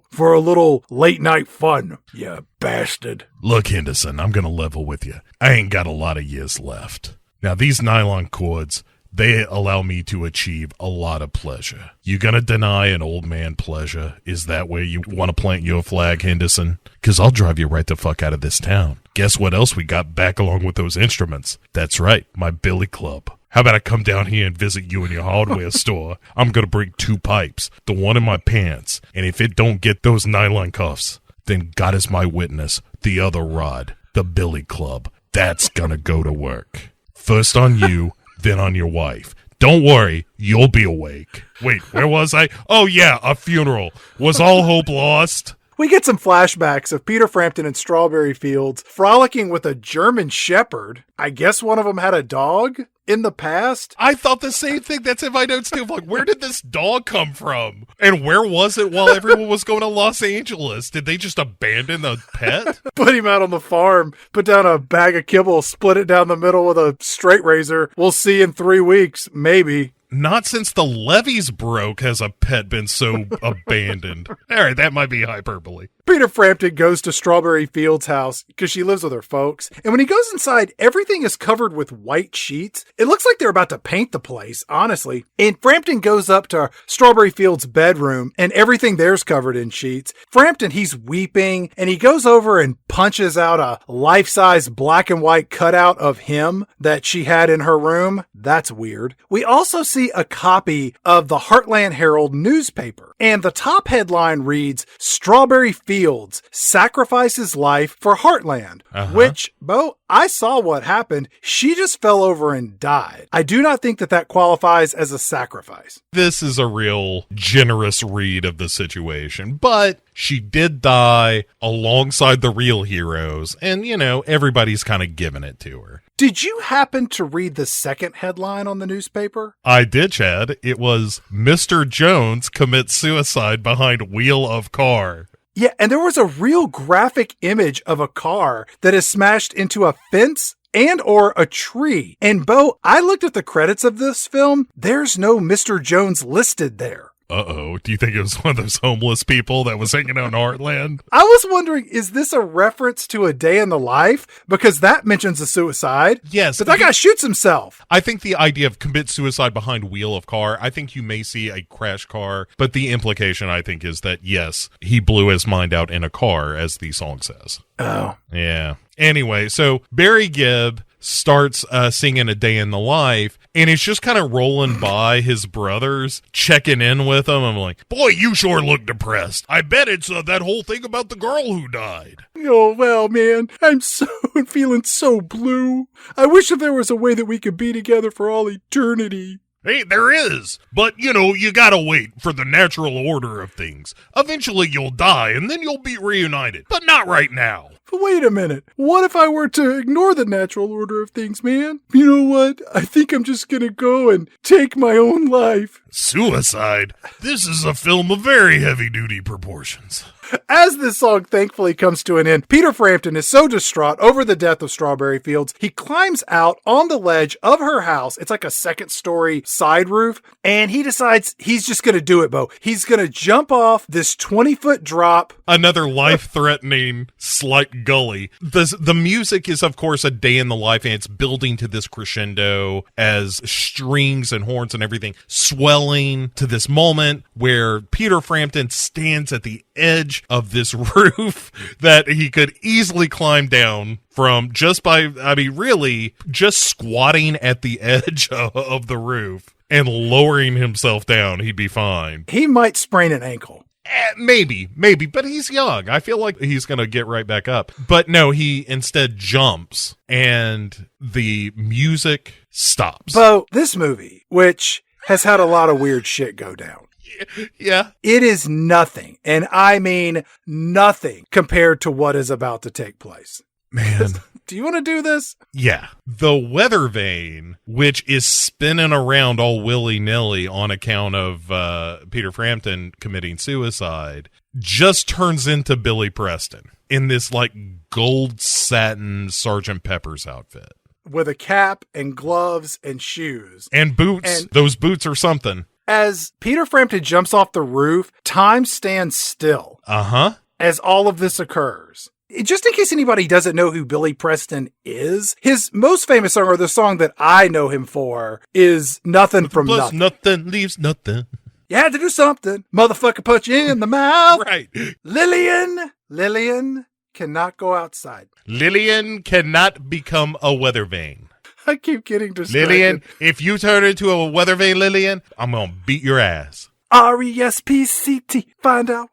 for a little late night fun, you bastard. Look, Henderson, I'm going to level with you. I ain't got a lot of years left. Now, these nylon cords, they allow me to achieve a lot of pleasure. You going to deny an old man pleasure? Is that where you want to plant your flag, Henderson? Because I'll drive you right the fuck out of this town. Guess what else we got back along with those instruments? That's right, my billy club. How about I come down here and visit you in your hardware store? I'm going to bring 2 pipes, the one in my pants, and if it don't get those nylon cuffs, then God is my witness, the other rod, the billy club, that's going to go to work. First on you, then on your wife. Don't worry, you'll be awake. Wait, where was I? Oh yeah, a funeral. Was all hope lost? We get some flashbacks of Peter Frampton in Strawberry Fields frolicking with a German shepherd. I guess one of them had a dog in the past. I thought the same thing. That's in my notes too. Like, where did this dog come from? And where was it while everyone was going to Los Angeles? Did they just abandon the pet? Put him out on the farm, put down a bag of kibble, split it down the middle with a straight razor. We'll see in 3 weeks, maybe. Not since the levees broke has a pet been so abandoned. All right, that might be hyperbole. Peter Frampton goes to Strawberry Fields' house because she lives with her folks. And when he goes inside, everything is covered with white sheets. It looks like they're about to paint the place, honestly. And Frampton goes up to Strawberry Fields' bedroom and everything there's covered in sheets. Frampton, he's weeping and he goes over and punches out a life-size black and white cutout of him that she had in her room. That's weird. We also see a copy of the Heartland Herald newspaper. And the top headline reads, Strawberry Fields sacrifices life for Heartland, which, Bo, I saw what happened. She just fell over and died. I do not think that qualifies as a sacrifice. This is a real generous read of the situation, but she did die alongside the real heroes, and, everybody's kind of giving it to her. Did you happen to read the second headline on the newspaper? I did, Chad. It was, Mr. Jones commits suicide behind wheel of car. Yeah, and there was a real graphic image of a car that is smashed into a fence and or a tree. And Bo, I looked at the credits of this film. There's no Mr. Jones listed there. Uh-oh. Do you think it was one of those homeless people that was hanging out in Heartland? I was wondering, is this a reference to A Day in the Life? Because that mentions a suicide. Yes. But that guy shoots himself. I think the idea of commit suicide behind wheel of car, I think you may see a crash car, but the implication, I think, is that, yes, he blew his mind out in a car, as the song says. Oh. Yeah. Anyway, so Barry Gibb starts singing A Day in the Life, and it's just kind of rolling by his brothers, checking in with them. I'm like, boy, you sure look depressed. I bet it's that whole thing about the girl who died. Oh, well, man, I'm feeling so blue. I wish that there was a way that we could be together for all eternity. Hey, there is. But, you gotta wait for the natural order of things. Eventually you'll die, and then you'll be reunited. But not right now. But wait a minute. What if I were to ignore the natural order of things, man? You know what? I think I'm just gonna go and take my own life. Suicide? This is a film of very heavy-duty proportions. As this song thankfully comes to an end, Peter Frampton is so distraught over the death of Strawberry Fields, he climbs out on the ledge of her house. It's like a second-story side roof, and he decides he's just going to do it, Bo. He's going to jump off this 20-foot drop. Another life-threatening slight gully. The music is, of course, A Day in the Life, and it's building to this crescendo as strings and horns and everything swelling to this moment where Peter Frampton stands at the edge of this roof that he could easily climb down from just squatting at the edge of the roof and lowering himself down. He'd be fine. He might sprain an ankle. Maybe, but he's young. I feel like he's going to get right back up. But no, he instead jumps and the music stops. Bo, this movie, which has had a lot of weird shit go down. Yeah. It is nothing, and I mean nothing, compared to what is about to take place. Man. Do you want to do this? Yeah. The weather vane, which is spinning around all willy-nilly on account of Peter Frampton committing suicide, just turns into Billy Preston in this gold satin Sgt. Pepper's outfit. With a cap and gloves and shoes. And boots. And those boots are something. As Peter Frampton jumps off the roof, time stands still. As all of this occurs. Just in case anybody doesn't know who Billy Preston is, his most famous song, or the song that I know him for, is Nothing from Plus Nothing. Nothing leaves nothing. You had to do something. Motherfucker punch you in the mouth. Right. Lillian cannot go outside. Lillian cannot become a weather vane. I keep getting distracted. Lillian, if you turn into a weather vane, Lillian, I'm going to beat your ass. RESPCT. Find out.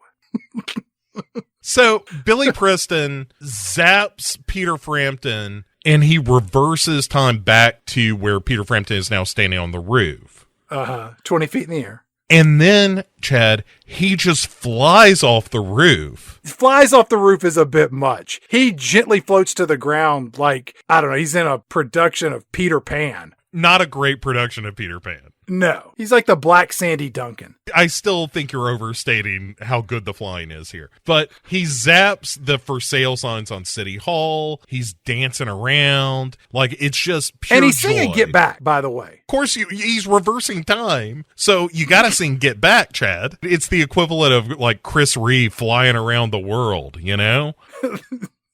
So Billy Preston zaps Peter Frampton and he reverses time back to where Peter Frampton is now standing on the roof. 20 feet in the air. And then, Chad, he just flies off the roof. Flies off the roof is a bit much. He gently floats to the ground like, I don't know, he's in a production of Peter Pan. Not a great production of Peter Pan. No. He's like the Black Sandy Duncan. I still think you're overstating how good the flying is here. But he zaps the for sale signs on City Hall. He's dancing around. Like, it's just pure And he's joy. singing Get Back, by the way. Of course, he's reversing time. So you got to sing Get Back, Chad. It's the equivalent of, like, Chris Reeve flying around the world, you know?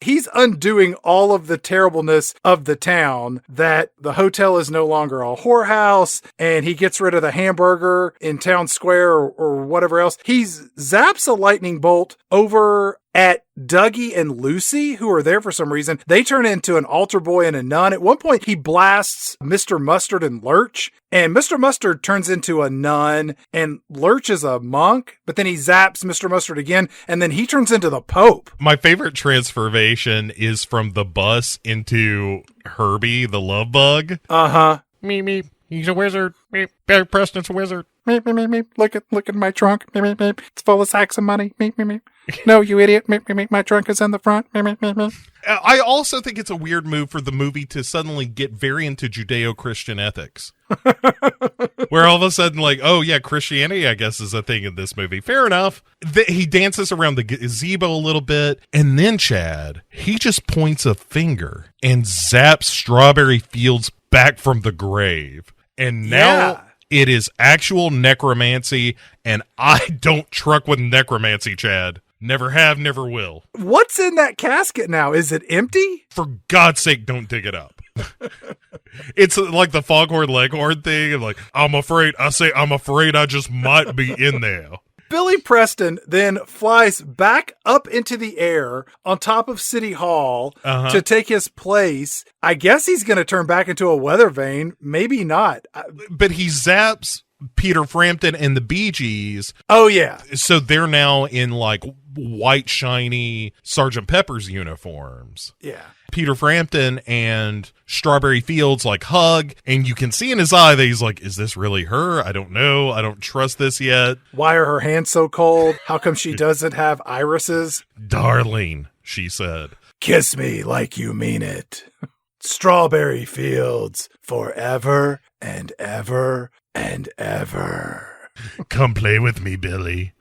He's undoing all of the terribleness of the town, that the hotel is no longer a whorehouse, and he gets rid of the hamburger in town square or whatever else. He zaps a lightning bolt over at Dougie and Lucy, who are there for some reason. They turn into an altar boy and a nun. At one point, he blasts Mr. Mustard and Lurch, and Mr. Mustard turns into a nun, and Lurch is a monk, but then he zaps Mr. Mustard again, and then he turns into the Pope. My favorite transformation is from the bus into Herbie, the love bug. Uh-huh. Me. He's a wizard. Me. Barry Preston's a wizard. Me. Look at my trunk. Me. It's full of sacks of money. Me. No, you idiot. Me. My trunk is in the front. Me. I also think it's a weird move for the movie to suddenly get very into Judeo-Christian ethics. Where all of a sudden, like, oh yeah, Christianity, I guess, is a thing in this movie. Fair enough. He dances around the gazebo a little bit, and then, Chad, he just points a finger and zaps Strawberry Fields back from the grave. And now it is actual necromancy, and I don't truck with necromancy, Chad. Never have, never will. What's in that casket now? Is it empty? For God's sake, don't dig it up. It's like the Foghorn Leghorn thing. And like, I'm afraid I just might be in there. Billy Preston then flies back up into the air on top of City Hall to take his place. I guess he's going to turn back into a weather vane. Maybe not. But he zaps Peter Frampton and the Bee Gees. Oh, yeah. So they're now in like white, shiny Sgt. Pepper's uniforms. Yeah. Peter Frampton and Strawberry Fields like hug, and you can see in his eye that he's like, is this really her? I don't know. I don't trust this yet. Why are her hands so cold? How come she doesn't have irises? Darling, she said. Kiss me like you mean it. Strawberry Fields forever and ever and ever. Come play with me, Billy.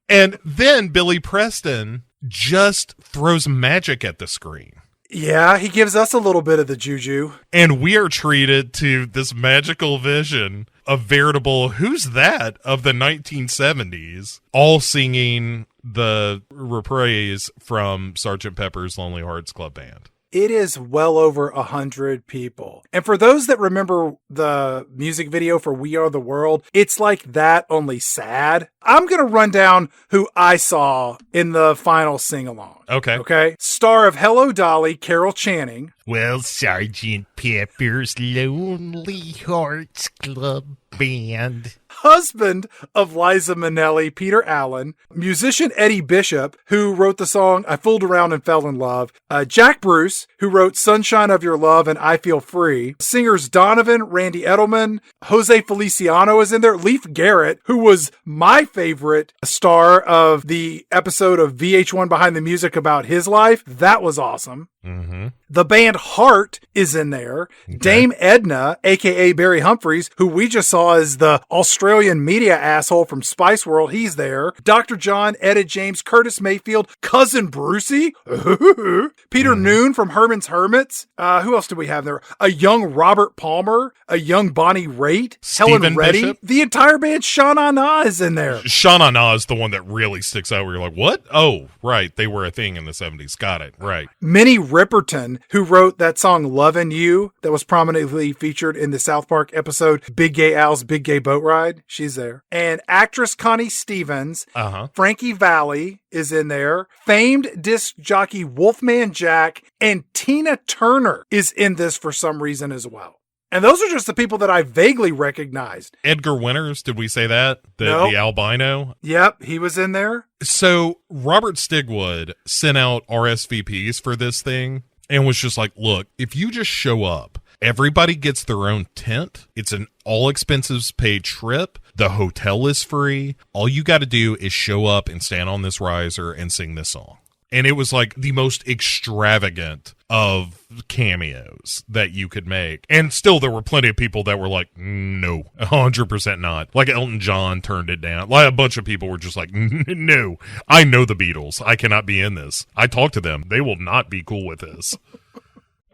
And then Billy Preston just throws magic at the screen. Yeah, he gives us a little bit of the juju. And we are treated to this magical vision of veritable Who's That of the 1970s, all singing the reprise from Sgt. Pepper's Lonely Hearts Club Band. It is well over 100 people. And for those that remember the music video for We Are the World, it's like that, only sad. I'm going to run down who I saw in the final sing-along. Okay. Star of Hello, Dolly, Carol Channing. Well, Sgt. Pepper's Lonely Hearts Club Band. Husband of Liza Minnelli, Peter Allen. Musician Eddie Bishop, who wrote the song I Fooled Around and Fell in Love. Jack Bruce, who wrote Sunshine of Your Love and I Feel Free. Singers Donovan, Randy Edelman, Jose Feliciano is in there. Leif Garrett, who was my favorite star of the episode of VH1 Behind the Music about his life. That was awesome. Mm-hmm. The band Heart is in there. Okay. Dame Edna, aka Barry Humphries, who we just saw as the Australian media asshole from Spice World, he's there. Dr. John, Etta James, Curtis Mayfield, Cousin Brucey, Peter Noon from Herman's Hermits. Who else do we have there? A young Robert Palmer, a young Bonnie Raitt, Helen Reddy. Bishop. The entire band Sha Na Na is in there. Sha Na Na is the one that really sticks out where you're like, what? Oh, right. They were a thing in the 70s. Got it. Right. Minnie Riperton, who wrote that song Lovin' You that was prominently featured in the South Park episode Big Gay Al's Big Gay Boat Ride. She's there. And actress Connie Stevens, Frankie Valli is in there. Famed disc jockey Wolfman Jack and Tina Turner is in this for some reason as well. And those are just the people that I vaguely recognized. Edgar Winters, did we say that? The albino? Yep, he was in there. So Robert Stigwood sent out RSVPs for this thing and was just like, look, if you just show up, everybody gets their own tent. It's an all expenses paid trip. The hotel is free. All you got to do is show up and stand on this riser and sing this song. And it was like the most extravagant of cameos that you could make. And still there were plenty of people that were like, no, 100% not. Like Elton John turned it down. Like a bunch of people were just like, no, I know the Beatles. I cannot be in this. I talked to them. They will not be cool with this.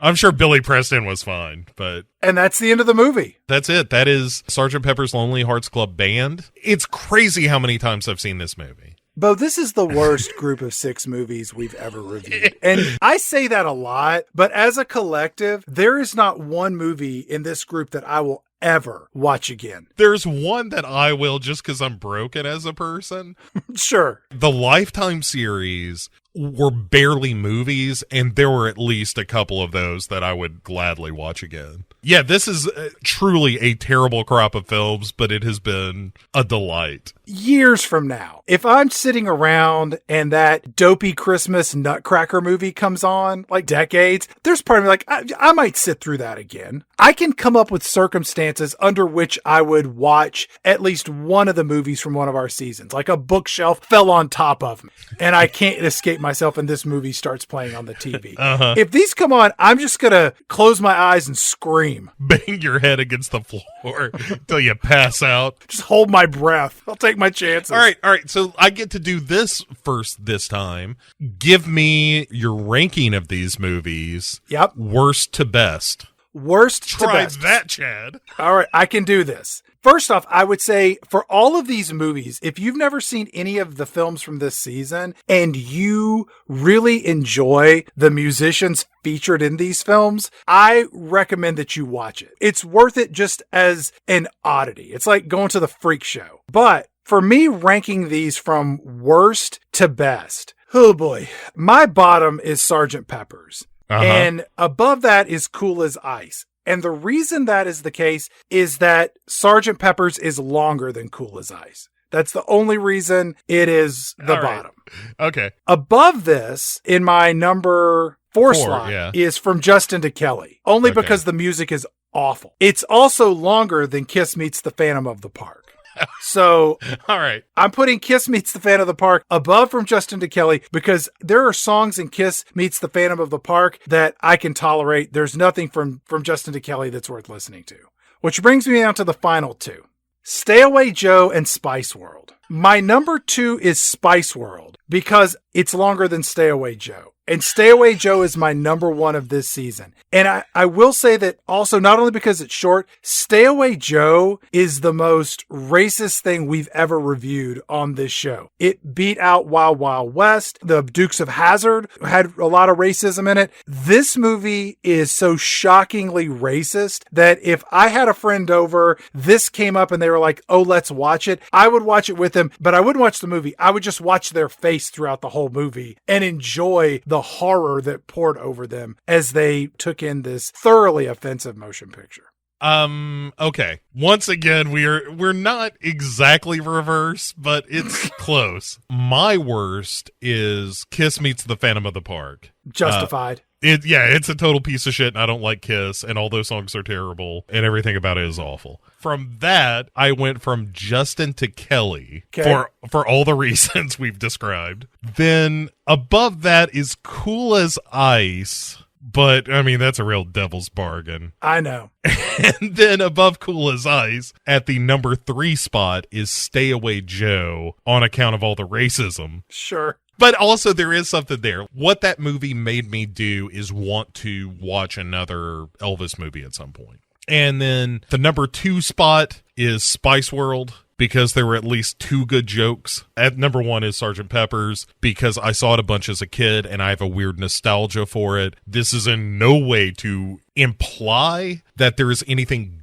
I'm sure Billy Preston was fine, but... And that's the end of the movie. That's it. That is Sgt. Pepper's Lonely Hearts Club Band. It's crazy how many times I've seen this movie. Bo, this is the worst group of 6 movies we've ever reviewed. And I say that a lot, but as a collective, there is not one movie in this group that I will ever watch again. There's one that I will just because I'm broken as a person. Sure. The Lifetime series were barely movies, and there were at least a couple of those that I would gladly watch again. Yeah, this is truly a terrible crop of films, but it has been a delight. Years from now, if I'm sitting around and that dopey Christmas Nutcracker movie comes on, like decades, there's part of me like, I might sit through that again. I can come up with circumstances under which I would watch at least one of the movies from one of our seasons. Like a bookshelf fell on top of me and I can't escape myself and this movie starts playing on the TV. If these come on, I'm just going to close my eyes and scream. Bang your head against the floor until you pass out. Just hold my breath. I'll take my chances. All right. So I get to do this first this time. Give me your ranking of these movies. Yep. Worst to best. Worst to Try best. that, Chad. All right, I can do this. First off, I would say for all of these movies, if you've never seen any of the films from this season and you really enjoy the musicians featured in these films, I recommend that you watch it. It's worth it just as an oddity. It's like going to the freak show. But for me, ranking these from worst to best, oh boy, my bottom is Sgt. Pepper's. And above that is Cool as Ice. And the reason that is the case is that Sgt. Pepper's is longer than Cool as Ice. That's the only reason it is the bottom. Okay. Above this, in my number 4 slot, is From Justin to Kelly. Only because the music is awful. It's also longer than Kiss Meets the Phantom of the Park. So, all right, I'm putting Kiss Meets the Phantom of the Park above From Justin to Kelly because there are songs in Kiss Meets the Phantom of the Park that I can tolerate. There's nothing from Justin to Kelly that's worth listening to. Which brings me down to the final 2. Stay Away Joe and Spice World. My number 2 is Spice World because it's longer than Stay Away Joe. And Stay Away Joe is my number 1 of this season. And I will say that also, not only because it's short, Stay Away Joe is the most racist thing we've ever reviewed on this show. It beat out Wild Wild West. The Dukes of Hazzard had a lot of racism in it. This movie is so shockingly racist that if I had a friend over, this came up and they were like, oh, let's watch it, I would watch it with them, but I wouldn't watch the movie. I would just watch their face throughout the whole movie and enjoy the horror that poured over them as they took in this thoroughly offensive motion picture. Okay. Once again, we're not exactly reverse, but it's close. My worst is Kiss Meets the Phantom of the Park. Justified. It's a total piece of shit, and I don't like Kiss, and all those songs are terrible, and everything about it is awful. From that, I went from Justin to Kelly for all the reasons we've described. Then above that is Cool as Ice, but I mean, that's a real devil's bargain. I know. And then above Cool as Ice, at the number 3 spot, is Stay Away Joe on account of all the racism. Sure. But also there is something there. What that movie made me do is want to watch another Elvis movie at some point. And then the number 2 spot is Spice World because there were at least 2 good jokes. At number 1 is Sgt. Pepper's because I saw it a bunch as a kid and I have a weird nostalgia for it. This is in no way to imply that there is anything